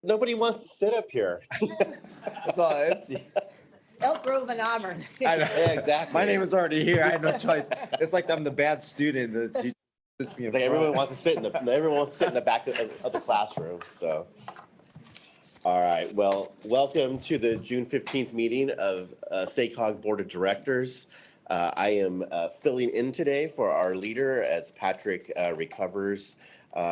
Nobody wants to sit up here. It's all empty. Elk Grove and Auburn. I know. Yeah, exactly. My name is already here. I had no choice. It's like I'm the bad student. The teacher puts me in It's like everyone front. wants to sit in the back of the classroom. So, all right. Well, welcome to the June 15th meeting of SACOG Board of Directors. I am filling in today for our leader as Patrick recovers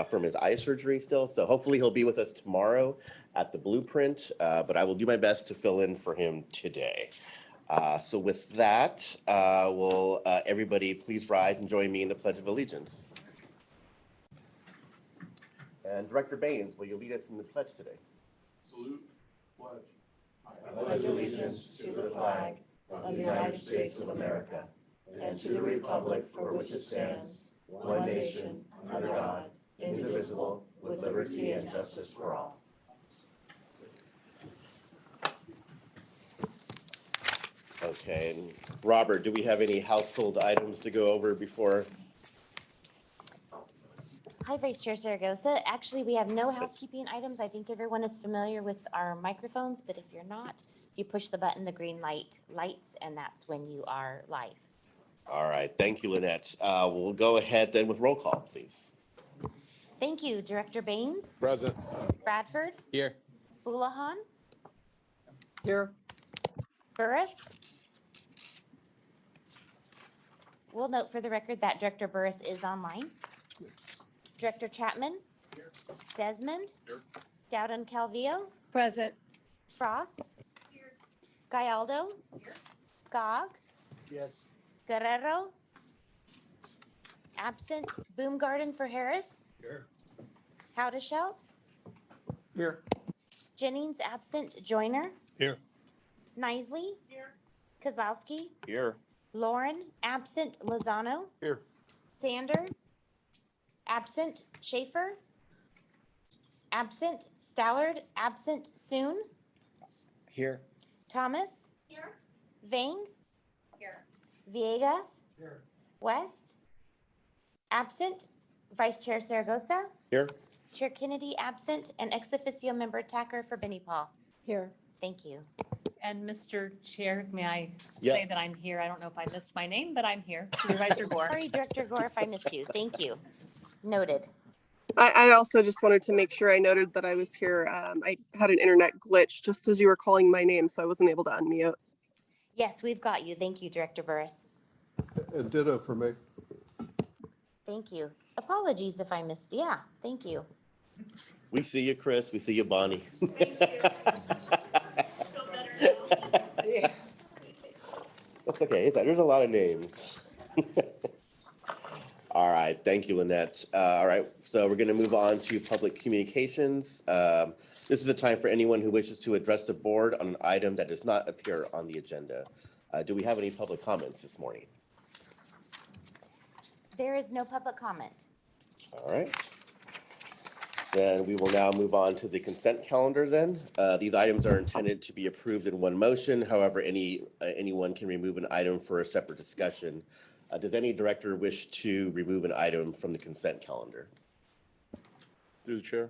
from his eye surgery still. So hopefully he'll be with us tomorrow at the Blueprint, but I will do my best to fill in for him today. So with that, will everybody please rise and join me in the Pledge of Allegiance. And Director Baines, will you lead us in the pledge today? Salute, pledge. I pledge allegiance to the flag of the United States of America and to the republic for which it stands, one nation, under God, indivisible, with liberty and justice for all. Okay, and Robert, do we have any household items to go over before? Hi, Vice Chair Saragosa. Actually, we have no housekeeping items. I think everyone is familiar with our microphones, but if you're not, you push the button, the green light lights, and that's when you are live. All right, thank you, Lynette. We'll go ahead then with roll call, please. Thank you. Director Baines, Present. Bradford, Here. Houlihan, Here. Burris. We'll note for the record that Director Burris is online. Director Chapman. Here. Desmond. Here. Dowden Calvillo. Present. Frost. Here. Gallardo. Here. Gog. Yes. Guerrero. Absent. Boomgarden for Harris. Here. Howdeshelt. Here. Jennings absent. Joyner. Here. Nisley. Here. Kozlowski. Here. Lauren absent. Lozano. Here. Sander. Absent. Schaefer. Absent. Stallard. Absent. Soon. Here. Thomas. Here. Vang. Here. Villegas. Here. West. Absent. Vice Chair Saragosa. Here. Chair Kennedy absent, and ex officio member Tacker for Benny Paul. Here. Thank you. And Mr. Chair, may I say Yes. that I'm here? I don't know if I missed my name, but I'm here. Supervisor Gore. Sorry, Director Gore, if I missed you. Thank you. Noted. I also just wanted to make sure I noted that I was here. I had an internet glitch just as you were calling my name, so I wasn't able to unmute. Yes, we've got you. Thank you, Director Burris. And ditto for me. Thank you. Apologies if I missed. Yeah, thank you. We see you, Chris. We see you, Bonnie. That's okay. There's a lot of names. All right. Thank you, Lynette. All right. So we're going to move on to public communications. This is a time for anyone who wishes to address the board on an item that does not appear on the agenda. Do we have any public comments this morning? There is no public comment. All right. Then we will now move on to the consent calendar then. These items are intended to be approved in one motion. However, anyone can remove an item for a separate discussion. Does any director wish to remove an item from the consent calendar? Through the chair.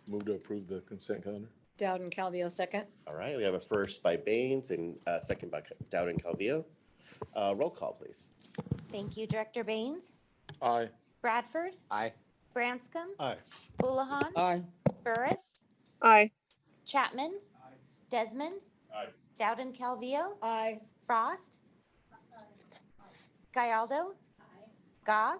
Move to approve the consent calendar. Dowden Calvillo, second. All right, we have a first by Baines and a second by Dowden Calvillo. Roll call, please. Thank you, Director Baines. Aye. Bradford. Aye. Branscombe. Aye. Houlihan. Aye. Burris. Aye. Chapman. Desmond. Aye. Dowden Calvillo. Aye. Frost. Gallardo. Gog.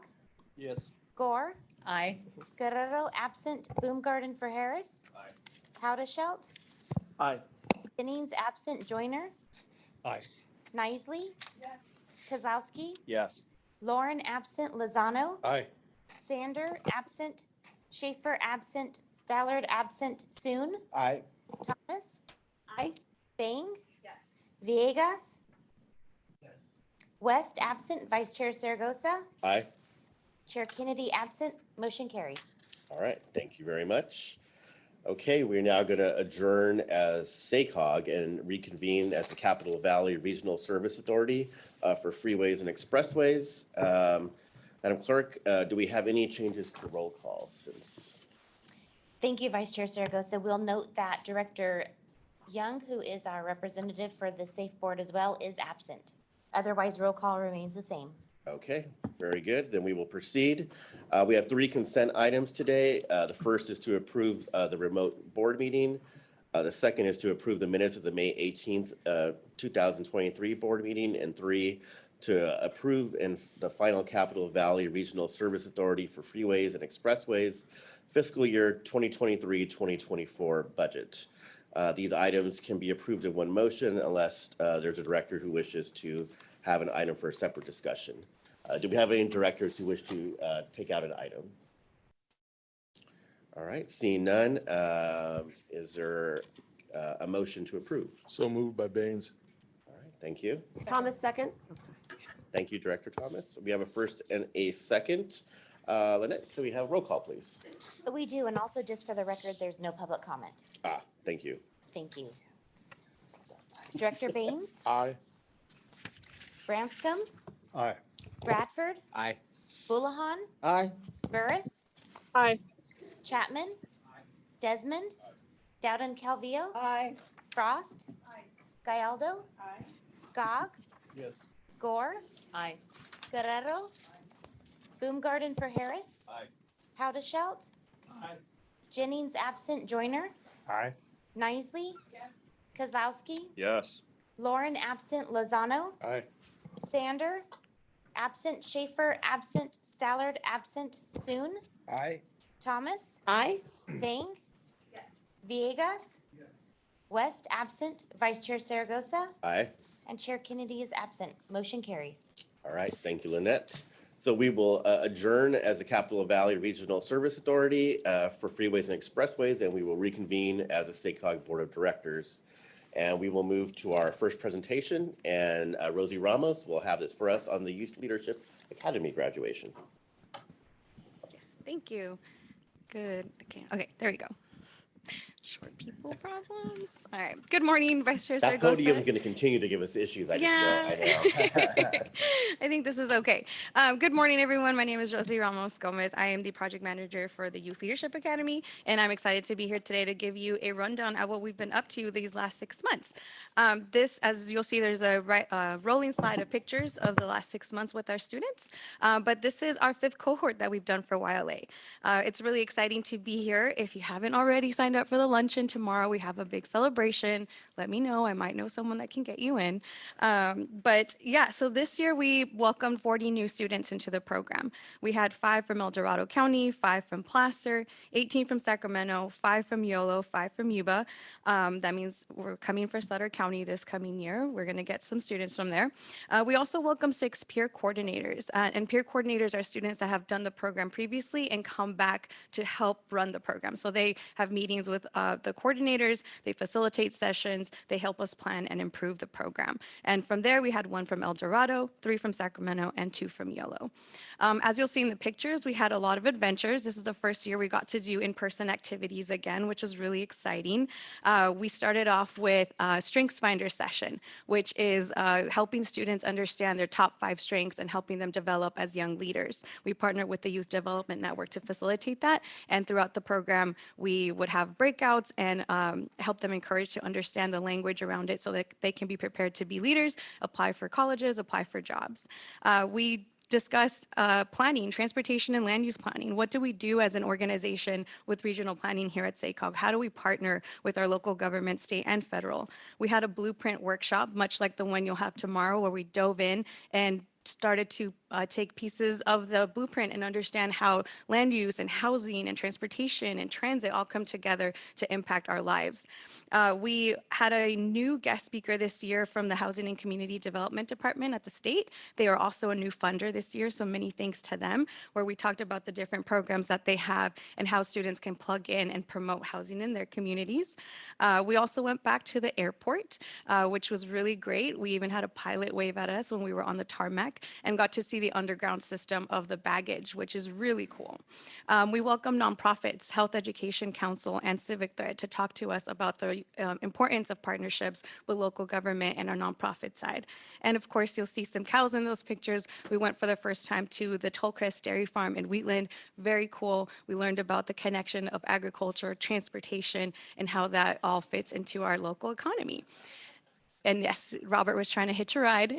Yes. Gore. Aye. Guerrero absent. Boomgarden for Harris. Aye. Howdeshelt. Aye. Jennings absent. Joyner. Aye. Nisley. Yes. Kozlowski. Yes. Lauren absent. Lozano. Aye. Sander absent. Schaefer absent. Stallard absent. Soon. Aye. Thomas. Aye. Bang. Yes. Villegas. West absent. Vice Chair Saragosa. Aye. Chair Kennedy absent. Motion carries. All right, thank you very much. Okay, we're now going to adjourn as SACOG and reconvene as the Capital Valley Regional Service Authority for freeways and expressways. Madam Clerk, do we have any changes to roll call since? Thank you, Vice Chair Saragosa. We'll note that Director Young, who is our representative for the Safe Board as well, is absent. Otherwise, roll call remains the same. Okay, very good. Then we will proceed. We have 3 consent items today. The first is to approve the remote board meeting. The second is to approve the minutes of the May 18th, 2023 board meeting. And 3, to approve in the final Capital Valley Regional Service Authority for Freeways and Expressways fiscal year 2023-2024 budget. These items can be approved in one motion unless there's a director who wishes to have an item for a separate discussion. Do we have any directors who wish to take out an item? All right, seeing none, is there a motion to approve? So moved by Baines. All right, thank you. Thomas, second. Thank you, Director Thomas. We have a first and a second. Lynette, can we have roll call, please? We do, and also just for the record, there's no public comment. Thank you. Thank you. Director Baines, Aye. Branscombe, Aye. Bradford, Aye. Houlihan, Aye. Burris, Aye. Chapman, Desmond, Dowden Calvillo, Aye. Frost, Gallardo, Gog, Yes. Gore, Aye. Guerrero, Boomgarden for Harris, Aye. Howdeshelt, Aye. Jennings absent, Joyner, Aye. Nisley, Kozlowski, Yes. Lauren absent, Lozano, Aye. Sander, absent, Schaefer, absent, Stallard, absent, Soon, Aye. Thomas, Aye. Vang, Villegas, West absent, Vice Chair Saragosa, Aye. and Chair Kennedy is absent. Motion carries. All right, thank you, Lynette. So we will adjourn as the Capital Valley Regional Service Authority for Freeways and Expressways, and we will reconvene as a SACOG Board of Directors. And we will move to our first presentation, and Rosie Ramos will have this for us on the Youth Leadership Academy graduation. Yes, thank you. Good. Okay, there we go. Short people problems. All right. Good morning, Vice Chair That Saragosa. podium is going to continue to give us issues. I just know. I know. I think this is okay. Good morning, everyone. My name is Rosie Ramos Gomez. I am the project manager for the Youth Leadership Academy, and I'm excited to be here today to give you a rundown of what we've been up to these last 6 months. This, as you'll see, there's a rolling slide of pictures of the last 6 months with our students, but this is our 5th cohort that we've done for YLA. It's really exciting to be here. If you haven't already signed up for the luncheon tomorrow, we have a big celebration. Let me know. I might know someone that can get you in. But yeah, so this year we welcomed 40 new students into the program. We had 5 from El Dorado County, 5 from Placer, 18 from Sacramento, 5 from Yolo, 5 from Yuba. That means we're coming for Sutter County this coming year. We're going to get some students from there. We also welcome 6 peer coordinators. And peer coordinators are students that have done the program previously and come back to help run the program. So they have meetings with the coordinators, they facilitate sessions, they help us plan and improve the program. And from there, we had 1 from El Dorado, 3 from Sacramento, and 2 from Yolo. As you'll see in the pictures, we had a lot of adventures. This is the first year we got to do in-person activities again, which was really exciting. We started off with a Strengths Finder session, which is helping students understand their top 5 strengths and helping them develop as young leaders. We partnered with the Youth Development Network to facilitate that, and throughout the program, we would have breakouts and help them encourage to understand the language around it so that they can be prepared to be leaders, apply for colleges, apply for jobs. We discussed planning, transportation and land use planning. What do we do as an organization with regional planning here at SACOG? How do we partner with our local government, state and federal? We had a blueprint workshop, much like the one you'll have tomorrow, where we dove in and started to take pieces of the blueprint and understand how land use and housing and transportation and transit all come together to impact our lives. We had a new guest speaker this year from the Housing and Community Development Department at the state. They are also a new funder this year, so many thanks to them, where we talked about the different programs that they have and how students can plug in and promote housing in their communities. We also went back to the airport, which was really great. We even had a pilot wave at us when we were on the tarmac. back and got to see the underground system of the baggage, which is really cool. We welcome nonprofits, Health Education Council, and Civic Thread to talk to us about the importance of partnerships with local government and our nonprofit side. And of course, you'll see some cows in those pictures. We went for the first time to the Tollcrest Dairy Farm in Wheatland. Very cool. We learned about the connection of agriculture, transportation, and how that all fits into our local economy. And yes, Robert was trying to hitch a ride.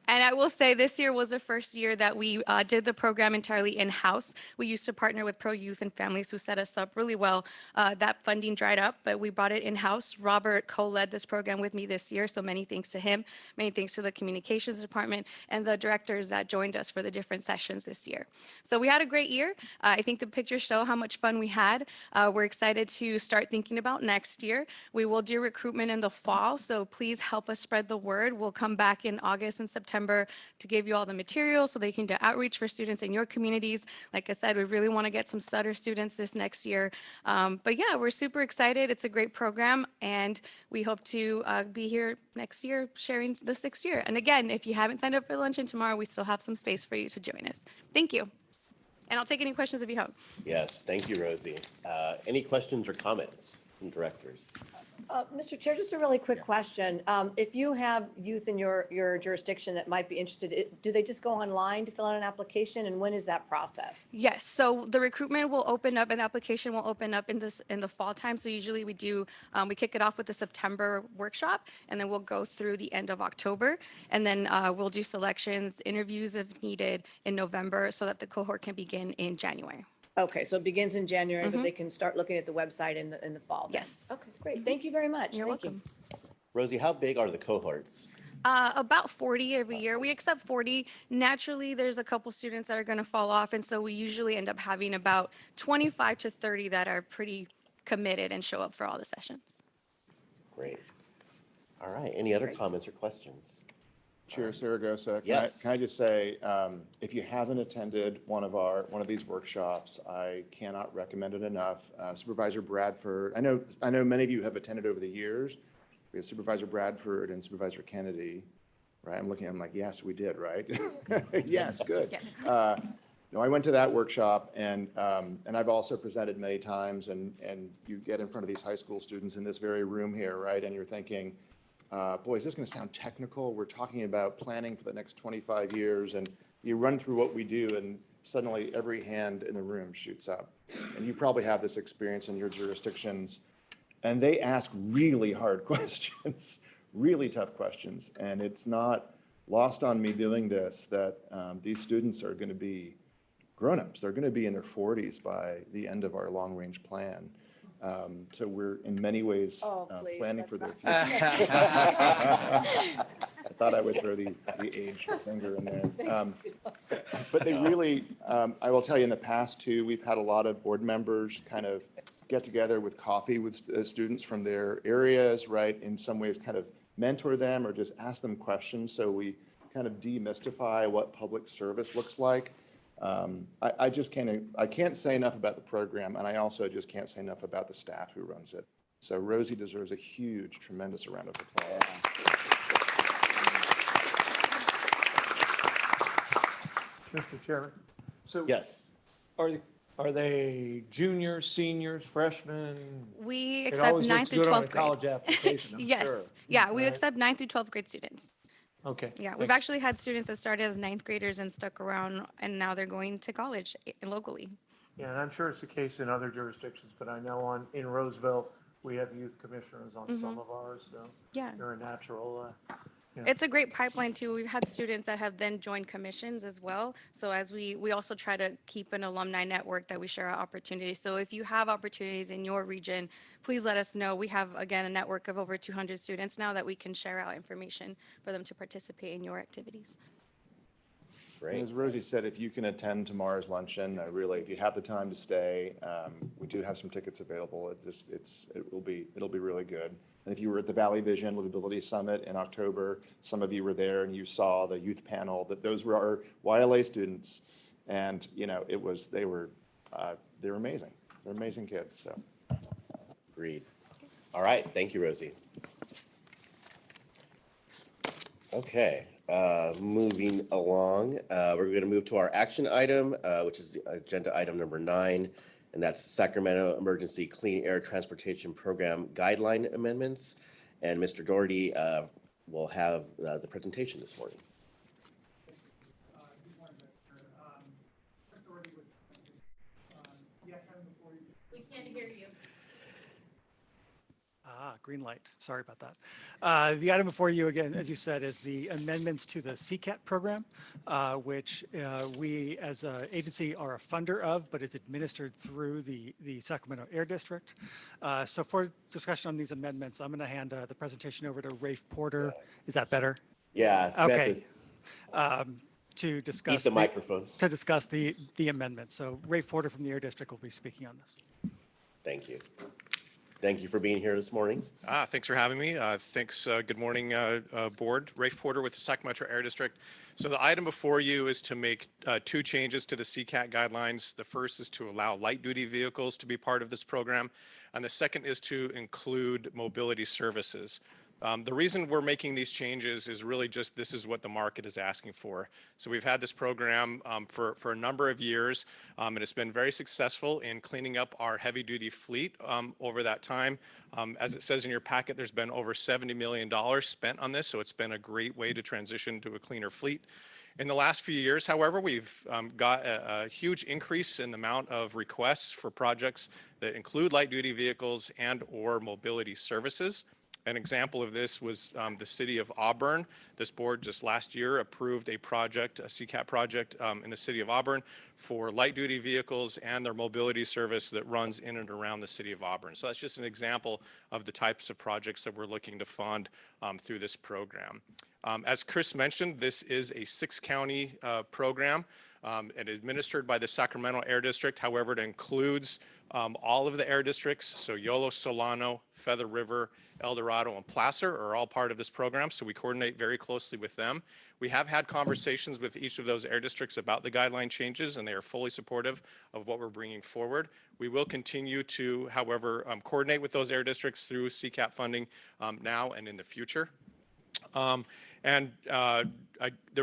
And I will say this year was the first year that we did the program entirely in-house. We used to partner with Pro Youth and Families who set us up really well. That funding dried up, but we brought it in-house. Robert co-led this program with me this year, so many thanks to him. Many thanks to the communications department and the directors that joined us for the different sessions this year. So we had a great year. I think the pictures show how much fun we had. We're excited to start thinking about next year. We will do recruitment in the fall, so please help us spread the word. We'll come back in August and September to give you all the materials so they can do outreach for students in your communities. Like I said, we really want to get some Sutter students this next year. But yeah, we're super excited. It's a great program, and we hope to be here next year sharing the 6th year. And again, if you haven't signed up for luncheon tomorrow, we still have some space for you to join us. Thank you. And I'll take any questions if you have. Yes, thank you, Rosie. Any questions or comments from directors? Mr. Chair, just a really quick question. If you have youth in your jurisdiction that might be interested, do they just go online to fill out an application, and when is that process? Yes, so the recruitment will open up and the application will open up in the fall time. So usually we kick it off with the September workshop, and then we'll go through the end of October, and then we'll do selections, interviews if needed in November so that the cohort can begin in January. Okay, so it begins in January, but they can start looking at the website in the fall then? Yes. Okay, great. Thank you very much. You're Thank you. welcome. Rosie, how big are the cohorts? About 40 every year. We accept 40. Naturally, there's a couple students that are going to fall off, and so we usually end up having about 25 to 30 that are pretty committed and show up for all the sessions. Great. All right, any other comments or questions? Chair Saragosa, Yes. can I just say, if you haven't attended one of these workshops, I cannot recommend it enough. Supervisor Bradford, I know many of you have attended over the years. We have Supervisor Bradford and Supervisor Kennedy, right? I'm like, yes, we did, right? Yes, good. No, I went to that workshop, and I've also presented many times, and you get in front of these high school students in this very room here, right? And you're thinking, boy, is this going to sound technical? We're talking about planning for the next 25 years, and you run through what we do, and suddenly every hand in the room shoots up. And you probably have this experience in your jurisdictions, and they ask really hard questions, really tough questions. And it's not lost on me doing this that these students are going to be grown-ups. They're going to be in their 40s by the end of our long-range plan. So we're in many ways planning for their future. I thought I would throw the age finger in there. But they really, I will tell you, in the past too, we've had a lot of board members kind of get together with coffee with students from their areas, right? In some ways kind of mentor them or just ask them questions. So we kind of demystify what public service looks like. I can't say enough about the program, and I also just can't say enough about the staff who runs it. So Rosie deserves a huge, tremendous round of applause. Mr. Chairman, so Yes. are they juniors, seniors, freshmen? We It accept always 9th looks through good on a 12th grade. college application, I'm Yes, sure. yeah, we Right? accept 9th through 12th grade students. Okay. Yeah, we've thanks. actually had students that started as 9th graders and stuck around, and now they're going to college locally. Yeah, and I'm sure it's the case in other jurisdictions, but I know in Roseville, we have youth commissioners on some of ours, so Yeah. they're a natural, It's a great pipeline too. We've had students that have then joined commissions as well. So as we also try to keep an alumni network that we share our opportunities. So if you have opportunities in your region, please let us know. We have, again, a network of over 200 students now that we can share out information for them to participate in your activities. And Great. as Rosie said, if you can attend tomorrow's luncheon, if you have the time to stay, we do have some tickets available. It'll be really good. And if you were at the Valley Vision Livability Summit in October, some of you were there and you saw the youth panel, that those were our YLA students. And, they were amazing. They're amazing kids, so. Agreed. All right, thank you, Rosie. Okay, Moving along, we're going to move to our action item, which is agenda item number 9, and that's Sacramento Emergency Clean Air Transportation Program Guideline Amendments. And Mr. Doherty will have the presentation this morning. We can't hear you. Green light. Sorry about that. The item before you, again, as you said, is the amendments to the CCAT program, which we as an agency are a funder of, but is administered through the Sacramento Air District. So for discussion on these amendments, I'm going to hand the presentation over to Rafe Porter. Is that better? Yeah. Okay. To discuss Eat the microphone. To discuss the amendment. So Rafe Porter from the Air District will be speaking on this. Thank you. Thank you for being here this morning. Thanks for having me. Thanks. Good morning, board. Rafe Porter with the Sacramento Air District. So the item before you is to make 2 changes to the CCAT guidelines. The first is to allow light-duty vehicles to be part of this program, and the second is to include mobility services. The reason we're making these changes is really just this is what the market is asking for. So we've had this program for a number of years, and it's been very successful in cleaning up our heavy-duty fleet over that time. As it says in your packet, there's been over $70 million spent on this, so it's been a great way to transition to a cleaner fleet. In the last few years, however, we've got a huge increase in the amount of requests for projects that include light-duty vehicles and/or mobility services. An example of this was the city of Auburn. This board just last year approved a project, a CCAT project in the city of Auburn for light-duty vehicles and their mobility service that runs in and around the city of Auburn. So that's just an example of the types of projects that we're looking to fund through this program. As Chris mentioned, this is a 6-county program and administered by the Sacramento Air District. However, it includes all of the air districts, so Yolo, Solano, Feather River, El Dorado, and Placer are all part of this program, so we coordinate very closely with them. We have had conversations with each of those air districts about the guideline changes, and they are fully supportive of what we're bringing forward. We will continue to, however, coordinate with those air districts through CCAT funding now and in the future. There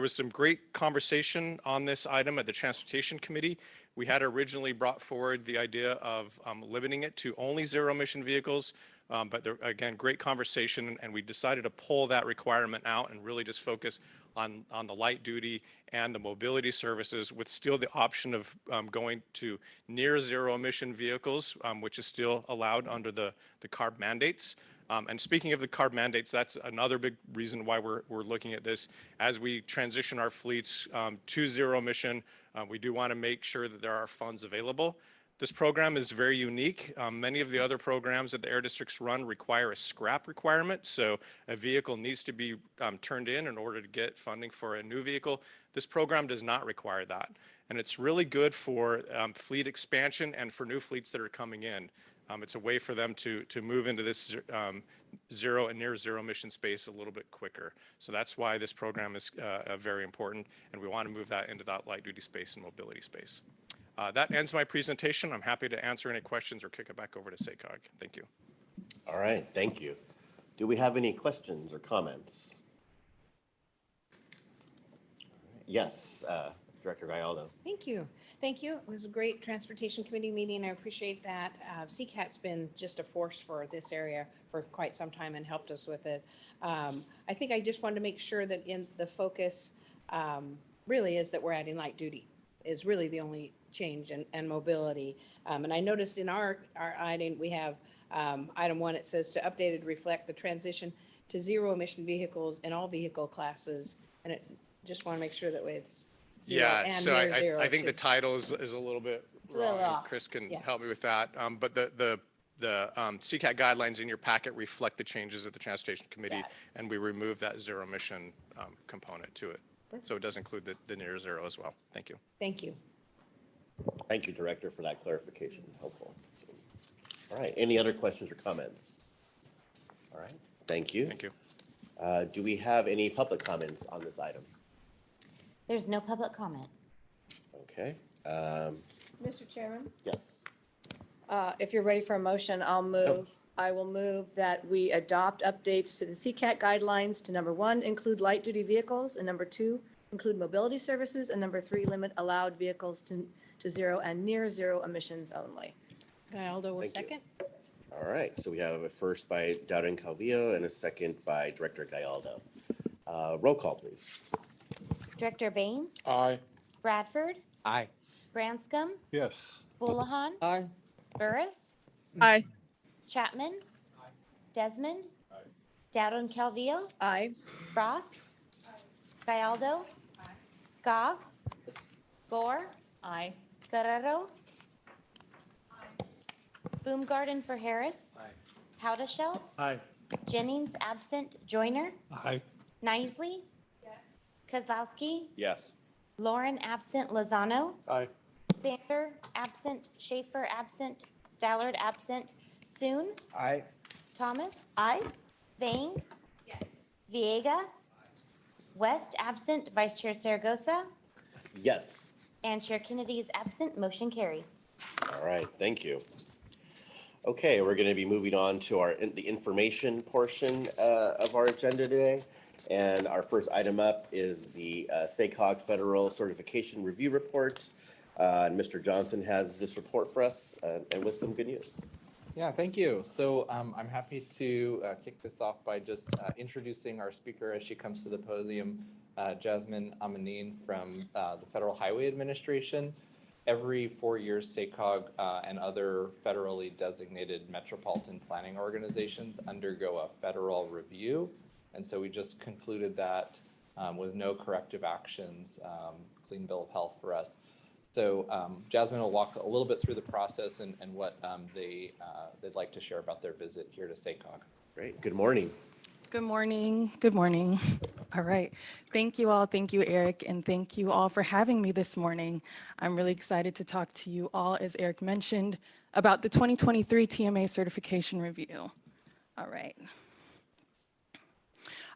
was some great conversation on this item at the Transportation Committee. We had originally brought forward the idea of limiting it to only zero-emission vehicles, but there, again, great conversation, and we decided to pull that requirement out and really just focus on the light-duty and the mobility services, with still the option of going to near zero-emission vehicles, which is still allowed under the CARB mandates. And speaking of the CARB mandates, that's another big reason why we're looking at this. As we transition our fleets to zero emission, we do want to make sure that there are funds available. This program is very unique. Many of the other programs that the air districts run require a scrap requirement, so a vehicle needs to be turned in order to get funding for a new vehicle. This program does not require that, and it's really good for fleet expansion and for new fleets that are coming in. It's a way for them to move into this zero and near zero emission space a little bit quicker. So that's why this program is very important, and we want to move that into that light duty space and mobility space. That ends my presentation. I'm happy to answer any questions or kick it back over to SACOG. Thank you. All right, thank you. Do we have any questions or comments? Yes, Director Gallardo. Thank you. Thank you. It was a great Transportation Committee meeting. I appreciate that. CCAT's been just a force for this area for quite some time and helped us with it. I think I just wanted to make sure that in the focus really is that we're adding light duty is really the only change and mobility. And I noticed in our item, we have item 1, it says to update and reflect the transition to zero emission vehicles in all vehicle classes. And it just want to make sure that it's zero yeah, and so near zero. I think the title is a little bit It's a little wrong. off. Chris can Yeah. help me with that. But the CCAT guidelines in your packet reflect the changes at the Transportation Committee, and we remove that zero emission component to it. So it does include the near zero as well. Thank you. Thank you. Thank you, Director, for that clarification. Helpful. All right, any other questions or comments? All right, thank you. Thank you. Do we have any public comments on this item? There's no public comment. Okay. Mr. Chairman, Yes. if you're ready for a motion, I'll move. I will move that we adopt updates to the CCAT guidelines to number 1, include light-duty vehicles, and number 2, include mobility services, and number 3, limit allowed vehicles to zero and near zero emissions only. Galdo will Thank you. second. All right, so we have a first by Dowden Calvillo and a second by Director Gallardo. Roll call, please. Director Baines, Aye. Bradford, Aye. Branscombe, Yes. Houlihan, Aye. Burris, Aye. Chapman, Desmond, Dowden Calvillo, Aye. Frost, Gallardo, Goff, Gore, Aye. Guerrero, Boomgarden for Harris, Howdeshelt, Aye. Jennings absent, Joyner, Aye. Nisley, Kozlowski, Yes. Lauren absent, Lozano, Aye. Sander absent, Schaefer absent, Stallard absent, Soon, Aye. Thomas. Aye. Vane. Yes. Villegas. West absent, Vice Chair Saragosa, Yes. and Chair Kennedy is absent. Motion carries. All right, thank you. Okay, we're going to be moving on to the information portion of our agenda today. And our first item up is the SACOG Federal Certification Review Report. And Mr. Johnson has this report for us and with some good news. Yeah, thank you. So I'm happy to kick this off by just introducing our speaker as she comes to the podium, Jasmine Amanin from the Federal Highway Administration. Every 4 years, SACOG and other federally designated metropolitan planning organizations undergo a federal review. And so we just concluded that with no corrective actions, clean bill of health for us. So Jasmine will walk a little bit through the process and what they'd like to share about their visit here to SACOG. Great, good morning. Good morning. Good morning. All right. Thank you all. Thank you, Eric. And thank you all for having me this morning. I'm really excited to talk to you all, as Eric mentioned, about the 2023 TMA certification review. All right.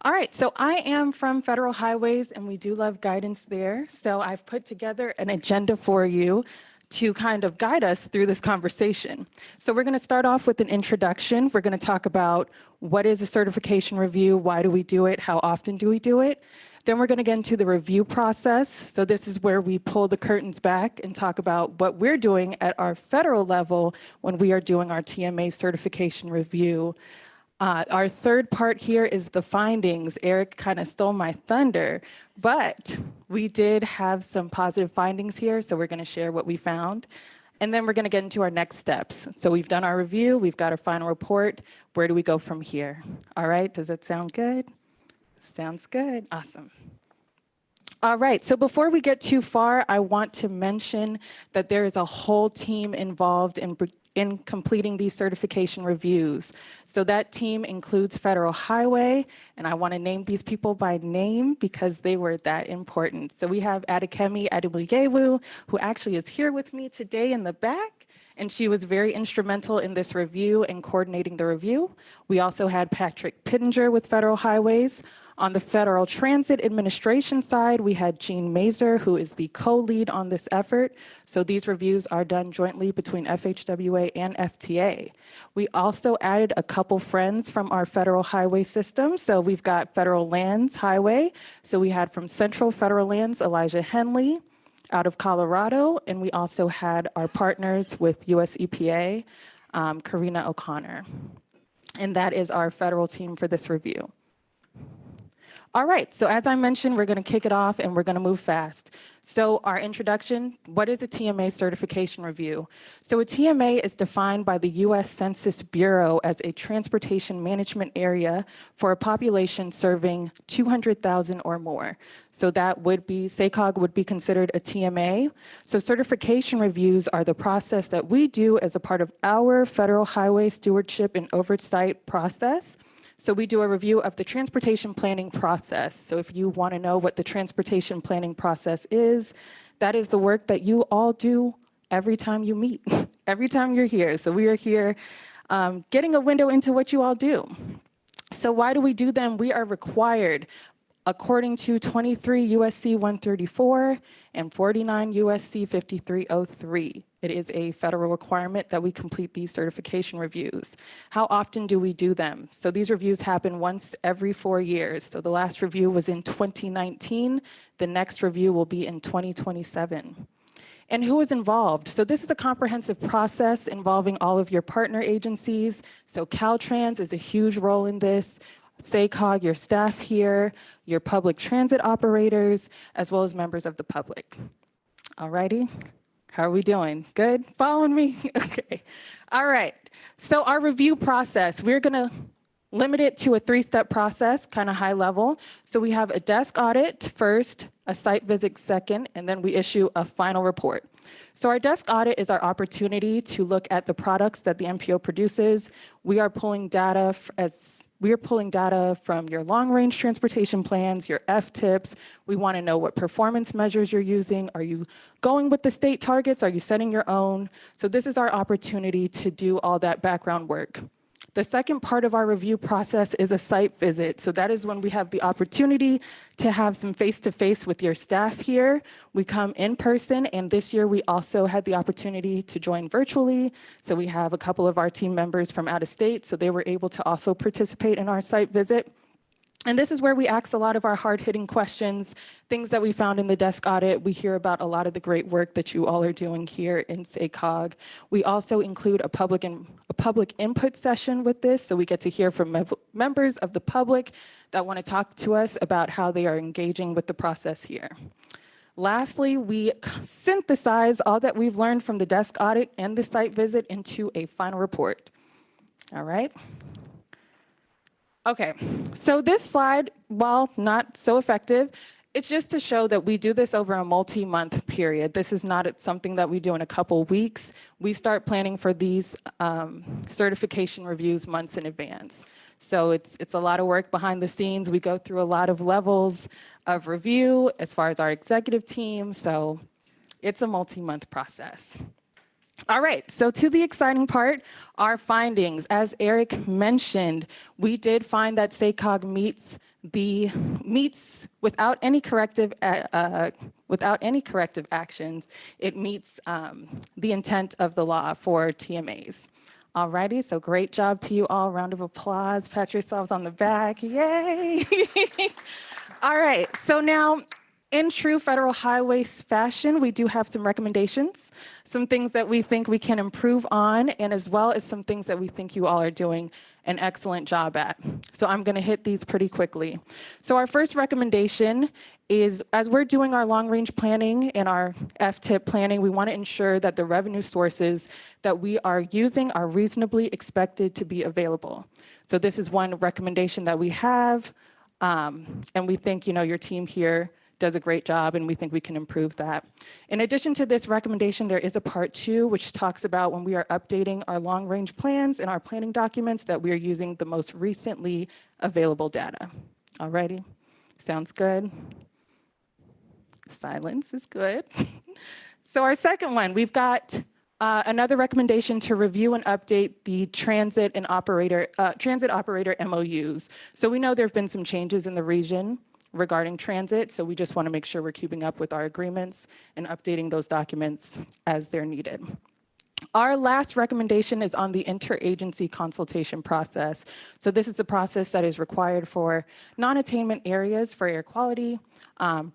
All right, so I am from Federal Highways and we do love guidance there. So I've put together an agenda for you to kind of guide us through this conversation. So we're gonna start off with an introduction. We're gonna talk about what is a certification review, why do we do it, how often do we do it? Then we're gonna get into the review process. So this is where we pull the curtains back and talk about what we're doing at our federal level when we are doing our TMA certification review. Our third part here is the findings. Eric kind of stole my thunder, but we did have some positive findings here, so we're going to share what we found. And then we're going to get into our next steps. So we've done our review, we've got our final report. Where do we go from here? All right, does that sound good? Sounds good. Awesome. All right, so before we get too far, I want to mention that there is a whole team involved in completing these certification reviews. So that team includes Federal Highway, and I want to name these people by name because they were that important. So we have Adekemi Ademuyewu, who actually is here with me today in the back, and she was very instrumental in this review and coordinating the review. We also had Patrick Pittenger with Federal Highways. On the Federal Transit Administration side, we had Gene Mazer, who is the co-lead on this effort. So these reviews are done jointly between FHWA and FTA. We also added a couple friends from our federal highway system. So we've got Federal Lands Highway. So we had from Central Federal Lands, Elijah Henley out of Colorado. And we also had our partners with US EPA, Karina O'Connor. And that is our federal team for this review. All right, so as I mentioned, we're going to kick it off and we're going to move fast. So our introduction, what is a TMA certification review? So a TMA is defined by the US Census Bureau as a transportation management area for a population serving 200,000 or more. So that would be, SACOG would be considered a TMA. So certification reviews are the process that we do as a part of our federal highway stewardship and oversight process. So we do a review of the transportation planning process. So if you want to know what the transportation planning process is, that is the work that you all do every time you meet, every time you're here. So we are here getting a window into what you all do. So why do we do them? We are required according to 23 USC 134 and 49 USC 5303. It is a federal requirement that we complete these certification reviews. How often do we do them? So these reviews happen once every 4 years. So the last review was in 2019. The next review will be in 2027. And who is involved? So this is a comprehensive process involving all of your partner agencies. So Caltrans is a huge role in this. SACOG, your staff here, your public transit operators, as well as members of the public. All righty, how are we doing? Good, following me? Okay, all right. So our review process, we're gonna limit it to a 3-step process, kind of high level. So we have a desk audit first, a site visit second, and then we issue a final report. So our desk audit is our opportunity to look at the products that the MPO produces. We are pulling data from your long-range transportation plans, your F-tips. We want to know what performance measures you're using. Are you going with the state targets? Are you setting your own? So this is our opportunity to do all that background work. The second part of our review process is a site visit. So that is when we have the opportunity to have some face-to-face with your staff here. We come in person, and this year we also had the opportunity to join virtually. So we have a couple of our team members from out of state, so they were able to also participate in our site visit. And this is where we ask a lot of our hard-hitting questions, things that we found in the desk audit. We hear about a lot of the great work that you all are doing here in SACOG. We also include a public input session with this, so we get to hear from members of the public that want to talk to us about how they are engaging with the process here. Lastly, we synthesize all that we've learned from the desk audit and the site visit into a final report. All right. Okay, so this slide, while not so effective, it's just to show that we do this over a multi-month period. This is not something that we do in a couple weeks. We start planning for these certification reviews months in advance. So it's a lot of work behind the scenes. We go through a lot of levels of review as far as our executive team. So it's a multi-month process. All right, so to the exciting part, our findings. As Eric mentioned, we did find that SACOG meets without any corrective actions. It meets the intent of the law for TMAs. All righty, so great job to you all. Round of applause. Pat yourselves on the back. Yay! All right, so now in true Federal Highways fashion, we do have some recommendations, some things that we think we can improve on, and as well as some things that we think you all are doing an excellent job at. So I'm going to hit these pretty quickly. So our first recommendation is, as we're doing our long-range planning and our F-tip planning, we want to ensure that the revenue sources that we are using are reasonably expected to be available. So this is one recommendation that we have, and we think, your team here does a great job, and we think we can improve that. In addition to this recommendation, there is a part 2, which talks about when we are updating our long-range plans and our planning documents that we are using the most recently available data. Alrighty, sounds good? Silence is good. So our second one, we've got another recommendation to review and update the transit operator MOUs. So we know there have been some changes in the region regarding transit, so we just want to make sure we're keeping up with our agreements and updating those documents as they're needed. Our last recommendation is on the interagency consultation process. So this is the process that is required for non-attainment areas for air quality.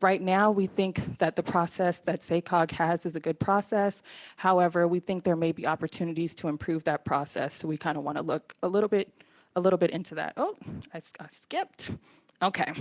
Right now, we think that the process that SACOG has is a good process. However, we think there may be opportunities to improve that process. So we kind of want to look a little bit into that. Oh, I skipped. Okay.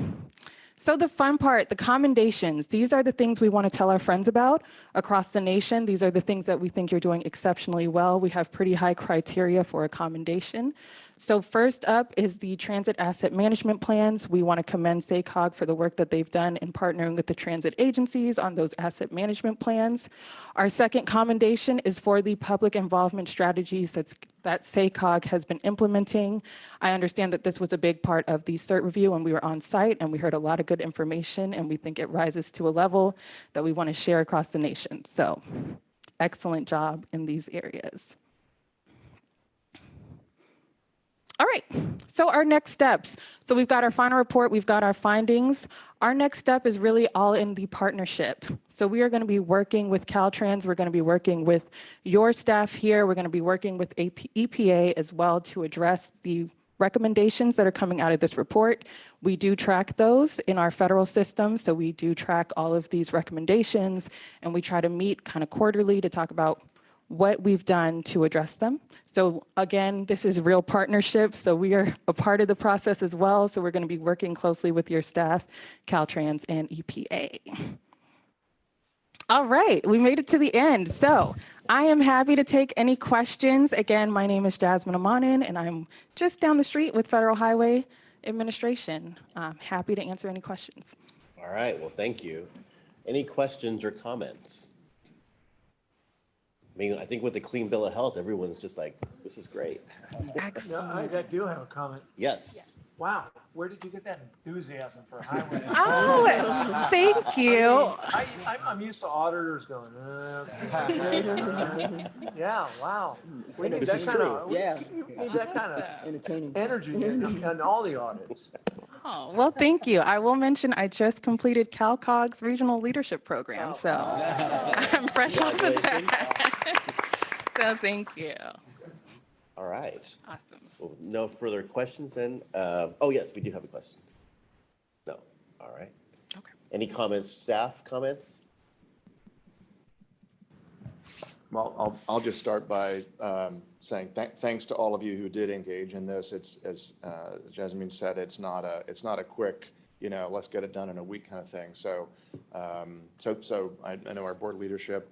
So the fun part, the commendations, these are the things we want to tell our friends about across the nation. These are the things that we think you're doing exceptionally well. We have pretty high criteria for a commendation. So first up is the transit asset management plans. We want to commend SACOG for the work that they've done in partnering with the transit agencies on those asset management plans. Our second commendation is for the public involvement strategies that SACOG has been implementing. I understand that this was a big part of the CERT review when we were on site, and we heard a lot of good information, and we think it rises to a level that we want to share across the nation. So excellent job in these areas. All right, so our next steps. So we've got our final report, we've got our findings. Our next step is really all in the partnership. So we are going to be working with Caltrans, we're going to be working with your staff here, we're going to be working with EPA as well to address the recommendations that are coming out of this report. We do track those in our federal system, so we do track all of these recommendations, and we try to meet kind of quarterly to talk about what we've done to address them. So again, this is real partnership, so we are a part of the process as well, so we're going to be working closely with your staff, Caltrans, and EPA. All right, we made it to the end. So I am happy to take any questions. Again, my name is Jasmine Amanin, and I'm just down the street with Federal Highway Administration. I'm happy to answer any questions. All right, well, thank you. Any questions or comments? I mean, I think with the clean bill of health, everyone's just like, this is great. I do have a comment. Yes. Wow, where did you get that enthusiasm for highway? Oh, thank you. I'm used to auditors going, yeah, wow. We need that kind of, we need that kind of energy in all the audits. Oh, well, thank you. I will mention I just completed CalCOG's regional leadership program, so I'm fresh off of that. So thank you. All right. Awesome. Well, no further questions then. Oh, yes, we do have a question. No. All right. Okay. Any comments, staff comments? Well, I'll just start by saying thanks to all of you who did engage in this. It's, as Jasmine said, it's not a quick, let's get it done in a week kind of thing. So, I know our board leadership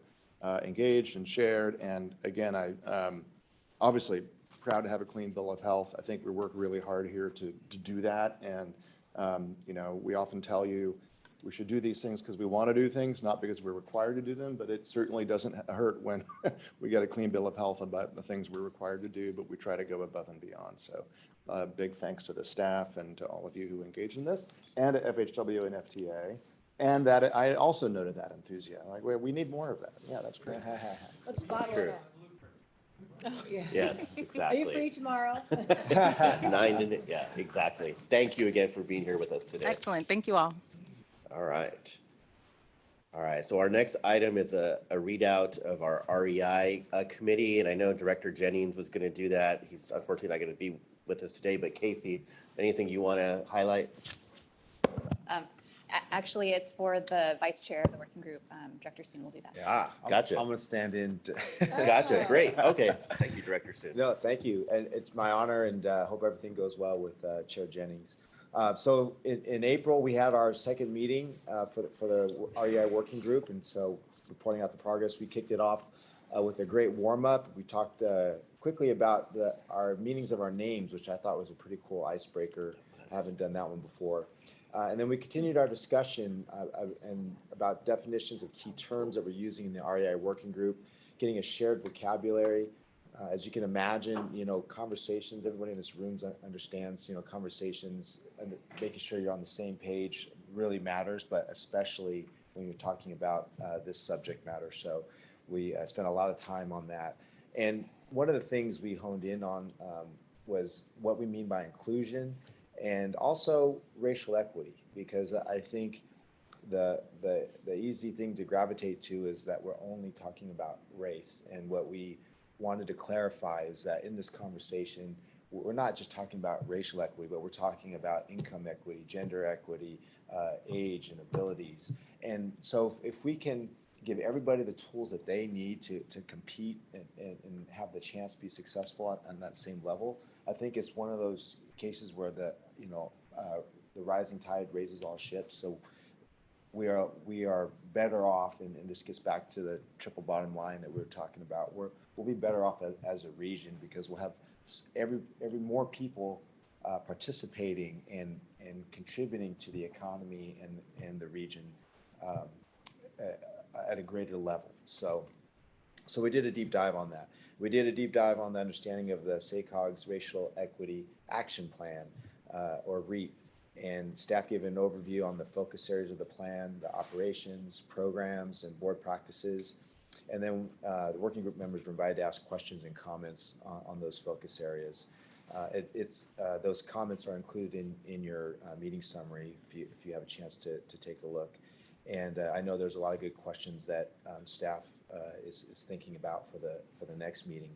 engaged and shared. And again, obviously proud to have a clean bill of health. I think we work really hard here to do that. And, we often tell you, we should do these things because we want to do things, not because we're required to do them, but it certainly doesn't hurt when we get a clean bill of health about the things we're required to do, but we try to go above and beyond. So big thanks to the staff and to all of you who engaged in this, and to FHW and FTA. And that I also noted that enthusiasm. Like, we need more of that. Yeah, that's great. Let's bottle it up. Oh, yeah. Yes, Are exactly. you free tomorrow? 9 to, yeah, exactly. Thank you again for being here with us today. Excellent. Thank you all. All right. All right, so our next item is a readout of our REI committee, and I know Director Jennings was going to do that. He's unfortunately not going to be with us today, but Casey, anything you want to highlight? Actually, it's for the vice chair of the working group. Director Soon will do that. Yeah, gotcha. I'm gonna stand in. Gotcha, great. Okay, thank you, Director Soon. No, thank you. And it's my honor, and hope everything goes well with Chair Jennings. So in April, we had our second meeting for the REI working group. And so reporting out the progress, we kicked it off with a great warm up. We talked quickly about our meanings of our names, which I thought was a pretty cool icebreaker. I haven't done that one before. And then we continued our discussion and about definitions of key terms that we're using in the REI working group, getting a shared vocabulary. As you can imagine, conversations, everybody in this room understands, conversations and making sure you're on the same page really matters, but especially when you're talking about this subject matter. So we spent a lot of time on that. And one of the things we honed in on was what we mean by inclusion and also racial equity, because I think the easy thing to gravitate to is that we're only talking about race. And what we wanted to clarify is that in this conversation, we're not just talking about racial equity, but we're talking about income equity, gender equity, age and abilities. And so if we can give everybody the tools that they need to compete and have the chance to be successful on that same level, I think it's one of those cases where the rising tide raises all ships. So we are better off, and this gets back to the triple bottom line that we were talking about. We'll be better off as a region because we'll have every more people participating and contributing to the economy and the region at a greater level. So we did a deep dive on that. We did a deep dive on the understanding of the SACOG's Racial Equity Action Plan, or REAP. And staff gave an overview on the focus areas of the plan, the operations, programs, and board practices. And then the working group members were invited to ask questions and comments on those focus areas. Those comments are included in your meeting summary if you have a chance to take a look. And I know there's a lot of good questions that staff is thinking about for the next meeting.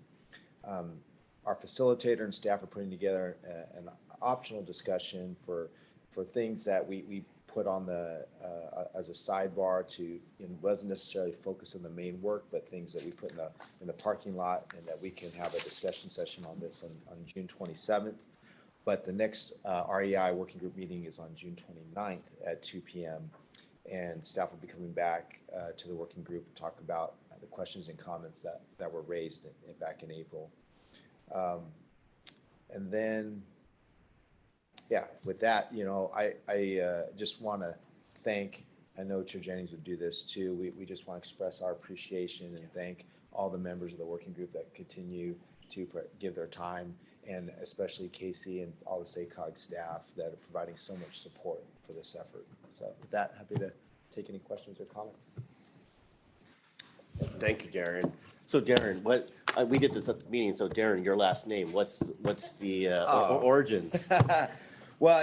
Our facilitator and staff are putting together an optional discussion for things that we put on the as a sidebar to, wasn't necessarily focused on the main work, but things that we put in the parking lot, and that we can have a discussion session on this on June 27th. But the next REI working group meeting is on June 29th at 2 p.m. And staff will be coming back to the working group to talk about the questions and comments that were raised back in April. And then, yeah, with that, I just want to thank, I know Chair Jennings would do this too. We just want to express our appreciation and thank all the members of the working group that continue to give their time, and especially Casey and all the SACOG staff that are providing so much support for this effort. So with that, happy to take any questions or comments. Thank you, Darren. So Darren, what we did this at the meeting. So Darren, your last name, what's the origins? Well,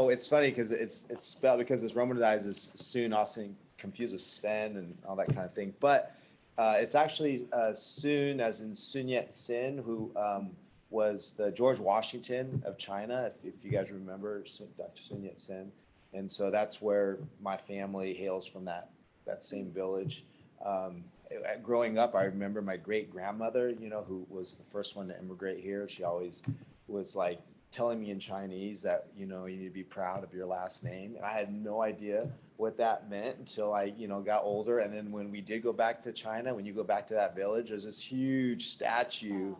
it's funny because it's spelled, because it's romanized as Soon, often confused with Sven and all that kind of thing. But it's actually Soon, as in Sun Yat-sen, who was the George Washington of China, if you guys remember Dr. Sun Yat-sen. And so that's where my family hails from, that same village. Growing up, I remember my great grandmother, who was the first one to immigrate here. She always was like telling me in Chinese that, you need to be proud of your last name. And I had no idea what that meant until I, got older. And then when we did go back to China, when you go back to that village, there's this huge statue,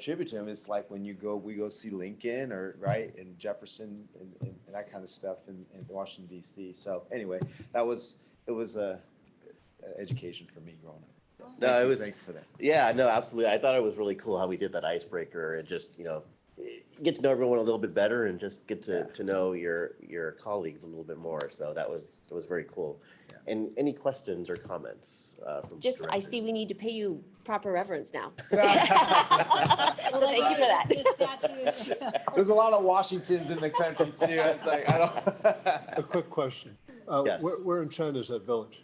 tribute to him. It's like when we go see Lincoln, or right, and Jefferson and that kind of stuff in Washington, D.C. So anyway, it was a education for me growing up. No, it was. Thank you for that. Yeah, no, absolutely. I thought it was really cool how we did that icebreaker, and just get to know everyone a little bit better, and just get to know your colleagues a little bit more. So that was very cool. Yeah. And any questions or comments from Just, directors? I see we need to pay you proper reverence now. So thank you for that. There's a lot of Washingtons in the country too. It's like, I don't. A quick question. Yes. Where in China is that village?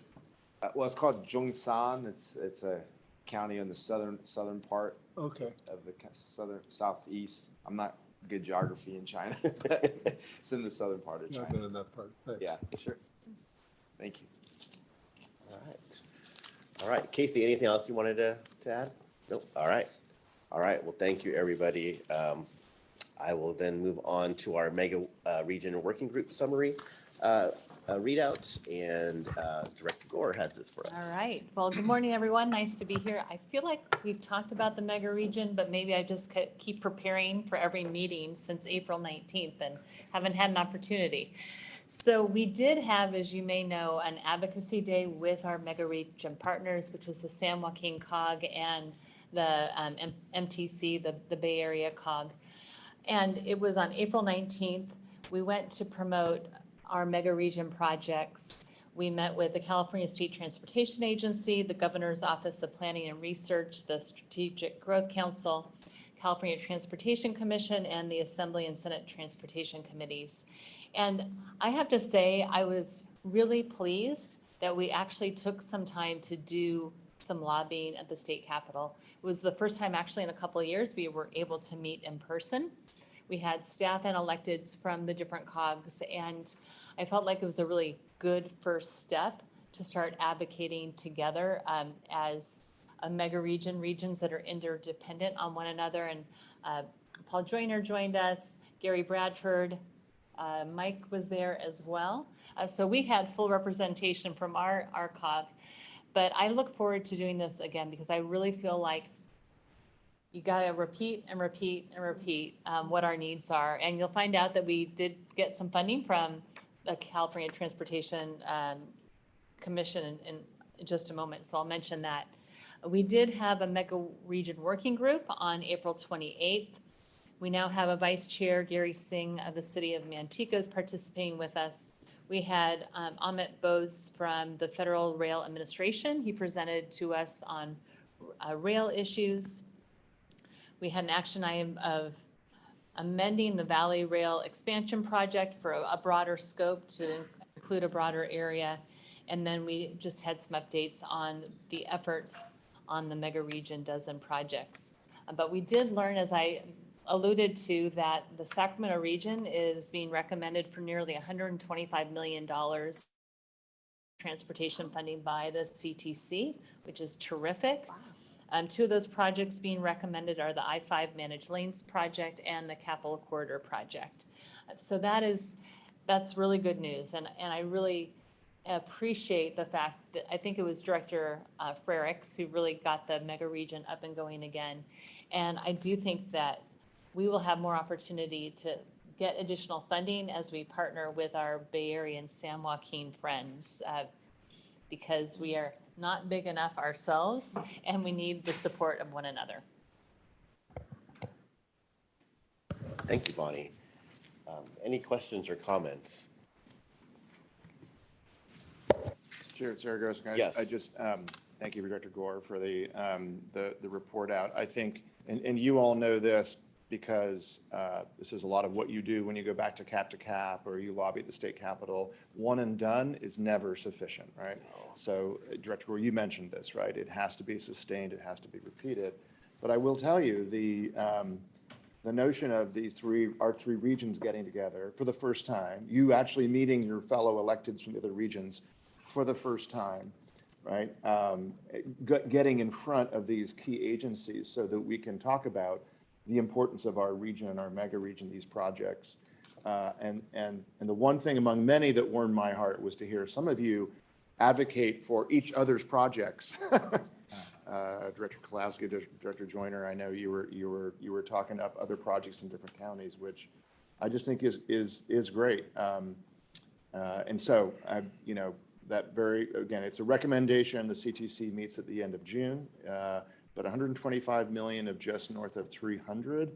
Well, it's called Zhongshan. It's a county in the southern part Okay. of the southeast. I'm not good geography in China, but it's in the southern part of China. I've been in that part. Thanks. Yeah, sure. Thank you. All right, Casey, anything else you wanted to add? Nope. All right. Well, thank you, everybody. I will then move on to our mega region working group summary readout, and Director Gore has this for us. All right. Well, good morning, everyone. Nice to be here. I feel like we've talked about the mega region, but maybe I just keep preparing for every meeting since April 19th and haven't had an opportunity. So we did have, as you may know, an advocacy day with our mega region partners, which was the San Joaquin COG and the MTC, the Bay Area COG. And it was on April 19th. We went to promote our mega region projects. We met with the California State Transportation Agency, the Governor's Office of Planning and Research, the Strategic Growth Council, California Transportation Commission, and the Assembly and Senate Transportation Committees. And I have to say, I was really pleased that we actually took some time to do some lobbying at the state capitol. It was the first time actually in a couple of years we were able to meet in person. We had staff and electeds from the different COGs, and I felt like it was a really good first step to start advocating together as a mega regions that are interdependent on one another. And Paul Joyner joined us, Gary Bradford, Mike was there as well. So we had full representation from our COG, but I look forward to doing this again because I really feel like you got to repeat and repeat and repeat what our needs are. And you'll find out that we did get some funding from the California Transportation Commission in just a moment. So I'll mention that. We did have a mega region working group on April 28th. We now have a vice chair, Gary Singh of the city of Manteca, is participating with us. We had Amit Bose from the Federal Rail Administration. He presented to us on rail issues. We had an action item of amending the Valley Rail expansion project for a broader scope to include a broader area. And then we just had some updates on the efforts on the mega region dozen projects. But we did learn, as I alluded to, that the Sacramento region is being recommended for nearly $125 million transportation funding by the CTC, which is terrific. Two of those projects being recommended are the I-5 Managed Lanes project and the Capital Corridor project. So that's really good news. And I really appreciate the fact that I think it was Director Frericks who really got the mega region up and going again. And I do think that we will have more opportunity to get additional funding as we partner with our Bay Area and San Joaquin friends, because we are not big enough ourselves and we need the support of one another. Thank you, Bonnie. Any questions or comments? Chair Saragosa, Yes. I just thank you, Director Gore, for the report out. I think, and you all know this because this is a lot of what you do when you go back to cap or you lobby at the state capitol. One and done is never sufficient, right? So Director Gore, you mentioned this, right? It has to be sustained, it has to be repeated. But I will tell you, the notion of our three regions getting together for the first time, you actually meeting your fellow electeds from the other regions for the first time, right? Getting in front of these key agencies so that we can talk about the importance of our region and our mega region, these projects. And the one thing among many that warmed my heart was to hear some of you advocate for each other's projects. Director Kolowski, Director Joyner, I know you were talking up other projects in different counties, which I just think is great. And so again, it's a recommendation. The CTC meets at the end of June, but 125 million of just north of 300.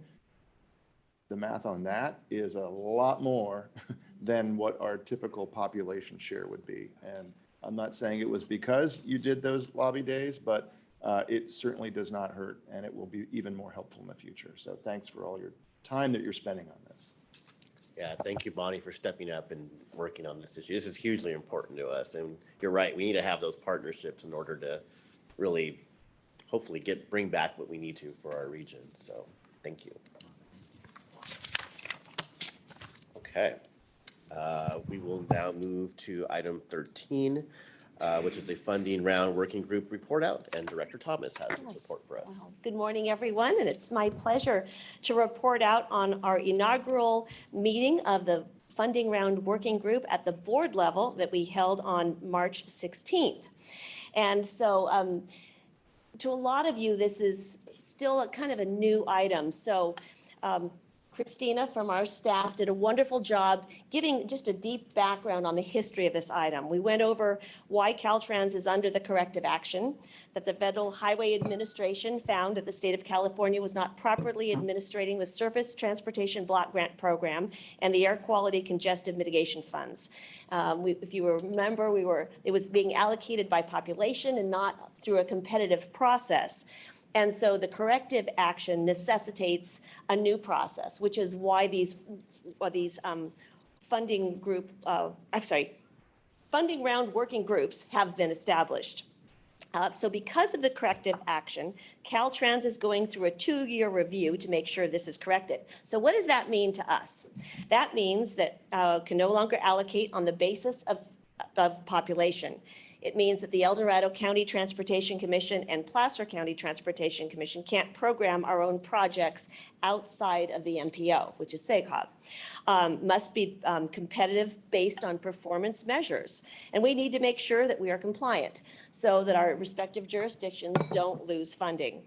The math on that is a lot more than what our typical population share would be. And I'm not saying it was because you did those lobby days, but it certainly does not hurt, and it will be even more helpful in the future. So thanks for all your time that you're spending on this. Yeah, thank you, Bonnie, for stepping up and working on this issue. This is hugely important to us, and you're right. We need to have those partnerships in order to really, hopefully, bring back what we need to for our region. So, thank you. Okay, we will now move to item 13, which is a funding round working group report out, and Director Thomas has this report for us. Wow. Good morning, everyone, and it's my pleasure to report out on our inaugural meeting of the funding round working group at the board level that we held on March 16th. And so to a lot of you, this is still a kind of a new item. So Christina from our staff did a wonderful job giving just a deep background on the history of this item. We went over why Caltrans is under the corrective action, that the Federal Highway Administration found that the state of California was not properly administrating the Surface Transportation Block Grant Program and the Air Quality Congestive Mitigation Funds. If you remember, it was being allocated by population and not through a competitive process. And so the corrective action necessitates a new process, which is why these funding round working groups have been established. So because of the corrective action, Caltrans is going through a 2-year review to make sure this is corrected. So what does that mean to us? That means that can no longer allocate on the basis of population. It means that the El Dorado County Transportation Commission and Placer County Transportation Commission can't program our own projects outside of the MPO, which is SACOG. Must be competitive based on performance measures. And we need to make sure that we are compliant so that our respective jurisdictions don't lose funding.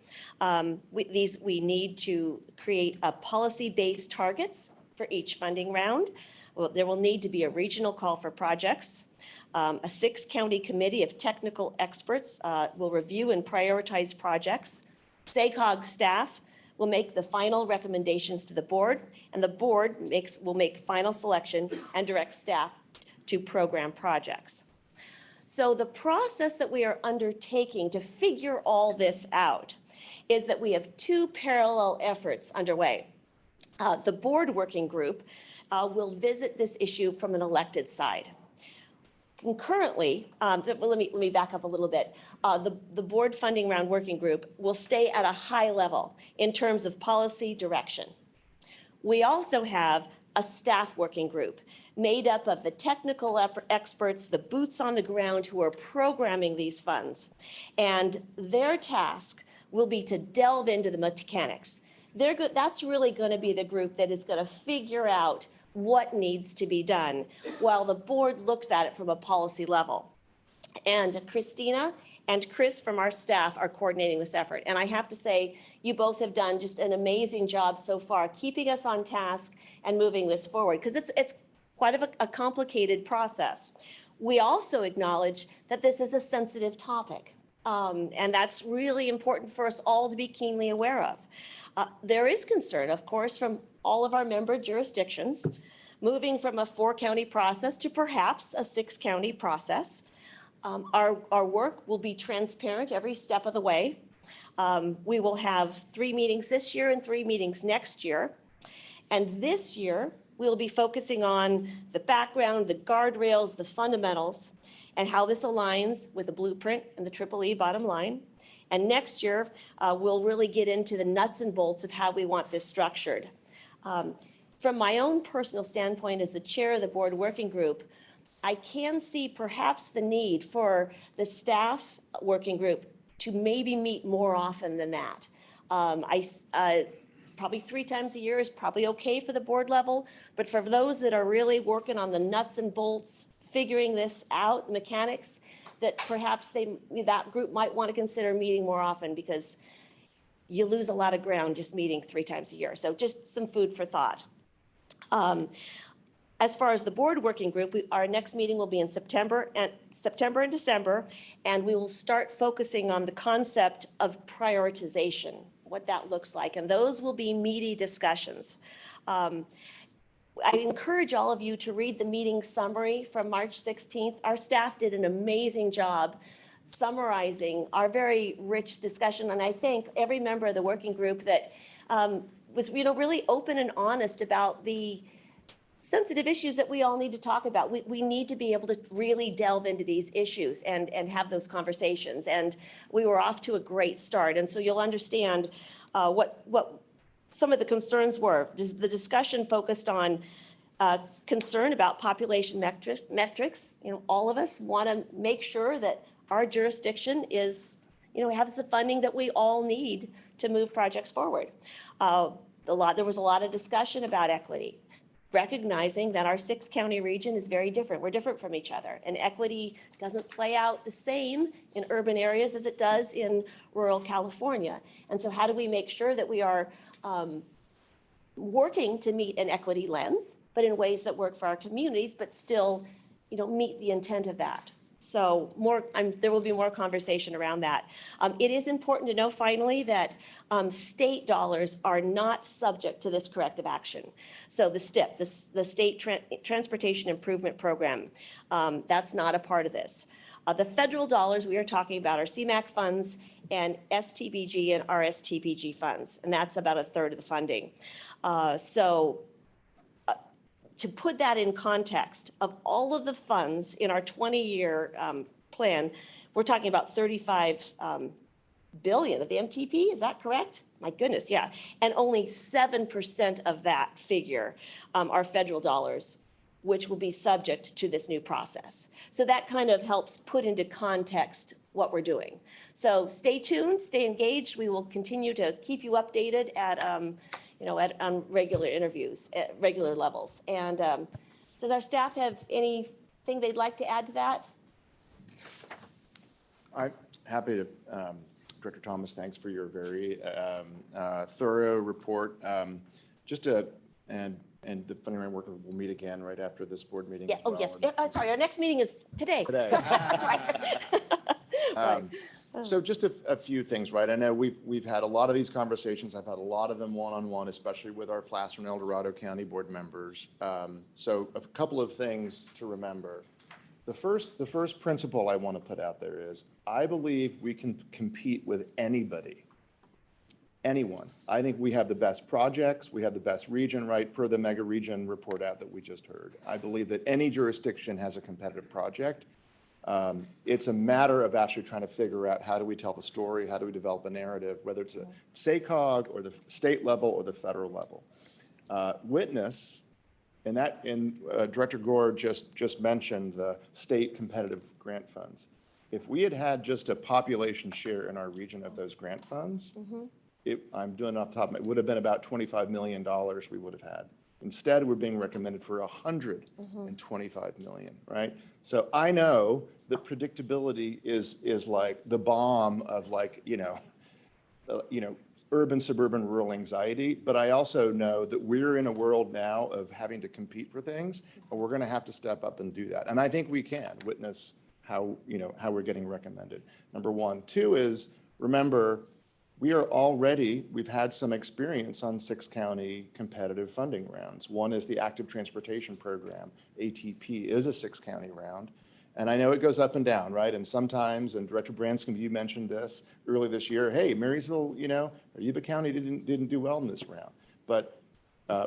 We need to create policy-based targets for each funding round. Well, there will need to be a regional call for projects. A 6-county committee of technical experts will review and prioritize projects. SACOG staff will make the final recommendations to the board, and the board will make final selection and direct staff to program projects. So the process that we are undertaking to figure all this out is that we have 2 parallel efforts underway. The board working group will visit this issue from an elected side. Concurrently, let me back up a little bit. The board funding round working group will stay at a high level in terms of policy direction. We also have a staff working group made up of the technical experts, the boots on the ground who are programming these funds. And their task will be to delve into the mechanics. That's really going to be the group that is going to figure out what needs to be done while the board looks at it from a policy level. And Christina and Chris from our staff are coordinating this effort. And I have to say, you both have done just an amazing job so far, keeping us on task and moving this forward, because it's quite a complicated process. We also acknowledge that this is a sensitive topic, and that's really important for us all to be keenly aware of. There is concern, of course, from all of our member jurisdictions, moving from a 4-county process to perhaps a 6-county process. Our work will be transparent every step of the way. We will have 3 meetings this year and 3 meetings next year. And this year, we'll be focusing on the background, the guardrails, the fundamentals, and how this aligns with the blueprint and the EEE bottom line. And next year, we'll really get into the nuts and bolts of how we want this structured. From my own personal standpoint as the chair of the board working group, I can see perhaps the need for the staff working group to maybe meet more often than that. Probably 3 times a year is probably okay for the board level, but for those that are really working on the nuts and bolts, figuring this out, mechanics, that perhaps that group might want to consider meeting more often, because you lose a lot of ground just meeting 3 times a year. So just some food for thought. As far as the board working group, our next meeting will be in September and December, and we will start focusing on the concept of prioritization, what that looks like, and those will be meaty discussions. I encourage all of you to read the meeting summary from March 16th. Our staff did an amazing job summarizing our very rich discussion, and I thank every member of the working group that was really open and honest about the sensitive issues that we all need to talk about. We need to be able to really delve into these issues and have those conversations. And we were off to a great start. And so you'll understand what some of the concerns were. The discussion focused on concern about population metrics. All of us want to make sure that our jurisdiction is, has the funding that we all need to move projects forward. There was a lot of discussion about equity, recognizing that our 6-county region is very different. We're different from each other, and equity doesn't play out the same in urban areas as it does in rural California. And so how do we make sure that we are working to meet an equity lens, but in ways that work for our communities, but still, meet the intent of that? So there will be more conversation around that. It is important to know, finally, that state dollars are not subject to this corrective action. So the STIP, the State Transportation Improvement Program, that's not a part of this. The federal dollars we are talking about are CMAQ funds and STBG and RSTBG funds, and that's about 1/3 of the funding. To put that in context, of all of the funds in our 20-year plan, we're talking about $35 billion of the MTP, is that correct? My goodness, yeah. And only 7% of that figure are federal dollars, which will be subject to this new process. So that kind of helps put into context what we're doing. So stay tuned, stay engaged. We will continue to keep you updated on regular interviews, at regular levels. And does our staff have anything they'd like to add to that? I'm happy to, Director Thomas, thanks for your very thorough report. And the funding round worker will meet again right after this board meeting. Yeah. As well. Oh, yes. Sorry, our next meeting is today. That's right. So just a few things, right? I know we've had a lot of these conversations. I've had a lot of them one-on-one, especially with our Placer and El Dorado County board members. So a couple of things to remember. The first principle I want to put out there is I believe we can compete with anybody anyone. I think we have the best projects, we have the best region, right, per the mega region report out that we just heard. I believe that any jurisdiction has a competitive project. It's a matter of actually trying to figure out how do we tell the story, how do we develop a narrative, whether it's a SACOG or the state level or the federal level. Witness, and Director Gore just mentioned the state competitive grant funds. If we had had just a population share in our region of those grant funds, I'm doing it off the top of my, it would have been about $25 million we would have had. Instead, we're being recommended for $125 million, right? So I know that predictability is like the bomb of like, urban, suburban, rural anxiety. But I also know that we're in a world now of having to compete for things, and we're going to have to step up and do that. And I think we can witness how we're getting recommended. Number one. Two is, remember, we've had some experience on 6-county competitive funding rounds. One is the Active Transportation Program. ATP is a 6-county round. And I know it goes up and down, right? And sometimes, and Director Branscombe, you mentioned this early this year, hey, Marysville, or Yuba County didn't do well in this round. But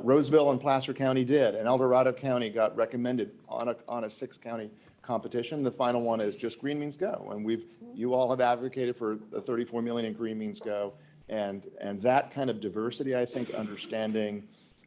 Roseville and Placer County did, and El Dorado County got recommended on a 6-county competition. The final one is just Green Means Go, and you all have advocated for the 34 million in Green Means Go, and that kind of diversity, I think, understanding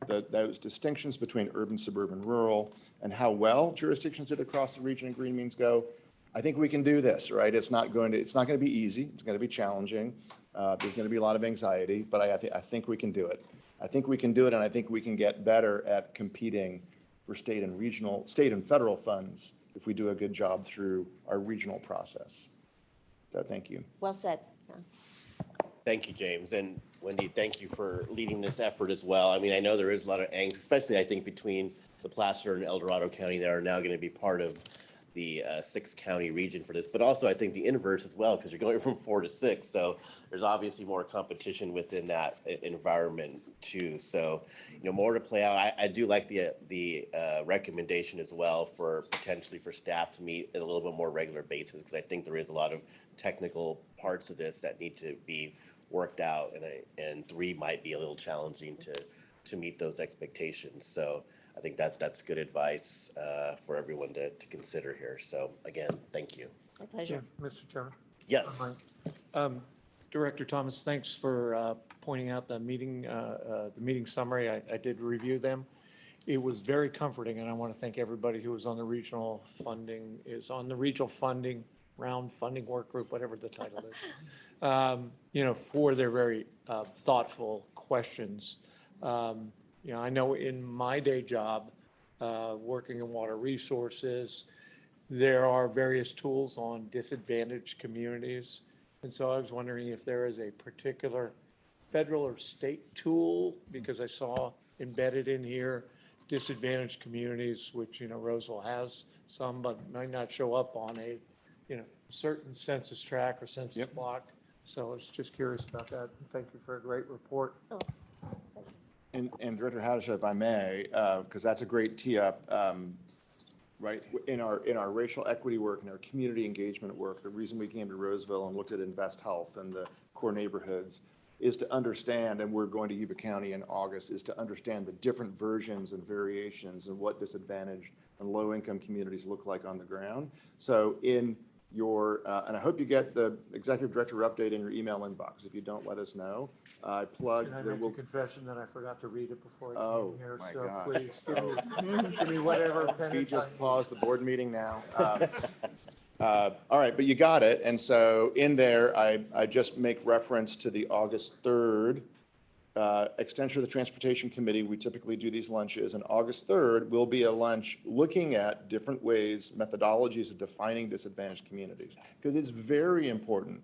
those distinctions between urban, suburban, rural, and how well jurisdictions did across the region in Green Means Go. I think we can do this, right? It's not going to be easy. It's going to be challenging. There's going to be a lot of anxiety, but I think we can do it. I think we can do it, and I think we can get better at competing for state and federal funds if we do a good job through our regional process. So thank you. Well said. Yeah. Thank you, James. And Wendy, thank you for leading this effort as well. I mean, I know there is a lot of angst, especially I think between the Placer and El Dorado County that are now going to be part of the 6-county region for this, but also I think the inverse as well, because you're going from 4 to 6. So there's obviously more competition within that environment too. So, more to play out. I do like the recommendation as well for potentially for staff to meet at a little bit more regular basis, because I think there is a lot of technical parts of this that need to be worked out, and 3 might be a little challenging to meet those expectations. So I think that's good advice for everyone to consider here. So again, thank you. My pleasure. Yeah, Mr. Chairman. Yes. Director Thomas, thanks for pointing out the meeting summary. I did review them. It was very comforting, and I want to thank everybody who was on the regional funding round funding work group, whatever the title is, for their very thoughtful questions. I know in my day job, working in water resources, there are various tools on disadvantaged communities. And so I was wondering if there is a particular federal or state tool, because I saw embedded in here disadvantaged communities, which, Roseville has some, but might not show up on a, certain census tract or census block. So I was just curious about that. Thank you for a great report. Oh. And Director Hadisha, if I may, because that's a great tee up, right? In our racial equity work and our community engagement work, the reason we came to Roseville and looked at Invest Health and the core neighborhoods is to understand, and we're going to Yuba County in August, is to understand the different versions and variations of what disadvantaged and low-income communities look like on the ground. So in your, and I hope you get the executive director update in your email inbox. If you don't, let us know. I plugged. Can I make a confession that I forgot to read it before I Oh, came here? my So God. please give me whatever We penance just I- paused the board meeting now. All right, but you got it. And so in there, I just make reference to the August 3rd extension of the Transportation Committee. We typically do these lunches, and August 3rd will be a lunch looking at different ways, methodologies of defining disadvantaged communities. Because it's very important,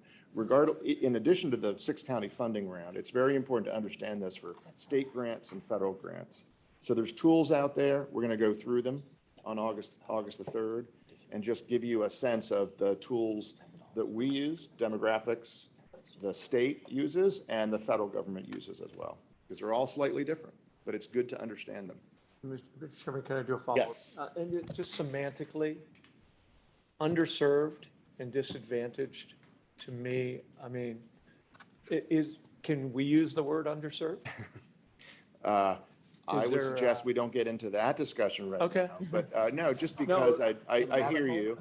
in addition to the 6-county funding round, it's very important to understand this for state grants and federal grants. So there's tools out there. We're going to go through them on August the 3rd and just give you a sense of the tools that we use, demographics, the state uses, and the federal government uses as well. Because they're all slightly different, but it's good to understand them. Mr. Chairman, can I do a follow-up? Yes. Just semantically, underserved and disadvantaged, to me, I mean, can we use the word underserved? I Is would there, suggest we don't get into that discussion right Okay. now. But no, just because I hear you.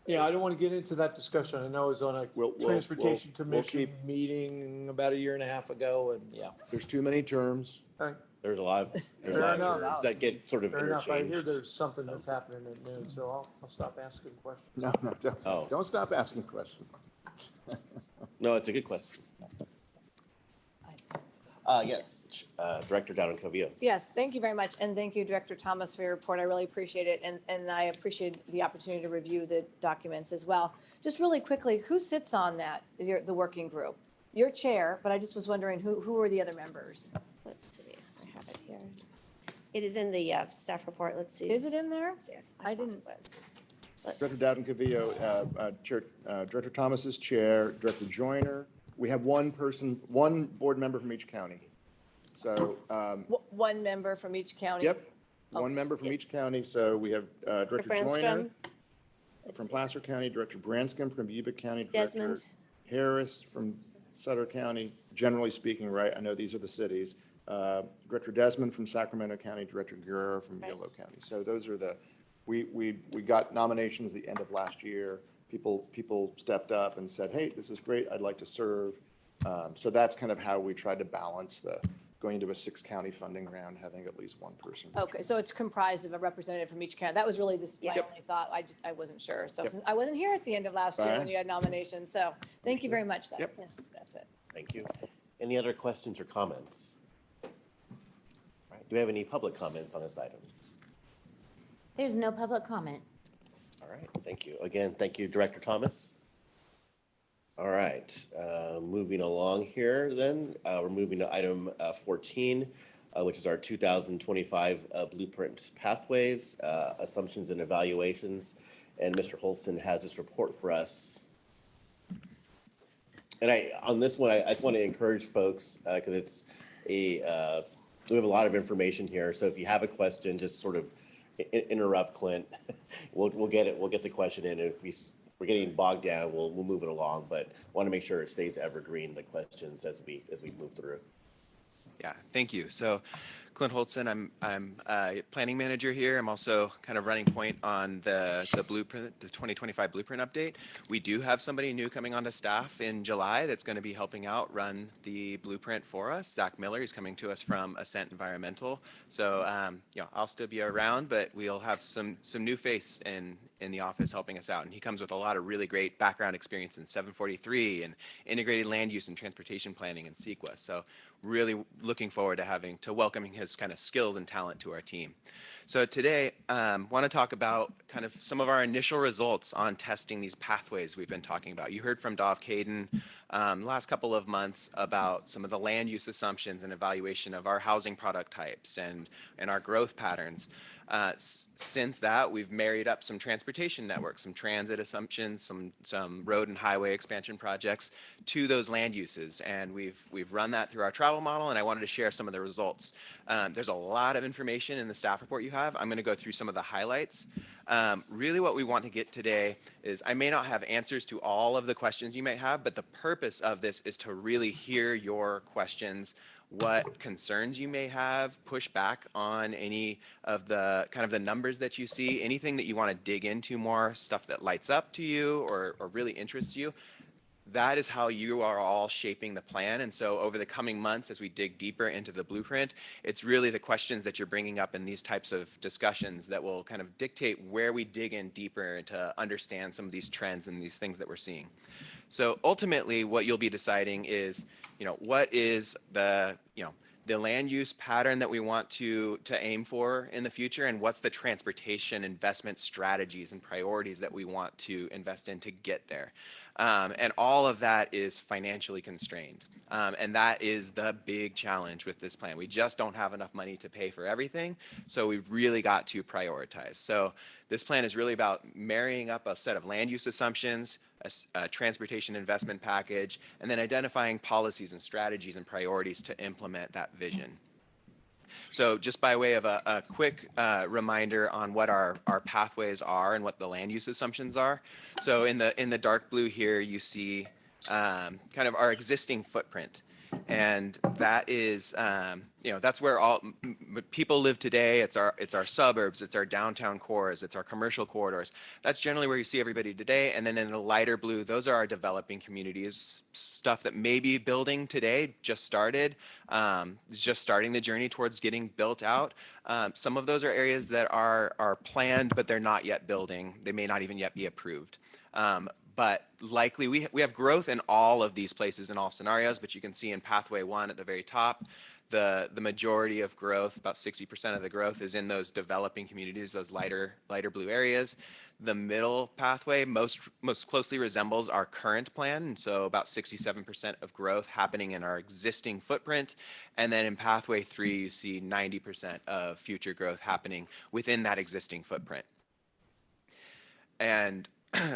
Yeah, I don't want to get into that discussion. I know I was on a We'll Transportation keep- Commission meeting about 1.5 years ago, and yeah. There's too many terms. All right. There's a lot of Fair enough. terms that get sort of Fair enough. I hear interchanged. there's something that's happening at noon, so I'll stop asking questions. No, don't, Oh. don't stop asking questions. No, it's a good question. Yes, Director Dowden Covio. Yes, thank you very much, and thank you, Director Thomas, for your report. I really appreciate it, and I appreciate the opportunity to review the documents as well. Just really quickly, who sits on that, the working group? Your chair, but I just was wondering who are the other members? Let's see, I have it here. It is in the staff report. Let's see. Is it in there? Let's see, I didn't. Director Dowden Covio, Director Thomas is chair, Director Joyner. We have one board member from each county. So, One member from each county? yep, one member from each county. So we have Director Joyner from Placer County, Director Branscombe from Yuba County, Director Desmond. Harris from Sutter County, generally speaking, right? I know these are the cities. Director Desmond from Sacramento County, Director Guerrero from Yolo County. So those are we got nominations the end of last year. People stepped up and said, hey, this is great, I'd like to serve. So that's kind of how we tried to balance going into a 6-county funding round, having at least one person. Okay, so it's comprised of a representative from each county. That was really my only thought. I wasn't sure. So I wasn't here at the end of last year when Fine. you had nominations. So thank you very much. Yep. That's it. Thank you. Any other questions or comments? All right, do we have any public comments on this item? There's no public comment. All right, thank you. Again, thank you, Director Thomas. All right, moving along here then, we're moving to item 14, which is our 2025 Blueprint Pathways, Assumptions and Evaluations. And Mr. Holston has this report for us. And on this one, I just want to encourage folks, because it's we have a lot of information here. So if you have a question, just sort of interrupt Clint. We'll get the question in. And if we're getting bogged down, we'll move it along. But want to make sure it stays evergreen, the questions as we move through. Yeah, thank you. So Clint Holtzen, I'm planning manager here. I'm also kind of running point on the blueprint, the 2025 blueprint update. We do have somebody new coming onto staff in July that's going to be helping out run the blueprint for us. Zach Miller, he's coming to us from Ascent Environmental. So I'll still be around, but we'll have some new face in the office helping us out. And he comes with a lot of really great background experience in 743 and integrated land use and transportation planning and CEQA. So really looking forward to welcoming his kind of skills and talent to our team. So today, want to talk about kind of some of our initial results on testing these pathways we've been talking about. You heard from Dov Caden last couple of months about some of the land use assumptions and evaluation of our housing product types and our growth patterns. Since that, we've married up some transportation networks, some transit assumptions, some road and highway expansion projects to those land uses, and we've run that through our travel model. And I wanted to share some of the results. There's a lot of information in the staff report you have. I'm going to go through some of the highlights. Really, what we want to get today is I may not have answers to all of the questions you may have, but the purpose of this is to really hear your questions, what concerns you may have, push back on any of the kind of the numbers that you see, anything that you want to dig into more, stuff that lights up to you or really interests you. That is how you are all shaping the plan. And so over the coming months, as we dig deeper into the blueprint, it's really the questions that you're bringing up in these types of discussions that will kind of dictate where we dig in deeper to understand some of these trends and these things that we're seeing. So ultimately, what you'll be deciding is, what is the land use pattern that we want to aim for in the future, and what's the transportation investment strategies and priorities that we want to invest in to get there. And all of that is financially constrained. And that is the big challenge with this plan. We just don't have enough money to pay for everything. So we've really got to prioritize. So this plan is really about marrying up a set of land use assumptions, a transportation investment package, and then identifying policies and strategies and priorities to implement that vision. So just by way of a quick reminder on what our pathways are and what the land use assumptions are. So in the dark blue here, you see kind of our existing footprint. And that is, that's where all people live today. It's our suburbs, it's our downtown cores, it's our commercial corridors. That's generally where you see everybody today. And then in the lighter blue, those are our developing communities, stuff that may be building today, just started, is just starting the journey towards getting built out. Some of those are areas that are planned, but they're not yet building. They may not even yet be approved. But likely we have growth in all of these places in all scenarios, but you can see in pathway 1 at the very top, the majority of growth, about 60% of the growth is in those developing communities, those lighter blue areas. The middle pathway most closely resembles our current plan, and so about 67% of growth happening in our existing footprint. And then in pathway 3, you see 90% of future growth happening within that existing footprint. And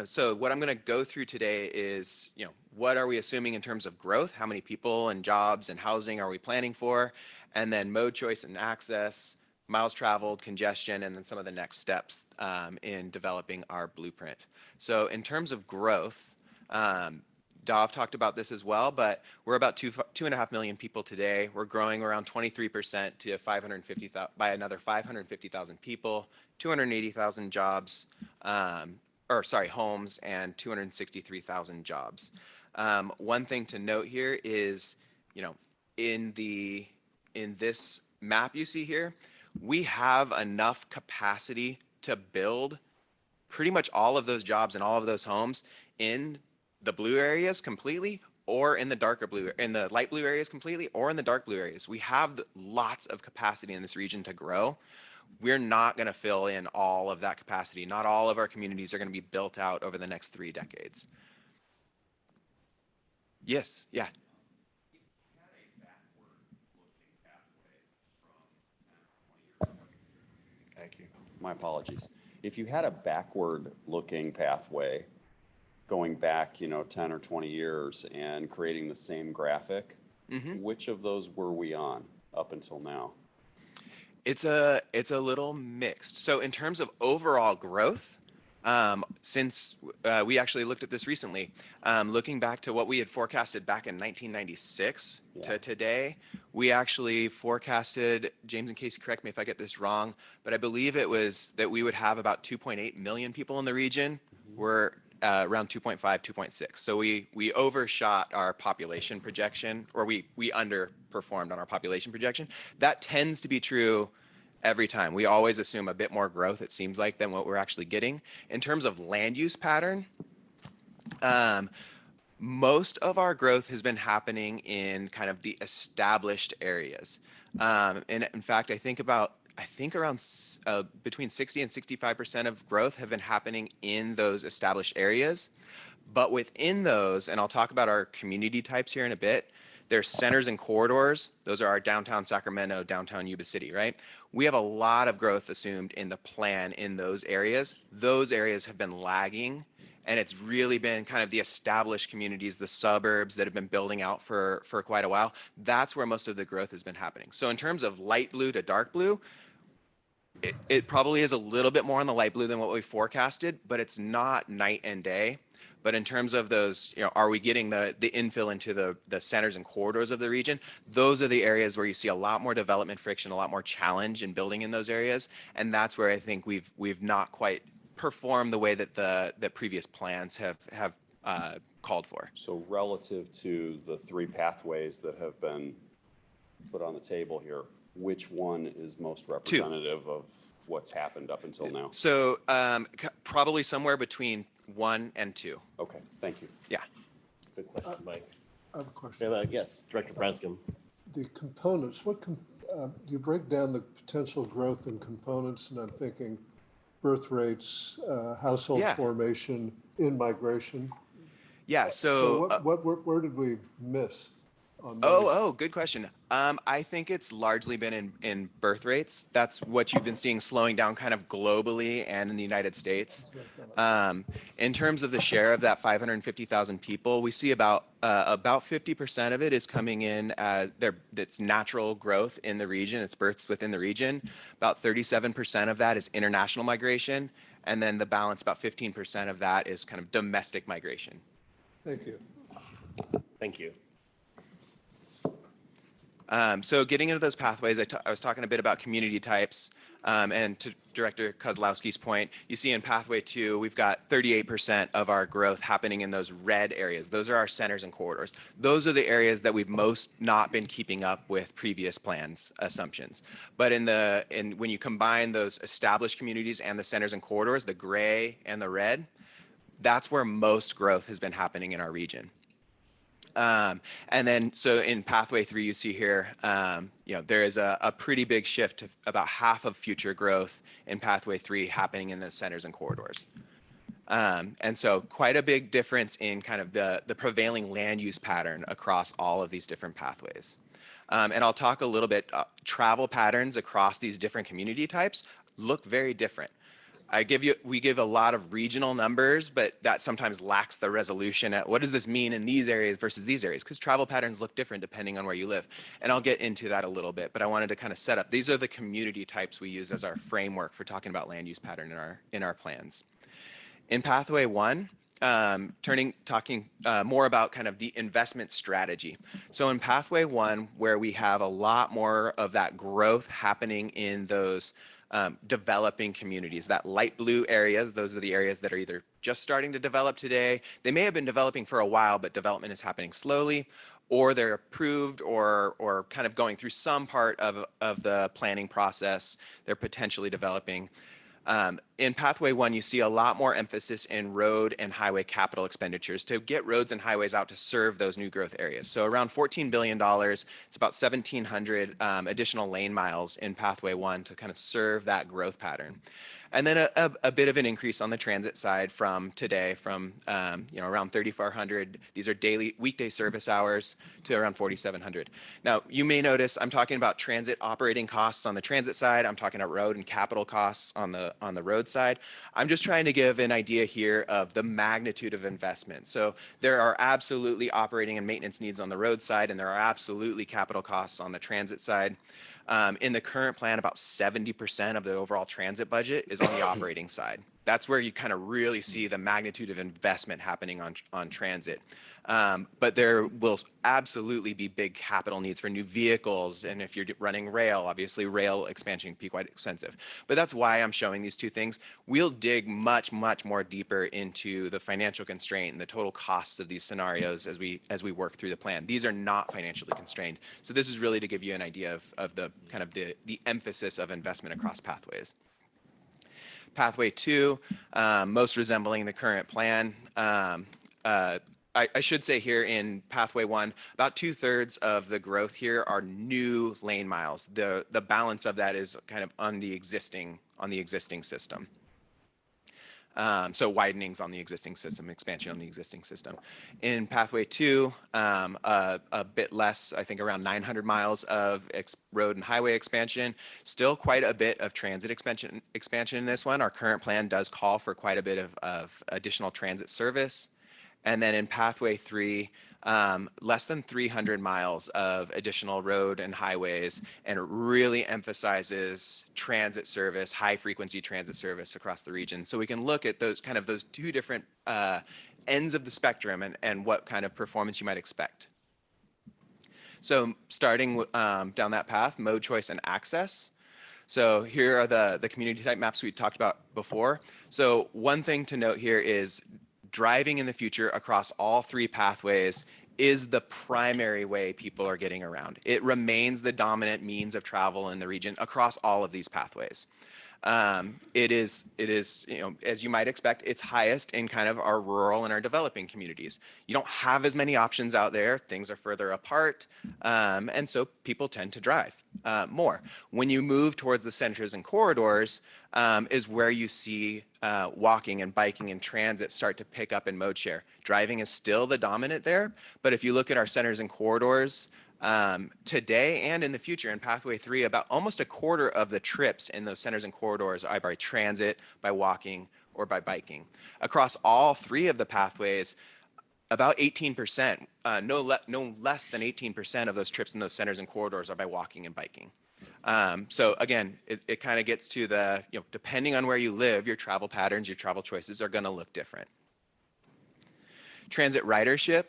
so what I'm going to go through today is, what are we assuming in terms of growth? How many people and jobs and housing are we planning for? And then mode choice and access, miles traveled, congestion, and then some of the next steps in developing our blueprint. So in terms of growth, Dov talked about this as well, but we're about 2.5 million people today. We're growing around 23% to 550,000 by another 550,000 people, 280,000 jobs. Homes and 263,000 jobs. One thing to note here is, in this map you see here, we have enough capacity to build pretty much all of those jobs and all of those homes in the blue areas completely, or in the light blue areas completely, or in the dark blue areas. We have lots of capacity in this region to grow. We're not going to fill in all of that capacity. Not all of our communities are going to be built out over the next 3 decades. Yes, yeah. Thank you. My apologies. If you had a backward-looking pathway going back, 10 or 20 years and creating the same graphic, which of those were we on up until now? It's a little mixed. So in terms of overall growth, since we actually looked at this recently, looking back to what we had forecasted back in 1996 to today, we actually forecasted, James and Casey, correct me if I get this wrong, but I believe it was that we would have about 2.8 million people in the region. We're around 2.5, 2.6. So we overshot our population projection, or we underperformed on our population projection. That tends to be true every time. We always assume a bit more growth, it seems like, than what we're actually getting. In terms of land use pattern, most of our growth has been happening in kind of the established areas. And in fact, I think around between 60 and 65% of growth have been happening in those established areas. But within those, and I'll talk about our community types here in a bit, there's centers and corridors. Those are our downtown Sacramento, downtown Yuba City, right? We have a lot of growth assumed in the plan in those areas. Those areas have been lagging, and it's really been kind of the established communities, the suburbs that have been building out for quite a while. That's where most of the growth has been happening. So in terms of light blue to dark blue, it probably is a little bit more on the light blue than what we forecasted, but it's not night and day. But in terms of those, are we getting the infill into the centers and corridors of the region? Those are the areas where you see a lot more development friction, a lot more challenge in building in those areas. And that's where I think we've not quite performed the way that the previous plans have called for. So relative to the 3 pathways that have been put on the table here, which one is most representative of what's happened up until now? So probably somewhere between 1 and 2. Okay, thank you. Yeah. Good question, Mike. I have a question. Yes, Director Branscombe. The components, do you break down the potential growth in components? And I'm thinking birth rates, household formation, in-migration. Yeah, so where did we miss on those? Good question. I think it's largely been in birth rates. That's what you've been seeing slowing down kind of globally and in the United States. In terms of the share of that 550,000 people, we see about 50% of it is coming in that's natural growth in the region. It's births within the region. About 37% of that is international migration. And then the balance, about 15% of that is kind of domestic migration. Thank you. Thank you. So getting into those pathways, I was talking a bit about community types. And to Director Kozlowski's point, you see in Pathway 2, we've got 38% of our growth happening in those red areas. Those are our centers and corridors. Those are the areas that we've most not been keeping up with previous plans assumptions. But when you combine those established communities and the centers and corridors, the gray and the red, that's where most growth has been happening in our region. And then, so in Pathway 3, you see here, there is a pretty big shift to about half of future growth in Pathway 3 happening in the centers and corridors. And so quite a big difference in kind of the prevailing land use pattern across all of these different pathways. And I'll talk a little bit, travel patterns across these different community types look very different. We give a lot of regional numbers, but that sometimes lacks the resolution at what does this mean in these areas versus these areas, because travel patterns look different depending on where you live. And I'll get into that a little bit, but I wanted to kind of set up, these are the community types we use as our framework for talking about land use pattern in our plans. In Pathway 1, talking more about kind of the investment strategy. So in Pathway 1, where we have a lot more of that growth happening in those developing communities, that light blue areas, those are the areas that are either just starting to develop today. They may have been developing for a while, but development is happening slowly, or they're approved or kind of going through some part of the planning process. They're potentially developing. In Pathway 1, you see a lot more emphasis in road and highway capital expenditures to get roads and highways out to serve those new growth areas. So around $14 billion, it's about 1,700 additional lane miles in Pathway 1 to kind of serve that growth pattern. And then a bit of an increase on the transit side from today, from around 3,400. These are weekday service hours to around 4,700. Now, you may notice I'm talking about transit operating costs on the transit side. I'm talking about road and capital costs on the road side. I'm just trying to give an idea here of the magnitude of investment. So there are absolutely operating and maintenance needs on the road side, and there are absolutely capital costs on the transit side. In the current plan, about 70% of the overall transit budget is on the operating side. That's where you kind of really see the magnitude of investment happening on transit. But there will absolutely be big capital needs for new vehicles. And if you're running rail, obviously rail expansion can be quite expensive. But that's why I'm showing these two things. We'll dig much, much more deeper into the financial constraint and the total costs of these scenarios as we work through the plan. These are not financially constrained. So this is really to give you an idea of the kind of the emphasis of investment across pathways. Pathway 2, most resembling the current plan. I should say here in Pathway 1, about 2/3 of the growth here are new lane miles. The balance of that is kind of on the existing system. So widenings on the existing system, expansion on the existing system. In Pathway 2, a bit less, I think around 900 miles of road and highway expansion. Still quite a bit of transit expansion in this one. Our current plan does call for quite a bit of additional transit service. And then in Pathway 3, less than 300 miles of additional road and highways, and it really emphasizes transit service, high frequency transit service across the region. So we can look at those two different ends of the spectrum and what kind of performance you might expect. So starting down that path, mode choice and access. So here are the community type maps we talked about before. So one thing to note here is driving in the future across all three pathways is the primary way people are getting around. It remains the dominant means of travel in the region across all of these pathways. It is, as you might expect, it's highest in kind of our rural and our developing communities. You don't have as many options out there. Things are further apart. And so people tend to drive more. When you move towards the centers and corridors is where you see walking and biking and transit start to pick up in mode share. Driving is still the dominant there. But if you look at our centers and corridors, today and in the future in Pathway 3, about almost a quarter of the trips in those centers and corridors are by transit, by walking, or by biking. Across all three of the pathways, about 18%, no less than 18% of those trips in those centers and corridors are by walking and biking. So again, it kind of gets to the, depending on where you live, your travel patterns, your travel choices are going to look different. transit ridership.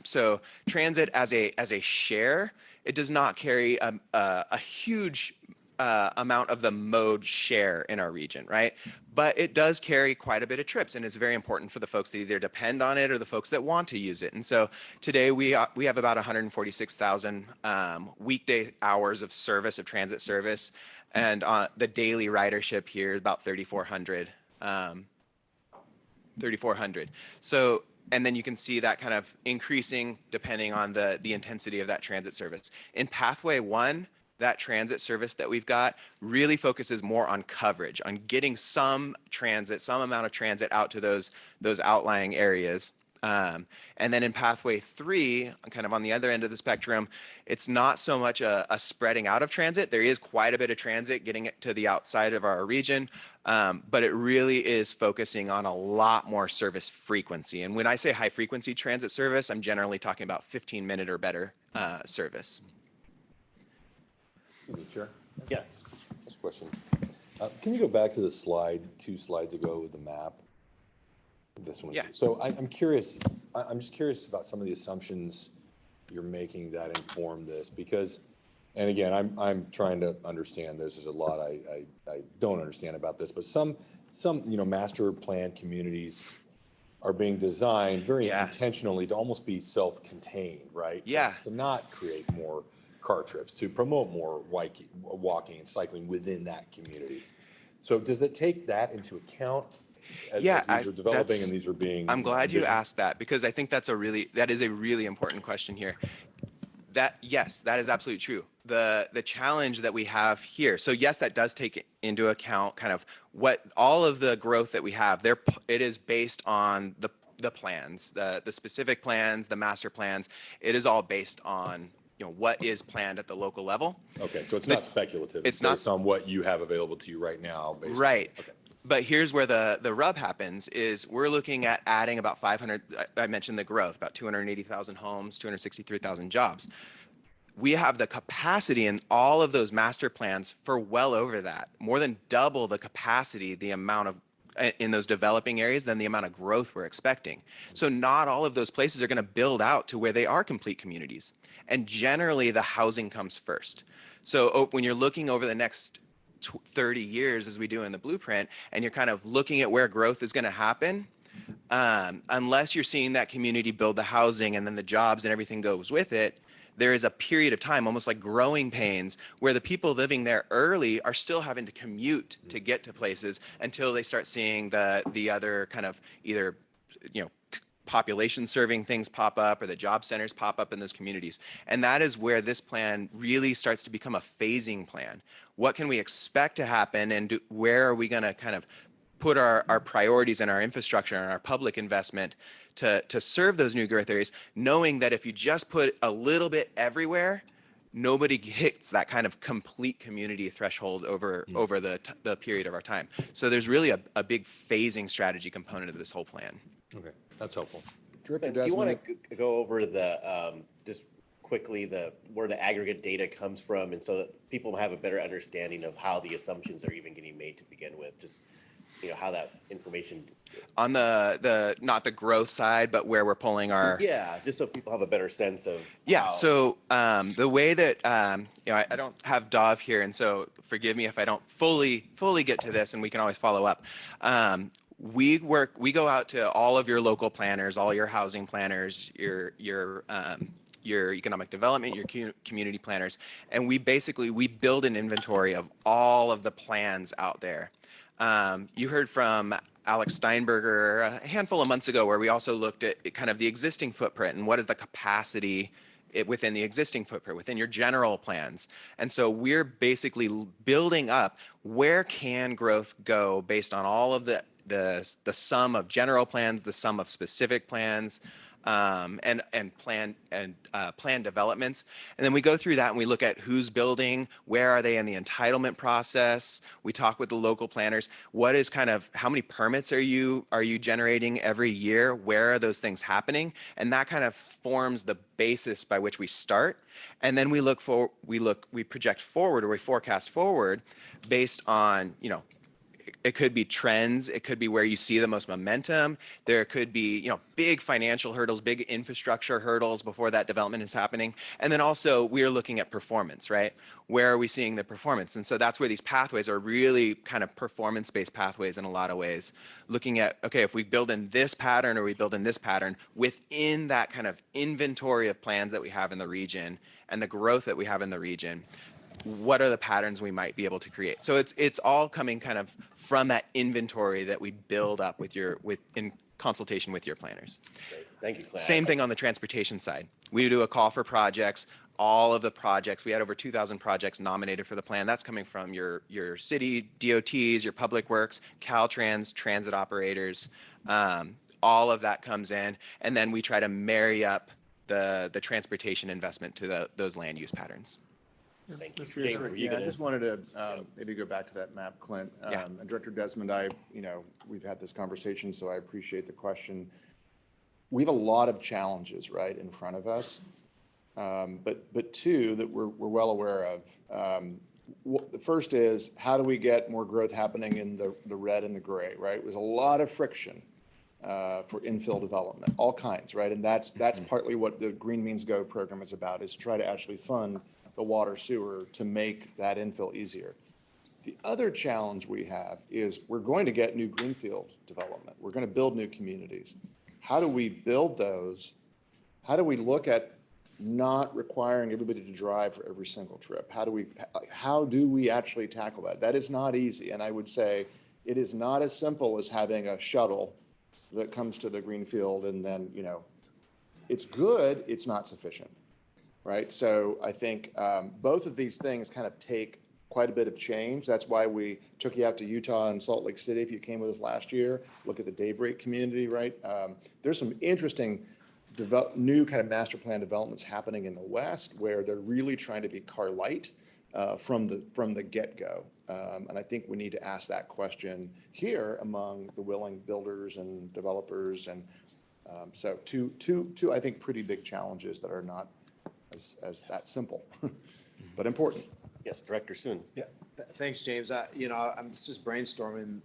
So transit as a share, it does not carry a huge amount of the mode share in our region, right? But it does carry quite a bit of trips, and it's very important for the folks that either depend on it or the folks that want to use it. And so today we have about 146,000 weekday hours of service, of transit service, and the daily ridership here is about 3,400. 3,400. So, and then you can see that kind of increasing depending on the intensity of that transit service. In Pathway 1, that transit service that we've got really focuses more on coverage, on getting some transit, some amount of transit out to those outlying areas. And then in Pathway 3, kind of on the other end of the spectrum, it's not so much a spreading out of transit. There is quite a bit of transit getting it to the outside of our region, but it really is focusing on a lot more service frequency. And when I say high frequency transit service, I'm generally talking about 15-minute or better service. Excuse me, Chair. Yes. Last question. Can you go back to the slide, 2 slides ago with the map? This one. Yeah. So I'm curious, I'm just curious about some of the assumptions you're making that inform this, because, and again, I'm trying to understand this. There's a lot I don't understand about this, but some master plan communities are being designed very intentionally to almost be self-contained, right? Yeah. To not create more car trips, to promote more walking and cycling within that community. So does it take that into account as these are developing and these are being? I'm glad you asked that, because I think that is a really important question here. Yes, that is absolutely true. The challenge that we have here. So yes, that does take into account kind of what all of the growth that we have there. It is based on the plans, the specific plans, the master plans. It is all based on what is planned at the local level. Okay, so it's not speculative. It's based on what you have available to you right now. Right. Okay. But here's where the rub happens is we're looking at adding about 500, I mentioned the growth, about 280,000 homes, 263,000 jobs. We have the capacity in all of those master plans for well over that, more than double the capacity, the amount of in those developing areas than the amount of growth we're expecting. So not all of those places are going to build out to where they are complete communities. And generally the housing comes first. So when you're looking over the next 30 years, as we do in the blueprint, and you're kind of looking at where growth is going to happen, unless you're seeing that community build the housing and then the jobs and everything goes with it, there is a period of time, almost like growing pains, where the people living there early are still having to commute to get to places until they start seeing the other kind of either, population serving things pop up or the job centers pop up in those communities. And that is where this plan really starts to become a phasing plan. What can we expect to happen, and where are we going to kind of put our priorities and our infrastructure and our public investment to serve those new growth areas, knowing that if you just put a little bit everywhere, nobody hits that kind of complete community threshold over the period of our time. So there's really a big phasing strategy component of this whole plan. Okay, that's helpful. Do you want to go over the just quickly where the aggregate data comes from, and so that people have a better understanding of how the assumptions are even getting made to begin with? Just how that information on the not the growth side, but where we're pulling our just so people have a better sense of So the way that I don't have Dov here, and so forgive me if I don't fully get to this, and we can always follow up. We go out to all of your local planners, all your housing planners, your economic development, your community planners, and we build an inventory of all of the plans out there. You heard from Alex Steinberger a handful of months ago, where we also looked at kind of the existing footprint and what is the capacity within the existing footprint, within your general plans. And so we're basically building up where can growth go based on all of the sum of general plans, the sum of specific plans, and plan developments. And then we go through that and we look at who's building, where are they in the entitlement process. We talk with the local planners. What is how many permits are you generating every year? Where are those things happening? And that kind of forms the basis by which we start. And then we project forward, or we forecast forward based on, It could be trends. It could be where you see the most momentum. There could be, big financial hurdles, big infrastructure hurdles before that development is happening. And then also we are looking at performance, right? Where are we seeing the performance? And so that's where these pathways are really kind of performance-based pathways in a lot of ways. Looking at, okay, if we build in this pattern or we build in this pattern within that kind of inventory of plans that we have in the region and the growth that we have in the region, what are the patterns we might be able to create? So it's all coming kind of from that inventory that we build up in consultation with your planners. Great. Thank you, Clint. Same thing on the transportation side. We do a call for projects. All of the projects, we had over 2,000 projects nominated for the plan. That's coming from your city DOTs, your public works, Caltrans, transit operators. All of that comes in, and then we try to marry up the transportation investment to those land use patterns. Thank you. James, I just wanted to maybe go back to that map, Clint. And Director Desmond, we've had this conversation, so I appreciate the question. We have a lot of challenges, right, in front of us, but two that we're well aware of. The first is, how do we get more growth happening in the red and the gray, right? There's a lot of friction for infill development, all kinds, right? And that's partly what the Green Means Go program is about, is to try to actually fund the water sewer to make that infill easier. The other challenge we have is we're going to get new greenfield development. We're going to build new communities. How do we build those? How do we look at not requiring everybody to drive for every single trip? How do we actually tackle that? That is not easy. And I would say it is not as simple as having a shuttle that comes to the greenfield and then, it's good, it's not sufficient. Right. So I think both of these things kind of take quite a bit of change. That's why we took you out to Utah and Salt Lake City. If you came with us last year, look at the Daybreak community, right? There's some interesting new kind of master plan developments happening in the West where they're really trying to be car light from the get-go. And I think we need to ask that question here among the willing builders and developers. And so two, I think, pretty big challenges that are not as that simple, but important. Yes, Director Soon. Yeah, thanks, James. I'm just brainstorming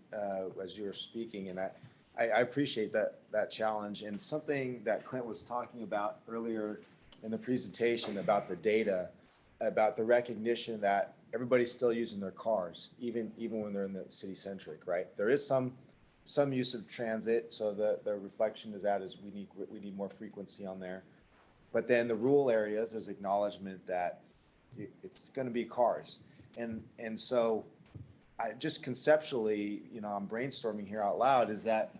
as you were speaking, and I appreciate that challenge. And something that Clint was talking about earlier in the presentation about the data, about the recognition that everybody's still using their cars, even when they're in the city centric, right? There is some use of transit, so the reflection is we need more frequency on there. But then the rural areas, there's acknowledgement that it's going to be cars. And so I just conceptually, I'm brainstorming here out loud, is that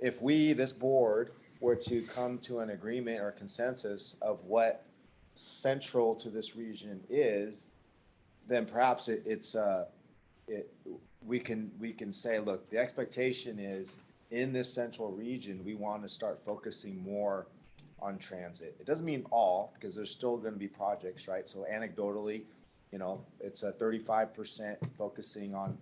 if this board, were to come to an agreement or consensus of what central to this region is, then perhaps we can say, look, the expectation is in this central region, we want to start focusing more on transit. It doesn't mean all, because there's still going to be projects, right? So anecdotally, it's a 35% focusing on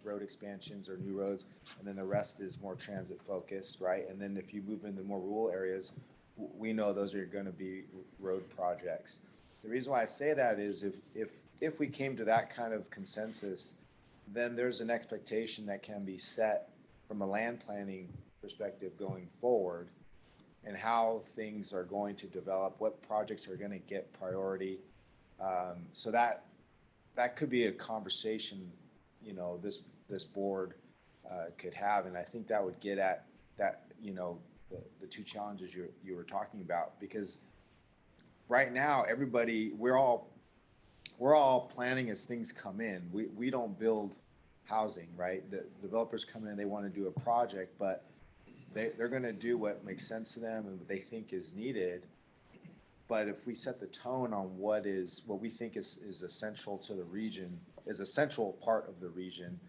road expansions or new roads, and then the rest is more transit focused, right? And then if you move into more rural areas, we know those are going to be road projects. The reason why I say that is if we came to that kind of consensus, then there's an expectation that can be set from a land planning perspective going forward, and how things are going to develop, what projects are going to get priority. So that could be a conversation, this board could have, and I think that would get at that, the two challenges you were talking about, because right now we're all planning as things come in. We don't build housing, right? The developers come in, they want to do a project, but they're going to do what makes sense to them and what they think is needed. But if we set the tone on what we think is essential to the region, is a central part of the region,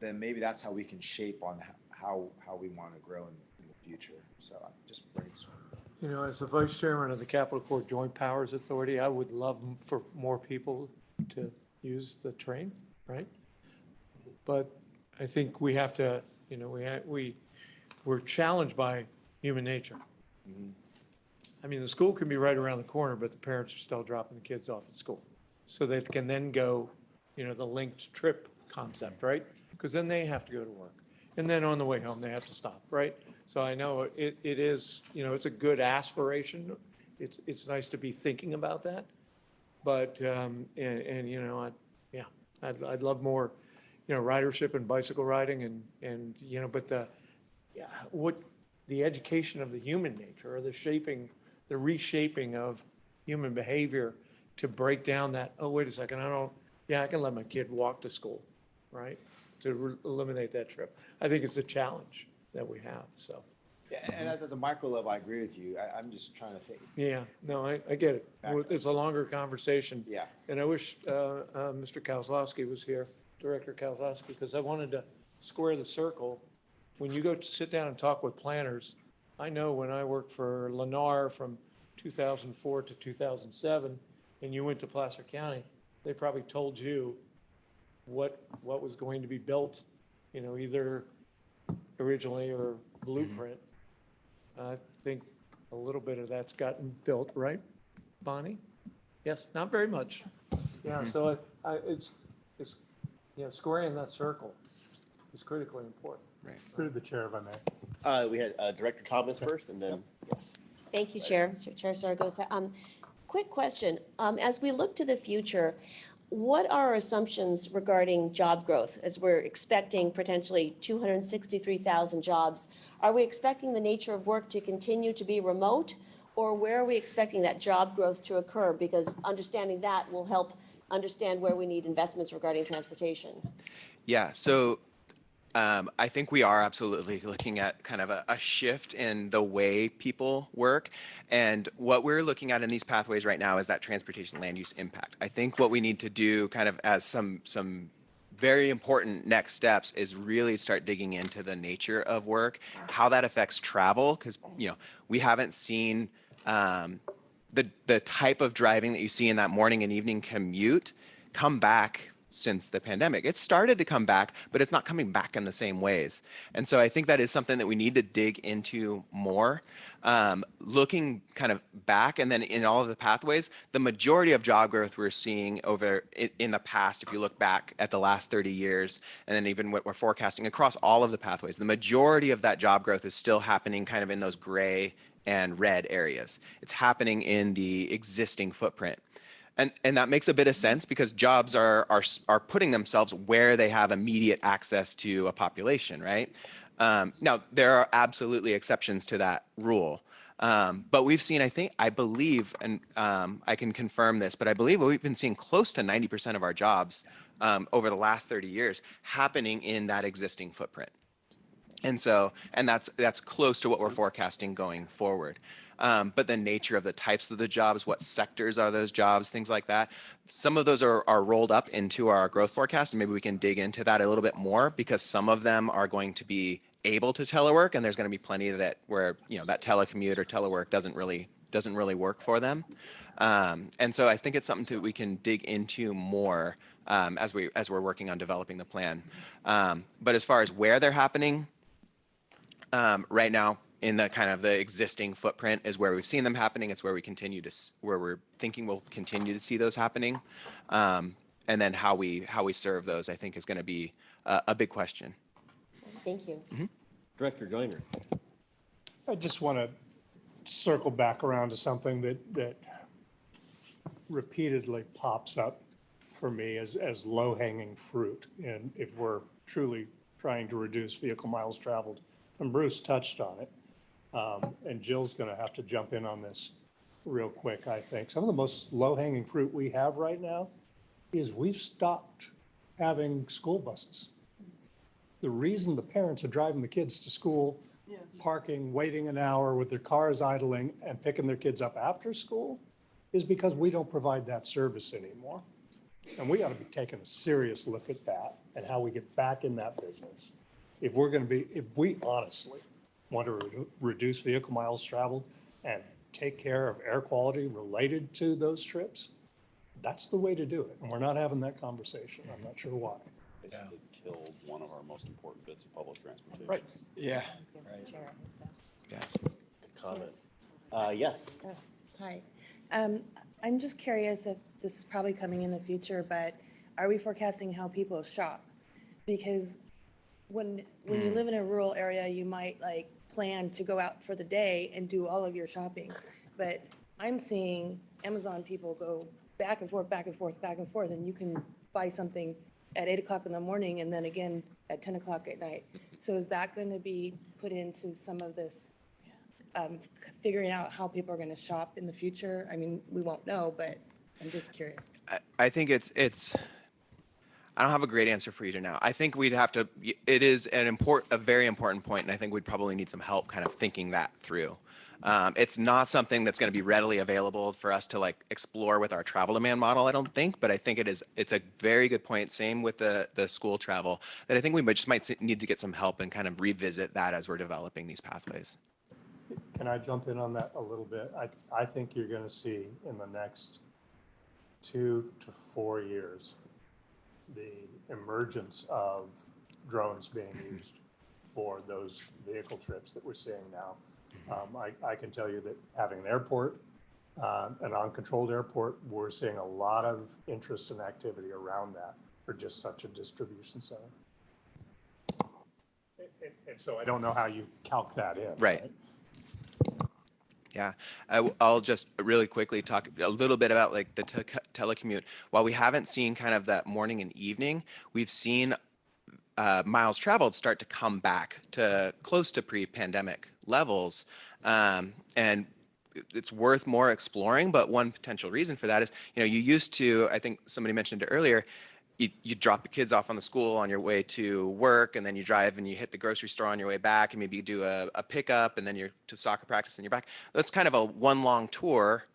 then maybe that's how we can shape on how we want to grow in the future. So I'm just brainstorming. As the Vice Chairman of the Capitol Court Joint Powers Authority, I would love for more people to use the train, right? But I think we have to, we're challenged by human nature. Mm-hmm. I mean, the school can be right around the corner, but the parents are still dropping the kids off at school. So they can then go, the linked trip concept, right? Because then they have to go to work. And then on the way home, they have to stop, right? So I know it is, it's a good aspiration. It's nice to be thinking about that. But, I'd love more, ridership and bicycle riding and, but the education of the human nature or the reshaping of human behavior to break down that, oh, wait a second, I can let my kid walk to school, right? To eliminate that trip. I think it's a challenge that we have, so. Yeah, and at the micro level, I agree with you. I'm just trying to think. Yeah, no, I get it. It's a longer conversation. Yeah. And I wish Mr. Kozlowski was here, Director Kozlowski, because I wanted to square the circle. When you go to sit down and talk with planners, I know when I worked for Lennar from 2004 to 2007, and you went to Placer County, they probably told you what was going to be built, either originally or blueprint. I think a little bit of that's gotten built, right, Bonnie? Yes, not very much. Yeah, so it's squaring that circle is critically important. Right. Through the chair, if I may. We had Director Thomas first, and then, yes. Thank you, Chair, Mr. Chair Zaragoza. Quick question. As we look to the future, what are our assumptions regarding job growth as we're expecting potentially 263,000 jobs? Are we expecting the nature of work to continue to be remote, or where are we expecting that job growth to occur? Because understanding that will help understand where we need investments regarding transportation. Yeah, so I think we are absolutely looking at kind of a shift in the way people work. And what we're looking at in these pathways right now is that transportation land use impact. I think what we need to do kind of as some very important next steps is really start digging into the nature of work, how that affects travel, because we haven't seen the type of driving that you see in that morning and evening commute come back since the pandemic. It started to come back, but it's not coming back in the same ways. And so I think that is something that we need to dig into more. Looking kind of back and then in all of the pathways, the majority of job growth we're seeing over in the past, if you look back at the last 30 years, and then even what we're forecasting across all of the pathways, the majority of that job growth is still happening kind of in those gray and red areas. It's happening in the existing footprint. And that makes a bit of sense because jobs are putting themselves where they have immediate access to a population, right? Now, there are absolutely exceptions to that rule. But we've seen, I believe, and I can confirm this, but I believe we've been seeing close to 90% of our jobs over the last 30 years happening in that existing footprint. And that's close to what we're forecasting going forward. But the nature of the types of the jobs, what sectors are those jobs, things like that. Some of those are rolled up into our growth forecast, and maybe we can dig into that a little bit more because some of them are going to be able to telework, and there's going to be plenty that where that telecommute or telework doesn't really work for them. And so I think it's something that we can dig into more as we're working on developing the plan. But as far as where they're happening, right now, in the kind of the existing footprint is where we've seen them happening. It's where where we're thinking we'll continue to see those happening. And then how we serve those, I think, is going to be a big question. Thank you. Mm-hmm. Director Joyner. I just want to circle back around to something that repeatedly pops up for me as low-hanging fruit. And if we're truly trying to reduce vehicle miles traveled, and Bruce touched on it, and Jill's going to have to jump in on this real quick, I think. Some of the most low-hanging fruit we have right now is we've stopped having school buses. The reason the parents are driving the kids to school, parking, waiting an hour with their cars idling and picking their kids up after school is because we don't provide that service anymore. And we ought to be taking a serious look at that and how we get back in that business. If we honestly want to reduce vehicle miles traveled and take care of air quality related to those trips, that's the way to do it. And we're not having that conversation. I'm not sure why. Basically killed one of our most important bits of public transportation. Right. Yeah. Right. Yeah. Good comment. Yes. Hi. I'm just curious if this is probably coming in the future, but are we forecasting how people shop? Because when you live in a rural area, you might like plan to go out for the day and do all of your shopping. But I'm seeing Amazon people go back and forth, back and forth, back and forth, and you can buy something at 8 o'clock in the morning and then again at 10 o'clock at night. So is that going to be put into some of this, figuring out how people are going to shop in the future? I mean, we won't know, but I'm just curious. I think it's I don't have a great answer for you to now. I think we'd have to, it is a very important point, and I think we'd probably need some help kind of thinking that through. It's not something that's going to be readily available for us to like explore with our travel demand model, I don't think, but I think it's a very good point. Same with the school travel, that I think we might need to get some help and kind of revisit that as we're developing these pathways. Can I jump in on that a little bit? I think you're going to see in the next 2 to 4 years the emergence of drones being used for those vehicle trips that we're seeing now. I can tell you that having an airport, an uncontrolled airport, we're seeing a lot of interest and activity around that for just such a distribution center. And so I don't know how you calc that in. Right. Yeah, I'll just really quickly talk a little bit about like the telecommute. While we haven't seen kind of that morning and evening, we've seen miles traveled start to come back to close to pre-pandemic levels. And it's worth more exploring, but one potential reason for that is, you used to, I think somebody mentioned it earlier, you drop the kids off on the school on your way to work, and then you drive and you hit the grocery store on your way back, and maybe you do a pickup, and then you're to soccer practice and you're back. That's kind of a one long tour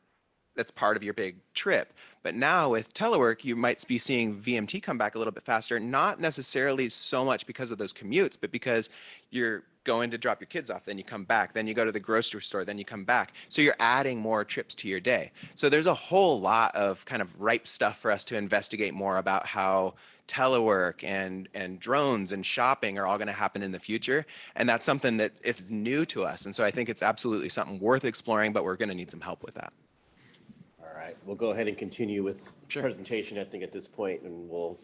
that's part of your big trip. But now with telework, you might be seeing VMT come back a little bit faster, not necessarily so much because of those commutes, but because you're going to drop your kids off, then you come back, then you go to the grocery store, then you come back. So you're adding more trips to your day. So there's a whole lot of kind of ripe stuff for us to investigate more about how telework and drones and shopping are all going to happen in the future. And that's something that is new to us. And so I think it's absolutely something worth exploring, but we're going to need some help with that. All right, we'll go ahead and continue with presentation, I think, at this point, and we'll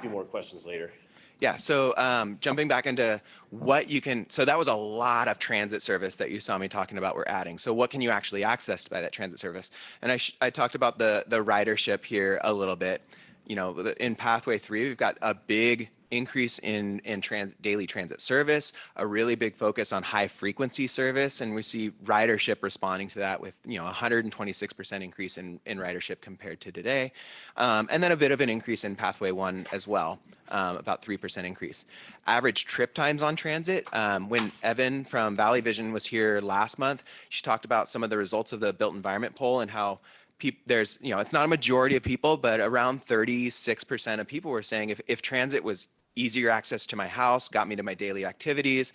do more questions later. Yeah, so jumping back into what you can, so that was a lot of transit service that you saw me talking about we're adding. So what can you actually access by that transit service? And I talked about the ridership here a little bit. In Pathway 3, we've got a big increase in daily transit service, a really big focus on high frequency service, and we see ridership responding to that with 126% increase in ridership compared to today, and then a bit of an increase in Pathway 1 as well, about 3% increase. Average trip times on transit, when Evan from Valley Vision was here last month, she talked about some of the results of the built environment poll and how there's, it's not a majority of people, but around 36% of people were saying if transit was easier access to my house, got me to my daily activities,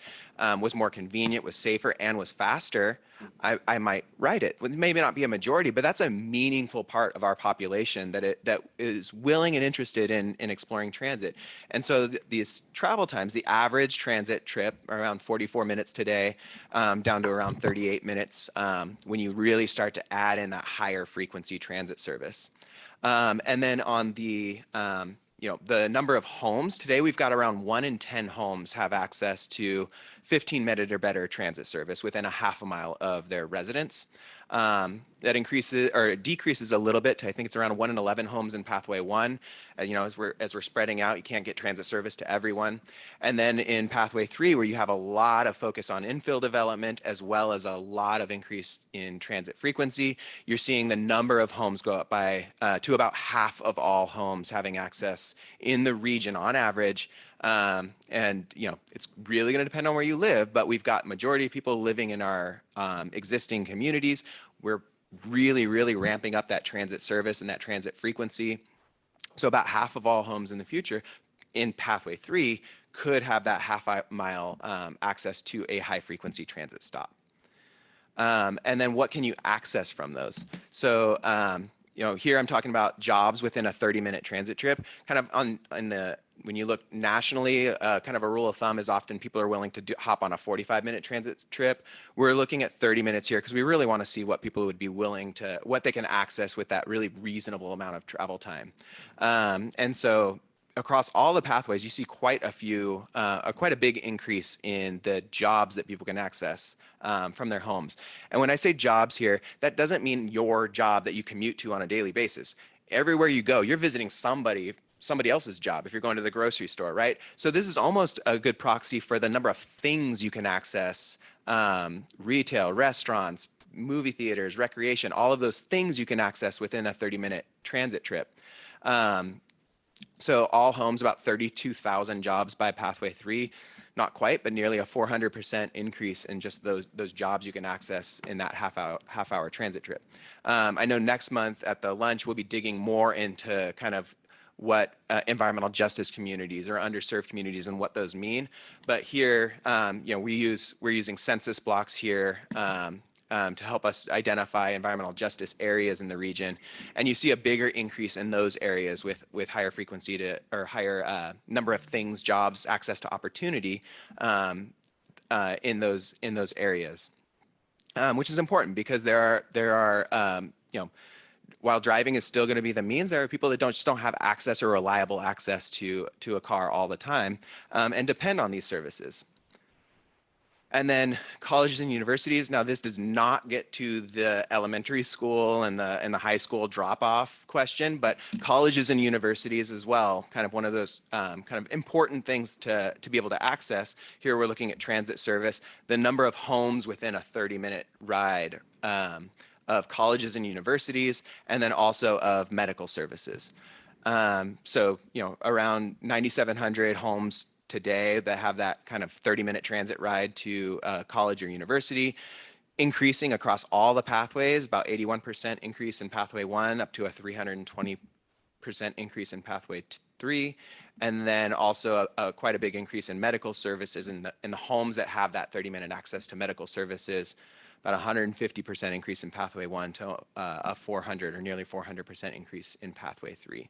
was more convenient, was safer, and was faster, I might ride it. It may not be a majority, but that's a meaningful part of our population that is willing and interested in exploring transit. And so these travel times, the average transit trip around 44 minutes today, down to around 38 minutes when you really start to add in that higher frequency transit service. And then on the the number of homes, today we've got around 1 in 10 homes have access to 15-minute or better transit service within a half a mile of their residence. That increases or decreases a little bit to, I think it's around 1 in 11 homes in Pathway 1. As we're spreading out, you can't get transit service to everyone. And then in Pathway 3, where you have a lot of focus on infill development as well as a lot of increase in transit frequency, you're seeing the number of homes go up by to about half of all homes having access in the region on average. And it's really going to depend on where you live, but we've got majority of people living in our existing communities. We're really, really ramping up that transit service and that transit frequency. So about half of all homes in the future in Pathway 3 could have that half-mile access to a high-frequency transit stop. And then what can you access from those? So here I'm talking about jobs within a 30-minute transit trip. Kind of when you look nationally, kind of a rule of thumb is often people are willing to hop on a 45-minute transit trip. We're looking at 30 minutes here because we really want to see what people would be willing what they can access with that really reasonable amount of travel time. And so across all the pathways, you see quite a big increase in the jobs that people can access from their homes. And when I say jobs here, that doesn't mean your job that you commute to on a daily basis. Everywhere you go, you're visiting somebody else's job if you're going to the grocery store, right? So this is almost a good proxy for the number of things you can access, retail, restaurants, movie theaters, recreation, all of those things you can access within a 30-minute transit trip. So all homes, about 32,000 jobs by Pathway 3. Not quite, but nearly a 400% increase in just those jobs you can access in that half-hour transit trip. I know next month at the lunch, we'll be digging more into kind of what environmental justice communities or underserved communities and what those mean. But here, we're using census blocks here to help us identify environmental justice areas in the region. And you see a bigger increase in those areas with higher frequency or higher number of things, jobs, access to opportunity in those areas, which is important because there are while driving is still going to be the means, there are people that just don't have access or reliable access to a car all the time and depend on these services. And then colleges and universities. Now, this does not get to the elementary school and the high school drop-off question, but colleges and universities as well, kind of one of those kind of important things to be able to access. Here we're looking at transit service, the number of homes within a 30-minute ride of colleges and universities, and then also of medical services. So, around 9,700 homes today that have that kind of 30-minute transit ride to college or university, increasing across all the pathways, about 81% increase in pathway 1 up to a 320% increase in pathway 3, and then also quite a big increase in medical services in the homes that have that 30-minute access to medical services, about 150% increase in pathway 1 to a 400 or nearly 400% increase in pathway 3.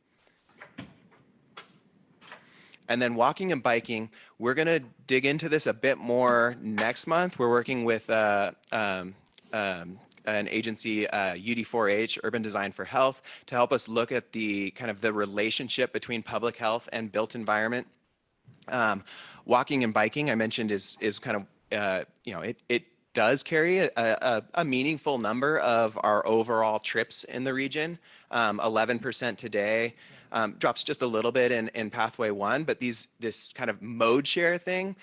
And then walking and biking, we're going to dig into this a bit more next month. We're working with an agency, UD4H, Urban Design for Health, to help us look at the kind of the relationship between public health and built environment. Walking and biking, I mentioned, is kind of, it does carry a meaningful number of our overall trips in the region, 11% today. Drops just a little bit in pathway 1, but this kind of mode share thing,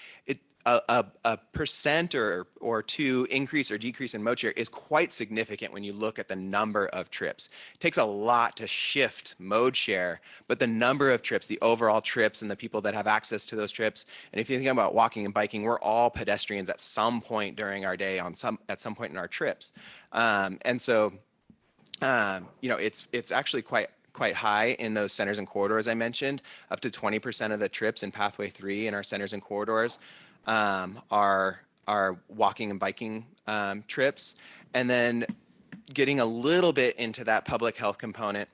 a percent or two increase or decrease in mode share is quite significant when you look at the number of trips. It takes a lot to shift mode share, but the number of trips, the overall trips, and the people that have access to those trips, and if you think about walking and biking, we're all pedestrians at some point during our day at some point in our trips, and so it's actually quite high in those centers and corridors I mentioned. Up to 20% of the trips in pathway 3 in our centers and corridors are walking and biking trips. And then getting a little bit into that public health component,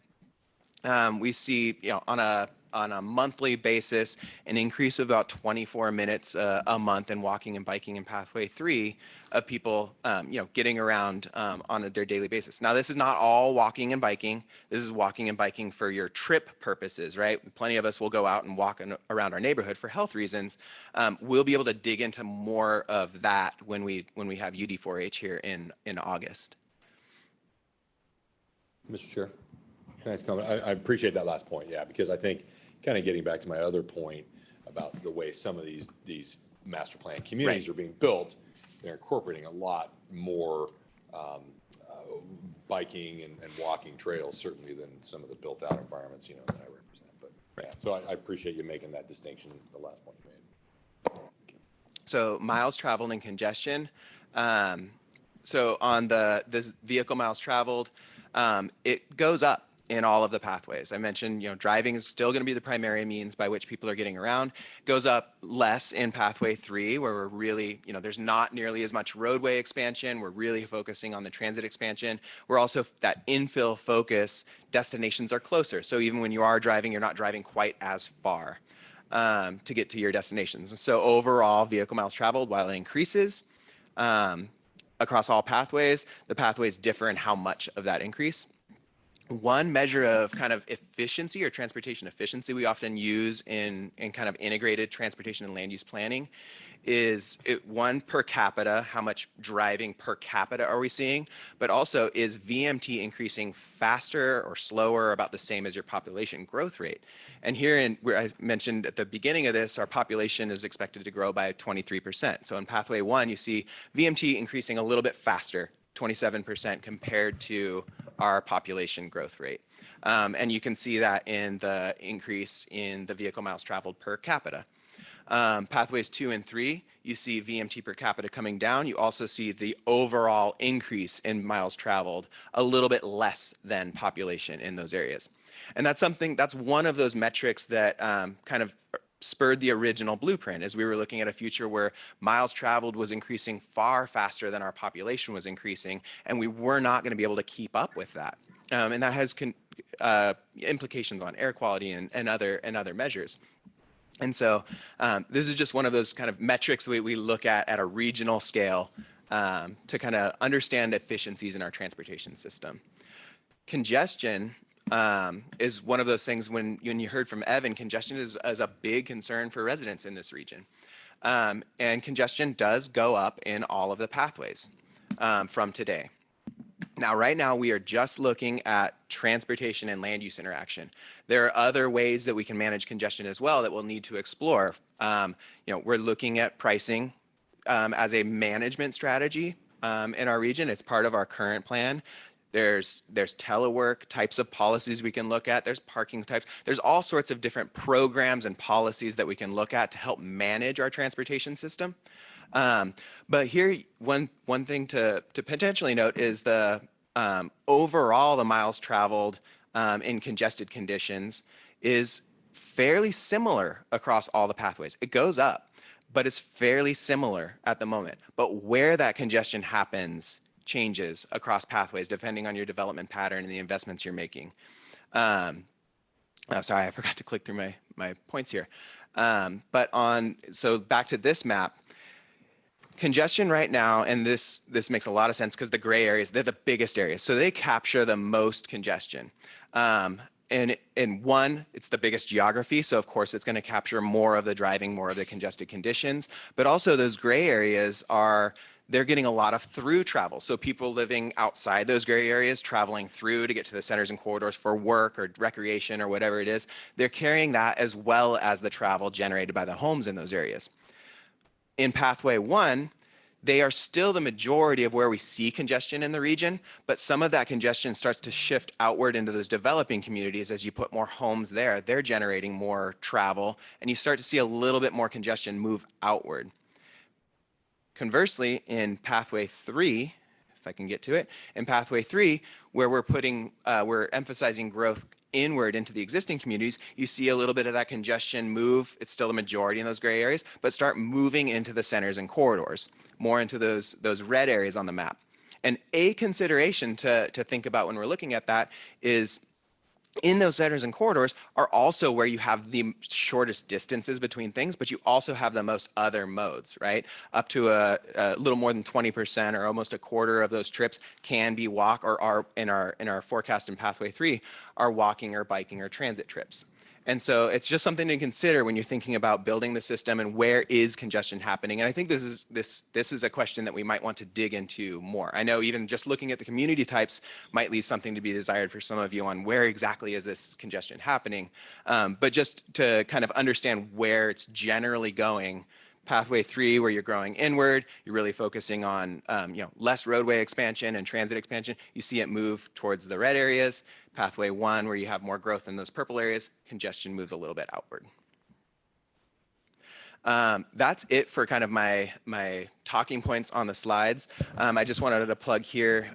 we see on a monthly basis an increase of about 24 minutes a month in walking and biking in pathway 3 of people getting around on their daily basis. Now, this is not all walking and biking. This is walking and biking for your trip purposes, right? Plenty of us will go out and walk around our neighborhood for health reasons. We'll be able to dig into more of that when we have UD4H here in August. Mr. Chair, can I ask a comment? I appreciate that last point, yeah, because I think kind of getting back to my other point about the way some of these master plan communities are being built, they're incorporating a lot more biking and walking trails, certainly, than some of the built out environments, that I represent. But yeah, so I appreciate you making that distinction, the last point you made. So miles traveled and congestion. So on this vehicle miles traveled, it goes up in all of the pathways. I mentioned, driving is still going to be the primary means by which people are getting around. Goes up less in pathway 3, where we're really, there's not nearly as much roadway expansion. We're really focusing on the transit expansion. We're also that infill focus. Destinations are closer. So even when you are driving, you're not driving quite as far to get to your destinations. And so overall, vehicle miles traveled, while it increases across all pathways, the pathways differ in how much of that increase. one measure of kind of efficiency or transportation efficiency we often use in kind of integrated transportation and land use planning is one, per capita, how much driving per capita are we seeing, but also is VMT increasing faster or slower or about the same as your population growth rate? And here where I mentioned at the beginning of this, our population is expected to grow by 23%. So in pathway 1, you see VMT increasing a little bit faster, 27% compared to our population growth rate. And you can see that in the increase in the vehicle miles traveled per capita. Pathways 2 and 3, you see VMT per capita coming down. You also see the overall increase in miles traveled a little bit less than population in those areas. And that's one of those metrics that kind of spurred the original blueprint, as we were looking at a future where miles traveled was increasing far faster than our population was increasing, and we were not going to be able to keep up with that. And that has implications on air quality and other measures. And so this is just one of those kind of metrics we look at a regional scale to kind of understand efficiencies in our transportation system. Congestion is one of those things when you heard from Evan, congestion is a big concern for residents in this region. And congestion does go up in all of the pathways from today. Now, right now, we are just looking at transportation and land use interaction. There are other ways that we can manage congestion as well that we'll need to explore. We're looking at pricing as a management strategy in our region. It's part of our current plan. There's telework types of policies we can look at. There's parking types. There's all sorts of different programs and policies that we can look at to help manage our transportation system. But here, one thing to potentially note is the overall the miles traveled in congested conditions is fairly similar across all the pathways. It goes up, but it's fairly similar at the moment. But where that congestion happens changes across pathways depending on your development pattern and the investments you're making. Sorry, I forgot to click through my points here. So back to this map. Congestion right now, and this makes a lot of sense because the gray areas, they're the biggest areas. So they capture the most congestion. And in one, it's the biggest geography. So of course it's going to capture more of the driving, more of the congested conditions. But also those gray areas they're getting a lot of through travel. So people living outside those gray areas, traveling through to get to the centers and corridors for work or recreation or whatever it is, they're carrying that as well as the travel generated by the homes in those areas. In pathway 1, they are still the majority of where we see congestion in the region, but some of that congestion starts to shift outward into those developing communities as you put more homes there. They're generating more travel, and you start to see a little bit more congestion move outward. Conversely, in pathway 3, if I can get to it, in pathway 3, where we're emphasizing growth inward into the existing communities, you see a little bit of that congestion move. It's still the majority in those gray areas, but start moving into the centers and corridors, more into those red areas on the map. And a consideration to think about when we're looking at that is in those centers and corridors are also where you have the shortest distances between things, but you also have the most other modes, right? Up to a little more than 20% or almost a quarter of those trips can be walk or are in our forecast in pathway 3 are walking or biking or transit trips. And so it's just something to consider when you're thinking about building the system and where is congestion happening. And I think this is a question that we might want to dig into more. I know even just looking at the community types might leave something to be desired for some of you on where exactly is this congestion happening. But just to kind of understand where it's generally going, pathway 3, where you're growing inward, you're really focusing on less roadway expansion and transit expansion. You see it move towards the red areas. Pathway 1, where you have more growth in those purple areas, congestion moves a little bit outward. That's it for kind of my talking points on the slides. I just wanted to plug here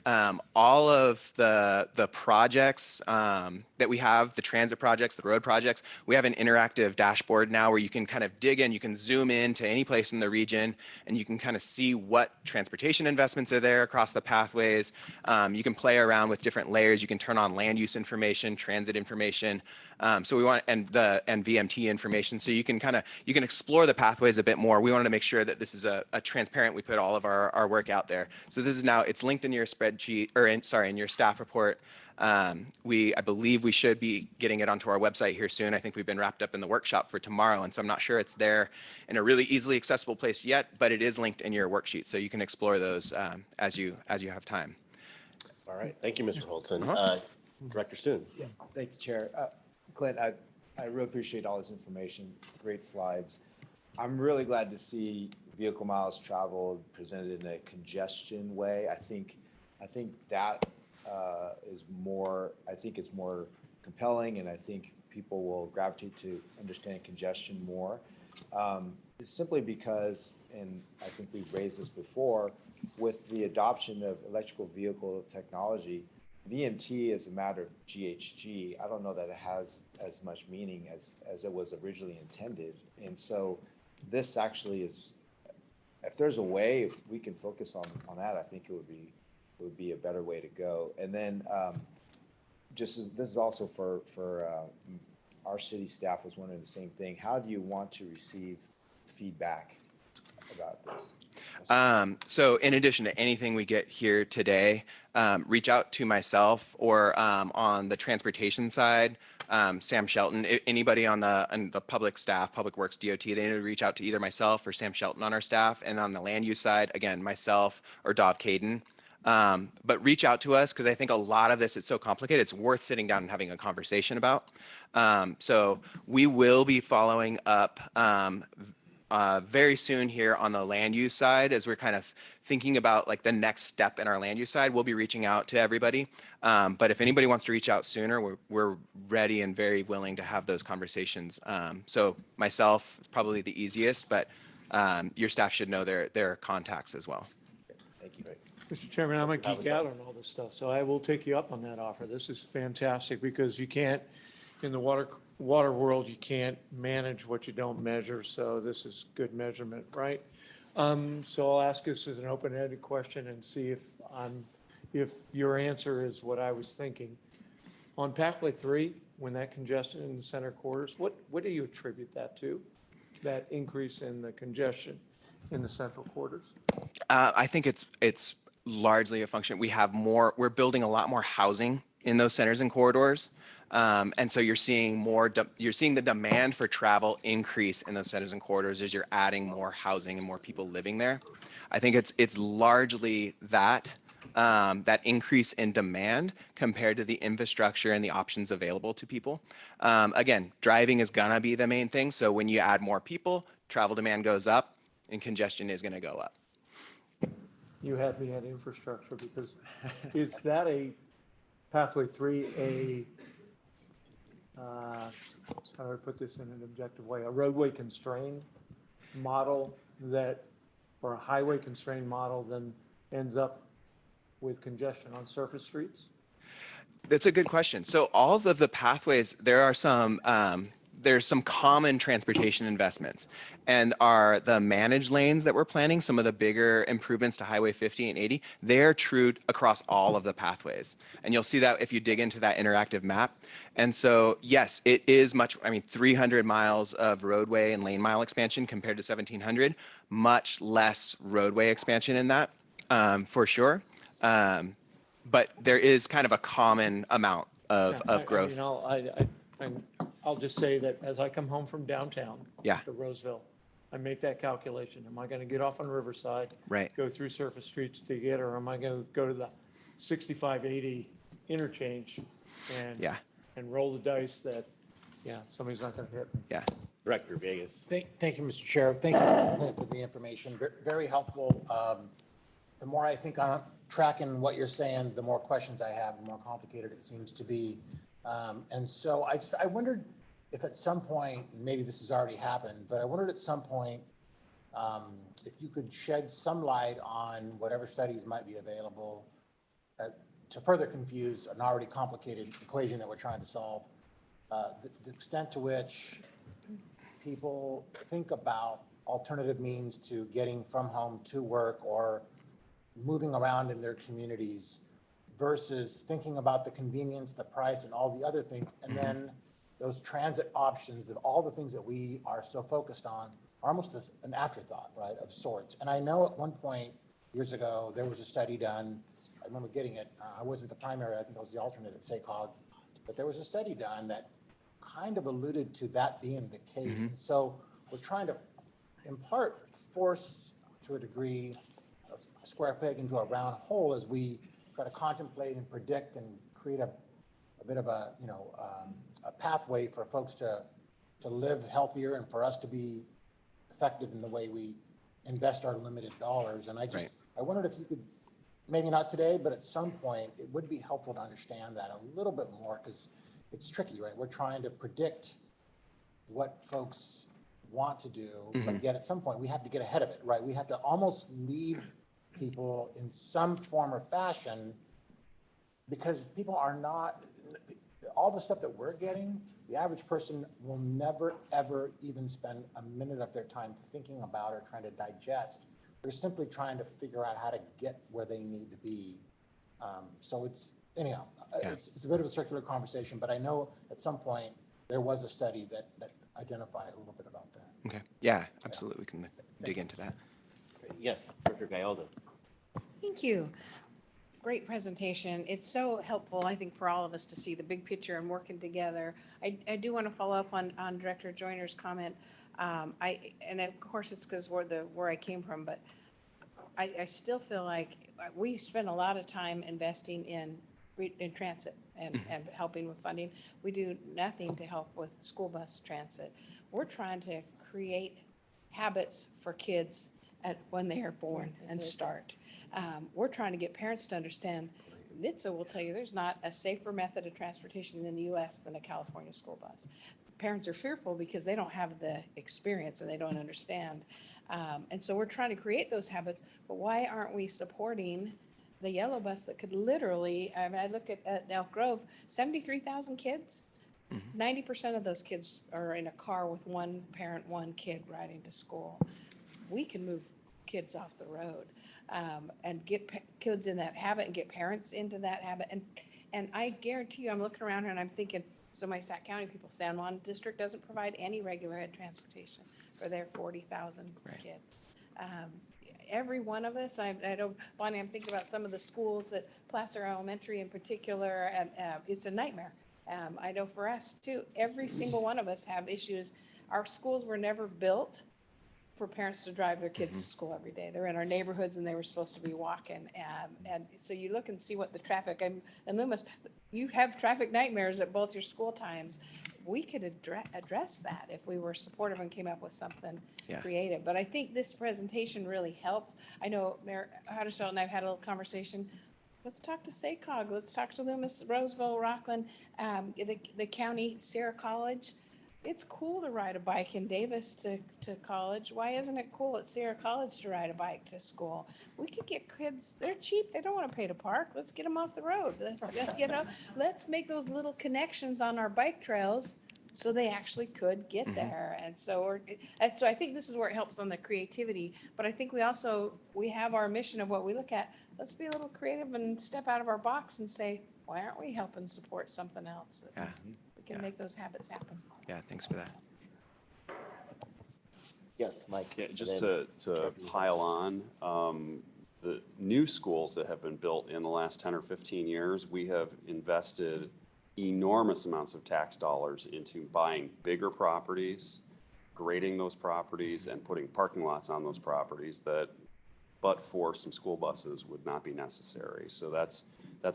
all of the projects that we have, the transit projects, the road projects. We have an interactive dashboard now where you can kind of dig in, you can zoom in to any place in the region, and you can kind of see what transportation investments are there across the pathways. You can play around with different layers. You can turn on land use information, transit information. So we want and VMT information, so you can explore the pathways a bit more. We wanted to make sure that this is a transparent. We put all of our work out there. So this is now it's linked in your spreadsheet or in your staff report. I believe we should be getting it onto our website here soon. I think we've been wrapped up in the workshop for tomorrow, and so I'm not sure it's there in a really easily accessible place yet, but it is linked in your worksheet, so you can explore those as you have time. All right, thank you, Mr. Holton. Director Stoon. Yeah, thank you, Chair. Clint, I really appreciate all this information. Great slides. I'm really glad to see vehicle miles traveled presented in a congestion way. I think that is more. I think it's more compelling, and I think people will gravitate to understand congestion more. It's simply because, and I think we've raised this before, with the adoption of electrical vehicle technology, VMT is a matter of GHG. I don't know that it has as much meaning as it was originally intended. And so this actually is, if there's a way, if we can focus on that, I think it would be a better way to go. And then this is also for our city staff was wondering the same thing. How do you want to receive feedback about this? So in addition to anything we get here today, reach out to myself or on the transportation side, Sam Shelton, anybody on the public staff, Public Works, DOT, they need to reach out to either myself or Sam Shelton on our staff. And on the land use side, again, myself or Dov Caden. But reach out to us because I think a lot of this is so complicated. It's worth sitting down and having a conversation about. So we will be following up very soon here on the land use side as we're kind of thinking about like the next step in our land use side. We'll be reaching out to everybody. But if anybody wants to reach out sooner, we're ready and very willing to have those conversations. So myself is probably the easiest, but your staff should know their contacts as well. Thank you. Mr. Chairman, I'm a geek out on all this stuff, so I will take you up on that offer. This is fantastic because you can't, in the water world, you can't manage what you don't measure, so this is good measurement, right? So I'll ask this as an open-ended question and see if your answer is what I was thinking. On Pathway 3, when that congestion in the center quarters, what do you attribute that to, that increase in the congestion in the central quarters? I think it's largely a function. We're building a lot more housing in those centers and corridors. And so you're seeing the demand for travel increase in those centers and corridors as you're adding more housing and more people living there. I think it's largely that increase in demand compared to the infrastructure and the options available to people. Again, driving is gonna be the main thing. So when you add more people, travel demand goes up and congestion is gonna go up. You had me at infrastructure because is that a Pathway 3 how do I put this in an objective way, a roadway constrained model or a highway constrained model then ends up with congestion on surface streets? That's a good question. So all of the pathways, there's some common transportation investments, and the managed lanes that we're planning, some of the bigger improvements to Highway 50 and 80, they're true across all of the pathways. And you'll see that if you dig into that interactive map. And so, yes, it is 300 miles of roadway and lane mile expansion compared to 1,700, much less roadway expansion in that, for sure. But there is kind of a common amount of growth. I'll just say that as I come home from downtown to Roseville, I make that calculation. Am I going to get off on Riverside, go through surface streets to get, or am I going to go to the 6580 interchange and roll the dice that, somebody's not going to hit me? Yeah. Director Vegas. Thank you, Mr. Chair. Thank you for the information. Very helpful. The more I think I'm tracking what you're saying, the more questions I have, the more complicated it seems to be. And so I wondered if at some point, maybe this has already happened, but I wondered at some point if you could shed some light on whatever studies might be available to further confuse an already complicated equation that we're trying to solve. The extent to which people think about alternative means to getting from home to work or moving around in their communities versus thinking about the convenience, the price, and all the other things. And then those transit options of all the things that we are so focused on are almost as an afterthought, right, of sorts. And I know at one point years ago, there was a study done, I remember getting it. I wasn't the primary, I think I was the alternate at SACOG, but there was a study done that kind of alluded to that being the case. And so we're trying to, in part, force to a degree a square peg into a round hole as we try to contemplate and predict and create a bit of a, a pathway for folks to live healthier and for us to be effective in the way we invest our limited dollars. And I wondered if you could, maybe not today, but at some point, it would be helpful to understand that a little bit more, because it's tricky, right? We're trying to predict what folks want to do, but yet at some point we have to get ahead of it, right? We have to almost lead people in some form or fashion, because people are not, all the stuff that we're getting, the average person will never, ever even spend a minute of their time thinking about or trying to digest. They're simply trying to figure out how to get where they need to be. So it's, anyhow, it's a bit of a circular conversation, but I know at some point there was a study that identified a little bit about that. Okay. Yeah, absolutely. We can dig into that. Yes, Director Gallardo. Thank you. Great presentation. It's so helpful, I think, for all of us to see the big picture and working together. I do want to follow up on Director Joyner's comment. And of course it's because where I came from, but I still feel like we spend a lot of time investing in transit and helping with funding. We do nothing to help with school bus transit. We're trying to create habits for kids when they are born and start. We're trying to get parents to understand. NHTSA will tell you there's not a safer method of transportation in the U.S. than a California school bus. Parents are fearful because they don't have the experience and they don't understand. And so we're trying to create those habits, but why aren't we supporting the yellow bus that could literally, I mean, I look at Elk Grove, 73,000 kids. 90% of those kids are in a car with one parent, one kid riding to school. We can move kids off the road and get kids in that habit and get parents into that habit. And I guarantee you, I'm looking around here and I'm thinking, so my Sac County people, San Juan District doesn't provide any regular ed transportation for their 40,000 kids. Every one of us, I don't, Bonnie, I'm thinking about some of the schools that Placer Elementary in particular, and it's a nightmare. I know for us too, every single one of us have issues. Our schools were never built for parents to drive their kids to school every day. They're in our neighborhoods and they were supposed to be walking. And so you look and see what the traffic, and Loomis, you have traffic nightmares at both your school times. We could address that if we were supportive and came up with something creative. But I think this presentation really helped. I know Mayor Huttershell and I've had a little conversation. Let's talk to SACOG. Let's talk to Loomis, Roseville, Rockland, the county, Sierra College. It's cool to ride a bike in Davis to college. Why isn't it cool at Sierra College to ride a bike to school? We could get kids, they're cheap, they don't want to pay to park. Let's get them off the road. Let's make those little connections on our bike trails so they actually could get there. And so I think this is where it helps on the creativity. But I think we have our mission of what we look at. Let's be a little creative and step out of our box and say, why aren't we helping support something else? We can make those habits happen. Yeah, thanks for that. Yes, Mike. Yeah, just to pile on, the new schools that have been built in the last 10 or 15 years, we have invested enormous amounts of tax dollars into buying bigger properties, grading those properties, and putting parking lots on those properties that, but for some school buses, would not be necessary. So that's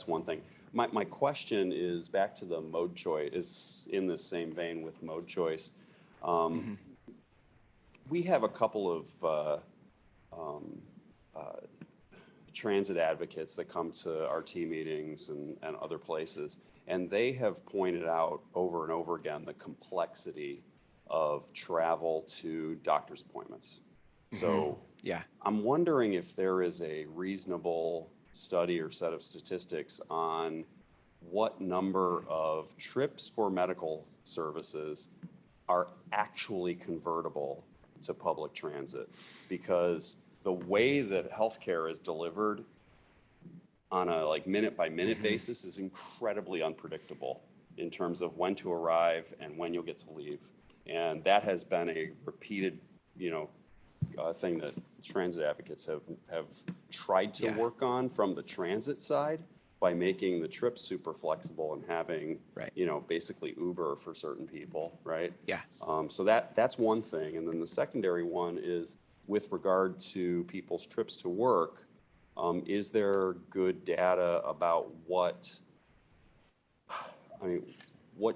one thing. My question is back to the mode choice, is in the same vein with mode choice. We have a couple of transit advocates that come to RT meetings and other places, and they have pointed out over and over again the complexity of travel to doctor's appointments. So I'm wondering if there is a reasonable study or set of statistics on what number of trips for medical services are actually convertible to public transit, because the way that healthcare is delivered on a minute by minute basis is incredibly unpredictable in terms of when to arrive and when you'll get to leave. And that has been a repeated, thing that transit advocates have tried to work on from the transit side by making the trip super flexible and having, basically Uber for certain people, right? Yeah. So that's one thing. And then the secondary one is with regard to people's trips to work, is there good data about what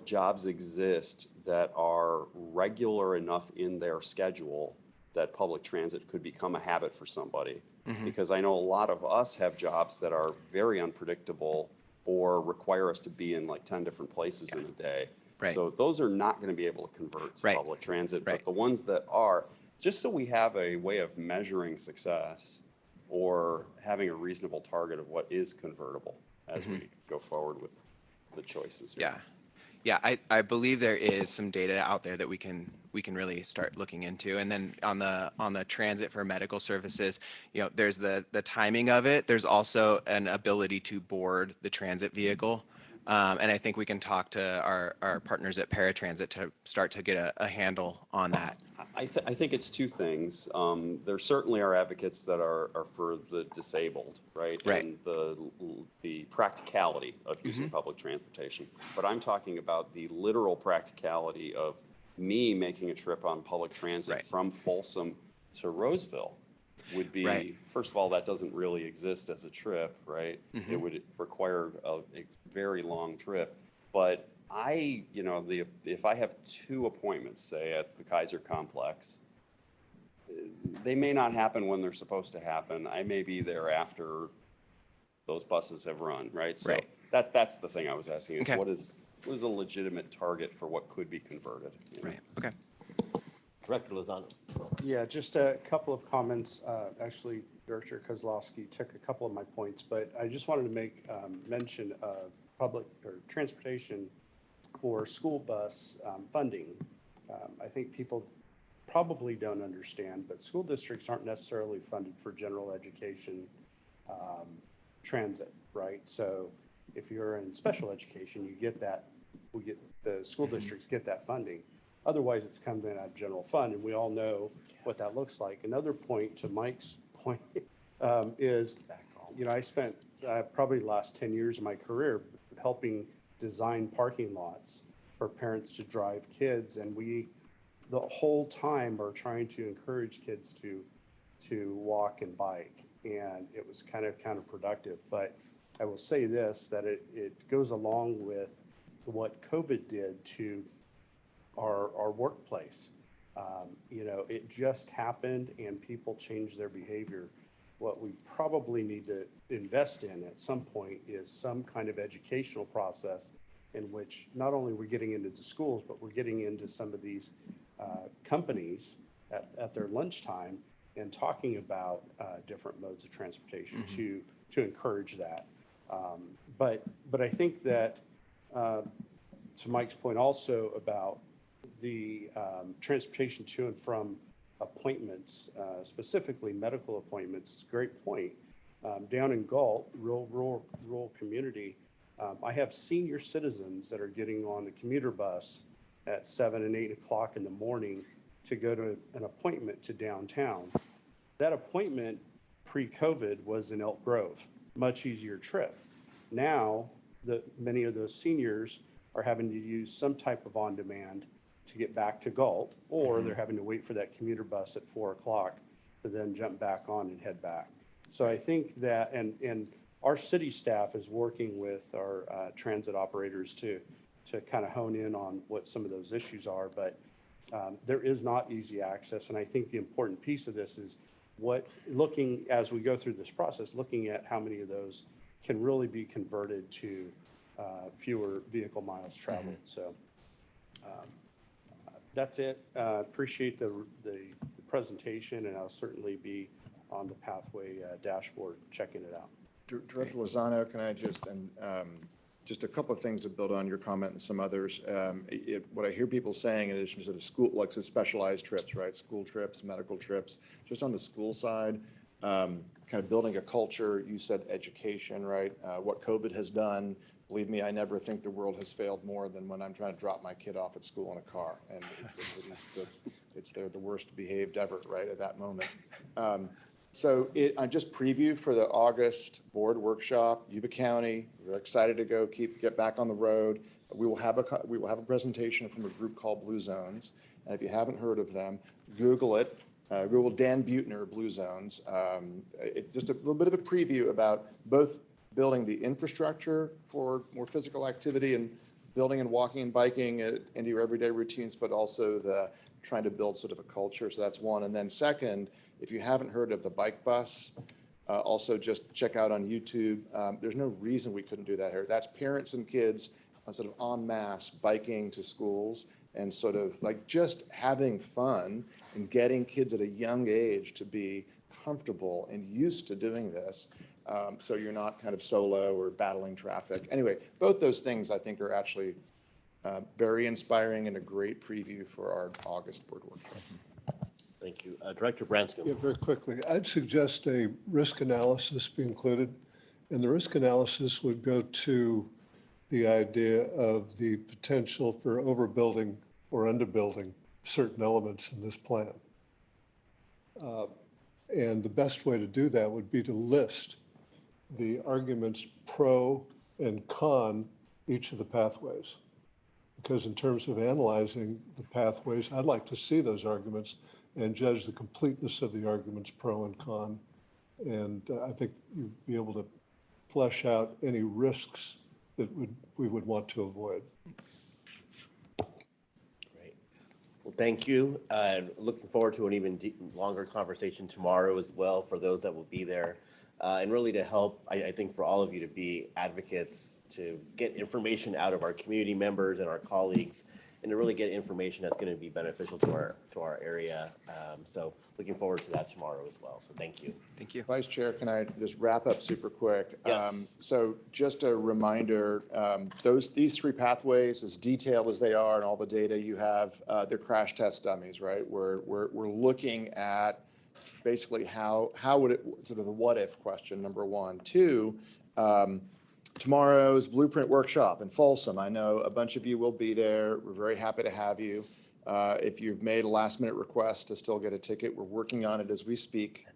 jobs exist that are regular enough in their schedule that public transit could become a habit for somebody? Because I know a lot of us have jobs that are very unpredictable or require us to be in like 10 different places in a day. Right. So those are not going to be able to convert to public transit, but the ones that are, just so we have a way of measuring success or having a reasonable target of what is convertible as we go forward with the choices. Yeah. Yeah, I believe there is some data out there that we can really start looking into. And then on the transit for medical services, there's the timing of it. There's also an ability to board the transit vehicle. And I think we can talk to our partners at Paratransit to start to get a handle on that. I think it's two things. There certainly are advocates that are for the disabled, right? Right. And the practicality of using public transportation. But I'm talking about the literal practicality of me making a trip on public transit from Folsom to Roseville would be, first of all, that doesn't really exist as a trip, right? It would require a very long trip. But if I have 2 appointments, say at the Kaiser Complex, they may not happen when they're supposed to happen. I may be there after those buses have run, right? So that's the thing I was asking is what is a legitimate target for what could be converted? Right. Okay. Director Lozano. Yeah, just a couple of comments. Actually, Director Kozlowski took a couple of my points, but I just wanted to make mention of public or transportation for school bus funding. I think people probably don't understand, but school districts aren't necessarily funded for general education transit, right? So if you're in special education, you get that, the school districts get that funding. Otherwise, it's coming in out of general fund, and we all know what that looks like. Another point to Mike's point is, I spent probably the last 10 years of my career helping design parking lots for parents to drive kids, and we the whole time are trying to encourage kids to walk and bike, and it was kind of counterproductive. But I will say this, that it goes along with what COVID did to our workplace. It just happened and people changed their behavior. What we probably need to invest in at some point is some kind of educational process in which not only we're getting into the schools, but we're getting into some of these companies at their lunchtime and talking about different modes of transportation to encourage that. But I think that to Mike's point also about the transportation to and from appointments, specifically medical appointments, great point. Down in Galt, rural community, I have senior citizens that are getting on the commuter bus at 7 and 8 o'clock in the morning to go to an appointment to downtown. That appointment pre-COVID was in Elk Grove, much easier trip. Now, many of those seniors are having to use some type of on-demand to get back to Galt, or they're having to wait for that commuter bus at 4 o'clock to then jump back on and head back. So I think that, and our city staff is working with our transit operators to kind of hone in on what some of those issues are, but there is not easy access. And I think the important piece of this is looking as we go through this process, looking at how many of those can really be converted to fewer vehicle miles traveled. So that's it. Appreciate the presentation, and I'll certainly be on the pathway dashboard checking it out. Director Lozano, can I just a couple of things to build on your comment and some others. What I hear people saying in addition to the school, like so specialized trips, right? School trips, medical trips, just on the school side, kind of building a culture. You said education, right? What COVID has done, believe me, I never think the world has failed more than when I'm trying to drop my kid off at school in a car. And they're the worst behaved ever, right, at that moment. I just preview for the August board workshop, Yuba County, we're excited to get back on the road. We will have a presentation from a group called Blue Zones. And if you haven't heard of them, Google it. Google Dan Buettner Blue Zones. Just a little bit of a preview about both building the infrastructure for more physical activity and building and walking and biking into your everyday routines, but also trying to build sort of a culture. So that's one. And then second, if you haven't heard of the bike bus, also just check out on YouTube. There's no reason we couldn't do that here. That's parents and kids sort of en masse biking to schools and sort of like just having fun and getting kids at a young age to be comfortable and used to doing this. So you're not kind of solo or battling traffic. Anyway, both those things I think are actually very inspiring and a great preview for our August board workshop. Thank you. Director Branscombe. Yeah, very quickly. I'd suggest a risk analysis be included. And the risk analysis would go to the idea of the potential for overbuilding or underbuilding certain elements in this plan. And the best way to do that would be to list the arguments pro and con each of the pathways. Because in terms of analyzing the pathways, I'd like to see those arguments and judge the completeness of the arguments pro and con. And I think you'd be able to flesh out any risks that we would want to avoid. Great. Well, thank you. Looking forward to an even longer conversation tomorrow as well for those that will be there. And really to help, I think for all of you to be advocates, to get information out of our community members and our colleagues, and to really get information that's going to be beneficial to our area. So looking forward to that tomorrow as well. So thank you. Thank you. Vice Chair, can I just wrap up super quick? Yes. So just a reminder, these three pathways, as detailed as they are and all the data you have, they're crash test dummies, right? We're looking at basically how would it, sort of the what if question, number one. Two, tomorrow's Blueprint Workshop in Folsom. I know a bunch of you will be there. We're very happy to have you. If you've made a last minute request to still get a ticket, we're working on it as we speak.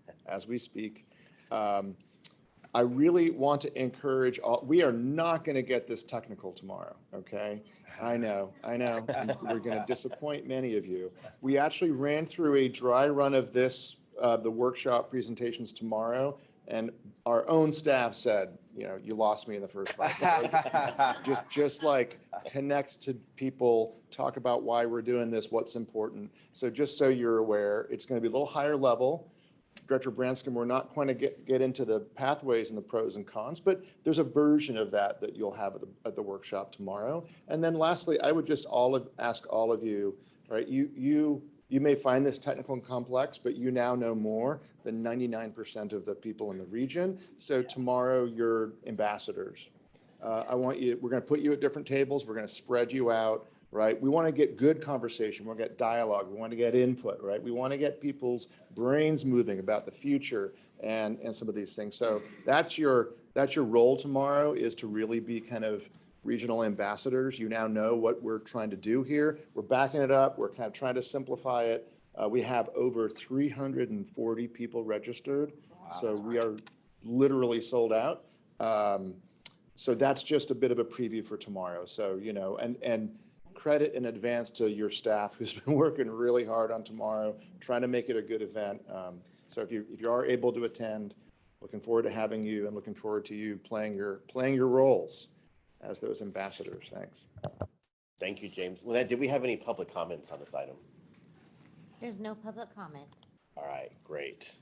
I really want to encourage we are not going to get this technical tomorrow, okay? I know. We're going to disappoint many of you. We actually ran through a dry run of this, the workshop presentations tomorrow, and our own staff said, you lost me in the first place. just like connect to people, talk about why we're doing this, what's important. So just so you're aware, it's going to be a little higher level. Director Branscombe, we're not going to get into the pathways and the pros and cons, but there's a version of that you'll have at the workshop tomorrow. And then lastly, I would just ask all of you, right? You may find this technical and complex, but you now know more than 99% of the people in the region. So tomorrow you're ambassadors. We're going to put you at different tables. We're going to spread you out, right? We want to get good conversation. We want to get dialogue. We want to get input, right? We want to get people's brains moving about the future and some of these things. So that's your role tomorrow, is to really be kind of regional ambassadors. You now know what we're trying to do here. We're backing it up. We're kind of trying to simplify it. We have over 340 people registered. Wow, so we are literally sold out. So that's just a bit of a preview for tomorrow. So, and credit in advance to your staff who's been working really hard on tomorrow, trying to make it a good event. So if you are able to attend, looking forward to having you and looking forward to you playing your roles as those ambassadors. Thanks. Thank you, James. Lynette, did we have any public comments on this item? There's no public comment. All right, great.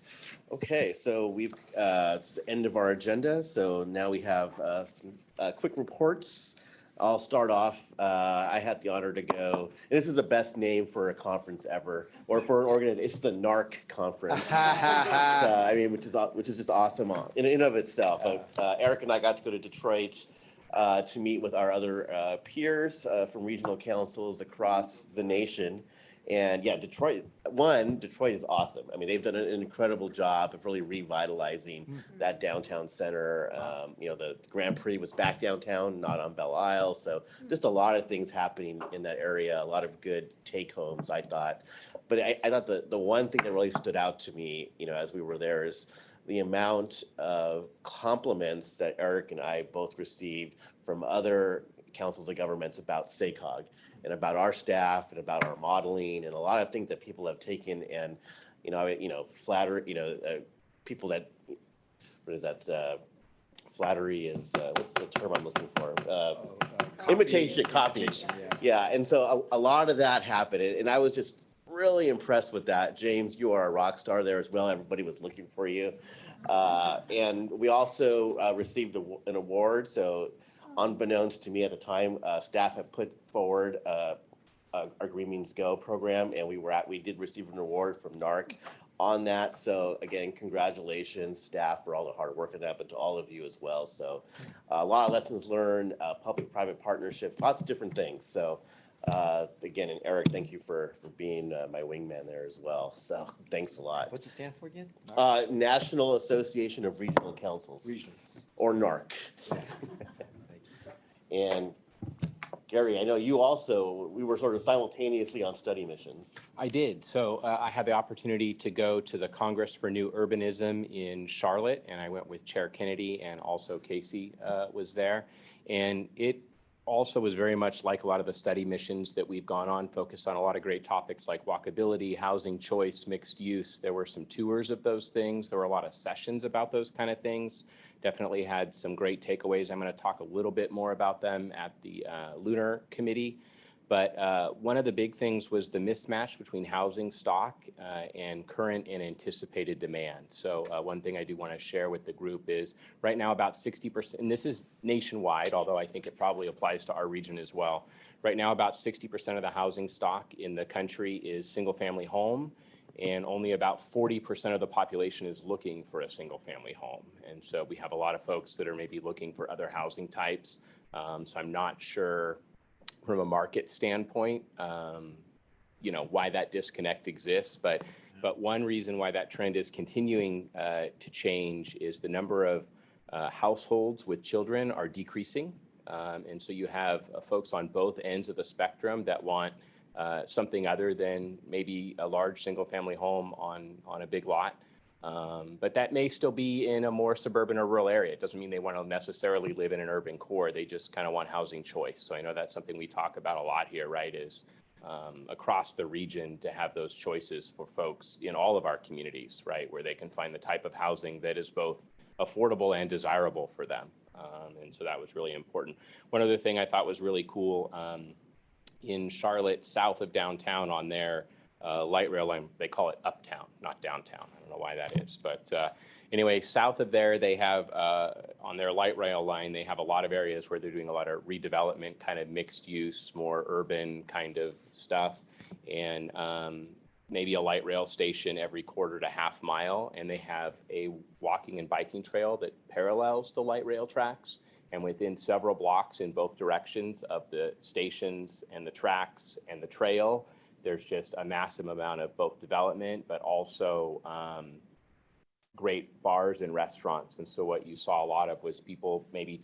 Okay, so it's the end of our agenda. So now we have some quick reports. I'll start off. I had the honor to go. And this is the best name for a conference ever, or for an organization. It's the NARC conference. Which is just awesome in and of itself. But Eric and I got to go to Detroit to meet with our other peers from regional councils across the nation. And yeah, Detroit is awesome. I mean, they've done an incredible job of really revitalizing that downtown center. The Grand Prix was back downtown, not on Belle Isle. So just a lot of things happening in that area, a lot of good take homes, I thought. But I thought the one thing that really stood out to me, as we were there is the amount of compliments that Eric and I both received from other councils of governments about SACOG and about our staff and about our modeling and a lot of things that people have taken and, flatter, people that, what is that? Flattery is, what's the term I'm looking for? Imitation, copy. Yeah, and so a lot of that happened, and I was just really impressed with that. James, you are a rock star there as well. Everybody was looking for you. And we also received an award. So unbeknownst to me at the time, staff had put forward our Green Means Go program, and we did receive an award from NARC on that. So again, congratulations, staff, for all the hard work of that, but to all of you as well. So a lot of lessons learned, public-private partnerships, lots of different things. So again, and Eric, thank you for being my wingman there as well. So thanks a lot. What's it stand for again? National Association of Regional Councils, or NARC. And Gary, I know you also, we were sort of simultaneously on study missions. I did. So I had the opportunity to go to the Congress for New Urbanism in Charlotte, and I went with Chair Kennedy, and also Casey was there. And it also was very much like a lot of the study missions that we've gone on, focused on a lot of great topics like walkability, housing choice, mixed use. There were some tours of those things. There were a lot of sessions about those kind of things. Definitely had some great takeaways. I'm going to talk a little bit more about them at the Lunar Committee. But one of the big things was the mismatch between housing stock and current and anticipated demand. So one thing I do want to share with the group is right now about 60%, and this is nationwide, although I think it probably applies to our region as well. Right now about 60% of the housing stock in the country is single family home, and only about 40% of the population is looking for a single family home. And so we have a lot of folks that are maybe looking for other housing types. So I'm not sure from a market standpoint, why that disconnect exists. But one reason why that trend is continuing to change is the number of households with children are decreasing. And so you have folks on both ends of the spectrum that want something other than maybe a large single family home on a big lot. But that may still be in a more suburban or rural area. It doesn't mean they want to necessarily live in an urban core. They just kind of want housing choice. So I know that's something we talk about a lot here, right, is across the region to have those choices for folks in all of our communities, right, where they can find the type of housing that is both affordable and desirable for them. And so that was really important. One other thing I thought was really cool, in Charlotte, south of downtown on their light rail line, they call it uptown, not downtown. I don't know why that is, but anyway, south of there, they have on their light rail line, they have a lot of areas where they're doing a lot of redevelopment, kind of mixed use, more urban kind of stuff, and maybe a light rail station every quarter to half mile, and they have a walking and biking trail that parallels the light rail tracks. And within several blocks in both directions of the stations and the tracks and the trail, there's just a massive amount of both development, but also great bars and restaurants. And so what you saw a lot of was people maybe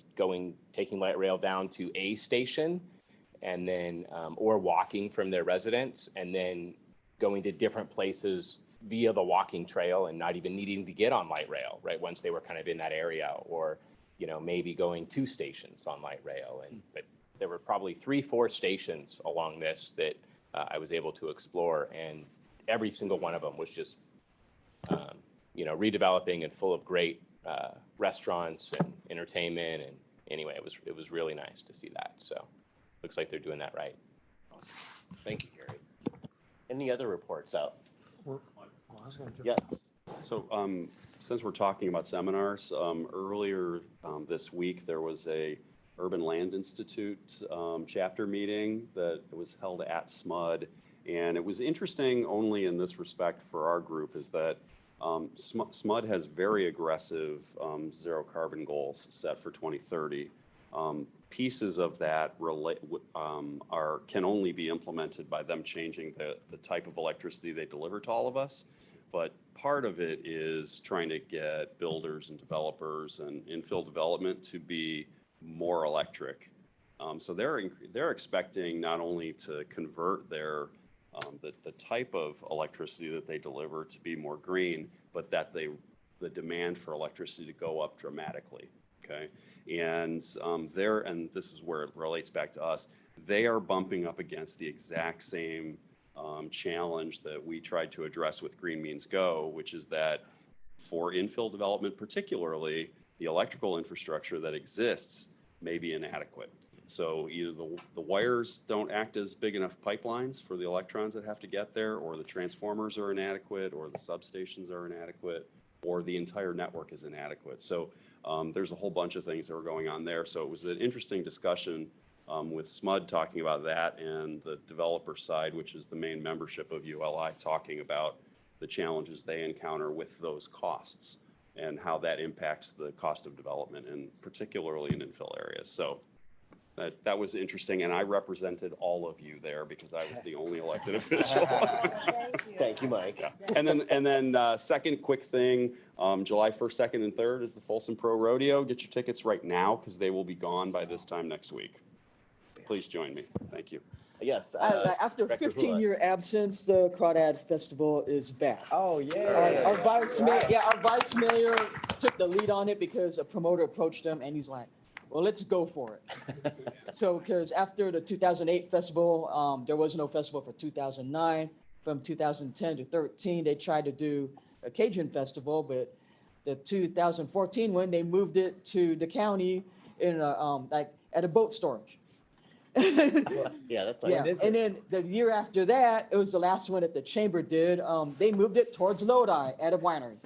taking light rail down to a station and then, or walking from their residence and then going to different places via the walking trail and not even needing to get on light rail, right? Once they were kind of in that area, or, maybe going 2 stations on light rail. But there were probably 3-4 stations along this that I was able to explore, and every single one of them was just, redeveloping and full of great restaurants and entertainment. And anyway, it was really nice to see that. So looks like they're doing that right. Awesome. Thank you, Gary. Any other reports out? Yes. So since we're talking about seminars, earlier this week there was a Urban Land Institute chapter meeting that was held at SMUD. And it was interesting only in this respect for our group is that SMUD has very aggressive zero carbon goals set for 2030. pieces of that can only be implemented by them changing the type of electricity they deliver to all of us. But part of it is trying to get builders and developers and infill development to be more electric. So they're expecting not only to convert the type of electricity that they deliver to be more green, but that the demand for electricity to go up dramatically. Okay, and and this is where it relates back to us. They are bumping up against the exact same challenge that we tried to address with Green Means Go, which is that for infill development, particularly, the electrical infrastructure that exists may be inadequate. So either the wires don't act as big enough pipelines for the electrons that have to get there, or the transformers are inadequate, or the substations are inadequate, or the entire network is inadequate. So there's a whole bunch of things that were going on there. So it was an interesting discussion with SMUD talking about that, and the developer side, which is the main membership of ULI, talking about the challenges they encounter with those costs and how that impacts the cost of development, and particularly in infill areas. So that was interesting, and I represented all of you there because I was the only elected official. Thank you, Mike. Yeah. And then second quick thing, July 1st, 2nd, and 3rd is the Folsom Pro Rodeo. Get your tickets right now because they will be gone by this time next week. Please join me. Thank you. Yes. After a Director 15-year absence, the Crawdad Festival is back. Oh, yeah. Our vice mayor took the lead on it because a promoter approached him and he's like, well, let's go for it. So, because after the 2008 festival, there was no festival for 2009. From 2010 to 13, they tried to do a Cajun festival, but the 2014 one, they moved it to the county in like at a boat storage. Yeah, that's not. Yeah, and then the year after that, it was the last one that the chamber did. They moved it towards Lodi at a winery.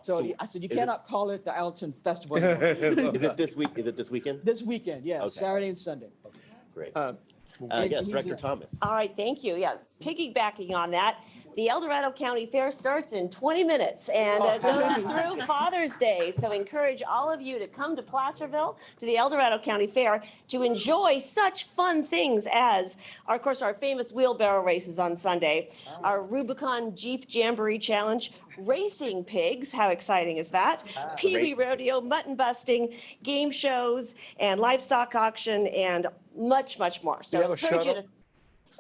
So I said, you cannot call it the Alton Festival anymore. Is it this week? Is it this weekend? This weekend, yes, Okay. Saturday and Sunday. Great. Yes, Director Thomas. All right, thank you. Yeah, piggybacking on that, the El Dorado County Fair starts in 20 minutes and goes through Father's Day. So encourage all of you to come to Placerville, to the El Dorado County Fair, to enjoy such fun things as, of course, our famous wheelbarrow races on Sunday, our Rubicon Jeep Jamboree Challenge, racing pigs, how exciting is that? Pee-wee rodeo, mutton busting, game shows, and livestock auction, and much, much more. So Do you have a encourage you shuttle? to.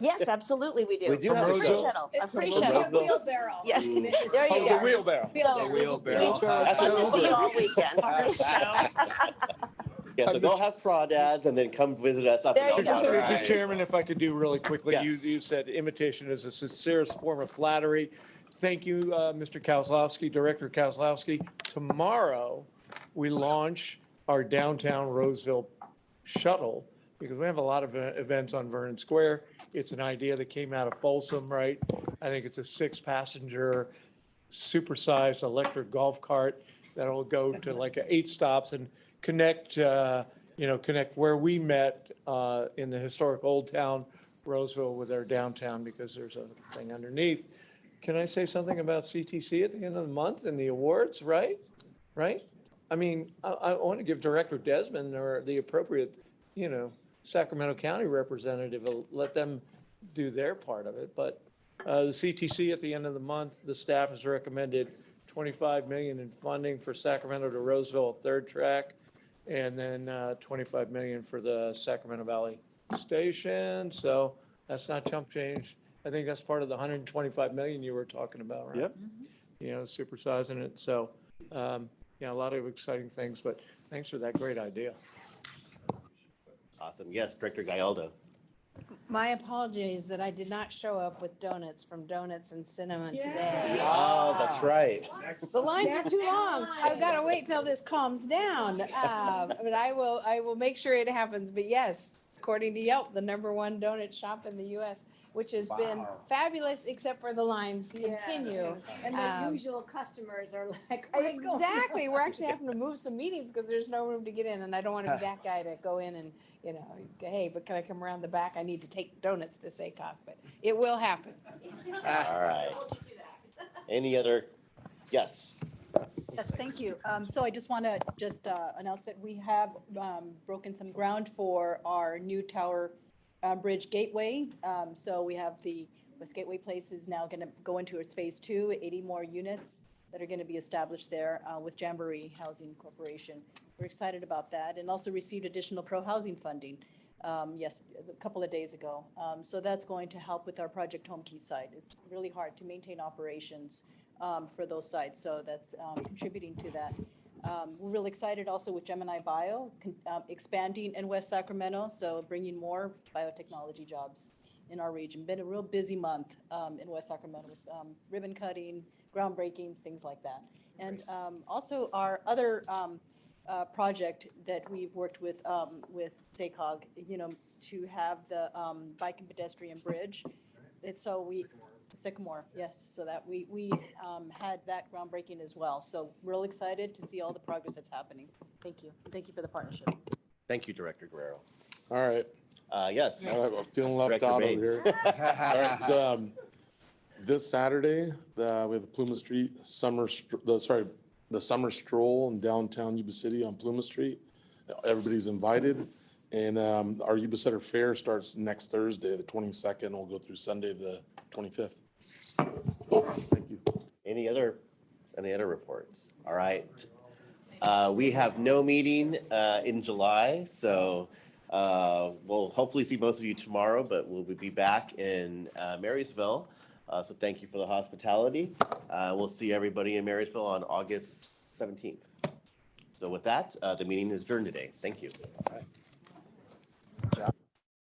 Yes, absolutely, we do. We do have a free shuttle. shuttle. A free From shuttle. Roseville? Wheelbarrow. Yes, Mm. there you Oh, go. the wheelbarrow. So, Wheelbarrow. That's we'll what see you Uber. all weekend. Yeah, so go have crawdads and then come visit us up in There you El go. Dorado. Mr. Chairman, if I could do really quickly, you Yes. said imitation is the sincerest form of flattery. Thank you, Mr. Kozlowski, Director Kozlowski. Tomorrow, we launch our downtown Roseville shuttle because we have a lot of events on Vernon Square. It's an idea that came out of Folsom, right? I think it's a 6-passenger, supersized electric golf cart that'll go to like 8 stops and connect, connect where we met in the historic Old Town, Roseville, with our downtown, because there's a thing underneath. Can I say something about CTC at the end of the month and the awards, right? Right? I mean, I want to give Director Desmond or the appropriate, Sacramento County representative, let them do their part of it. But the CTC at the end of the month, the staff has recommended $25 million in funding for Sacramento to Roseville 3rd track, and then $25 million for the Sacramento Valley Station. So that's not chump change. I think that's part of the $125 million you were talking about, right? Yep. Supersizing it. So, a lot of exciting things, but thanks for that great idea. Awesome. Yes, Director Gallardo. My apologies that I did not show up with donuts from Donuts and Cinnamon today. Oh, that's right. The lines are too long. I've got to wait till this calms down. But I will make sure it happens. But yes, according to Yelp, the #1 donut shop in the U.S., which has been fabulous, except for the lines continue. And the usual customers are like, what's going on? Exactly. We're actually having to move some meetings because there's no room to get in, and I don't want to be that guy to go in and, hey, but can I come around the back? I need to take donuts to SACOG, but it will happen. All right. Any other? Yes. Yes, thank you. So I just want to announce that we have broken some ground for our new Tower Bridge Gateway. So we have the West Gateway Place is now going to go into its phase 2, 80 more units that are going to be established there with Jamboree Housing Corporation. We're excited about that, and also received additional pro-housing funding, yes, a couple of days ago. So that's going to help with our Project Home Key site. It's really hard to maintain operations for those sites, so that's contributing to that. We're really excited also with Gemini Bio expanding in West Sacramento, so bringing more biotechnology jobs in our region. Been a real busy month in West Sacramento with ribbon cutting, groundbreakings, things like that. And also our other project that we've worked with SACOG, to have the bike and pedestrian bridge. It's so we. Sycamore, yes, so that we had that groundbreaking as well. So real excited to see all the progress that's happening. Thank you. Thank you for the partnership. Thank you, Director Guerrero. All right. Yes. All right, I'm feeling left Director out Baines. over here. All right, so this Saturday, we have the Pluma Street the summer stroll in downtown Yuba City on Pluma Street. Everybody's invited. And our Yuba Center Fair starts next Thursday, the 22nd. We'll go through Sunday, the 25th. Thank you. Any other reports? All right. We have no meeting in July, so we'll hopefully see most of you tomorrow, but we'll be back in Marysville. So thank you for the hospitality. We'll see everybody in Marysville on August 17th. So with that, the meeting is adjourned today. Thank you.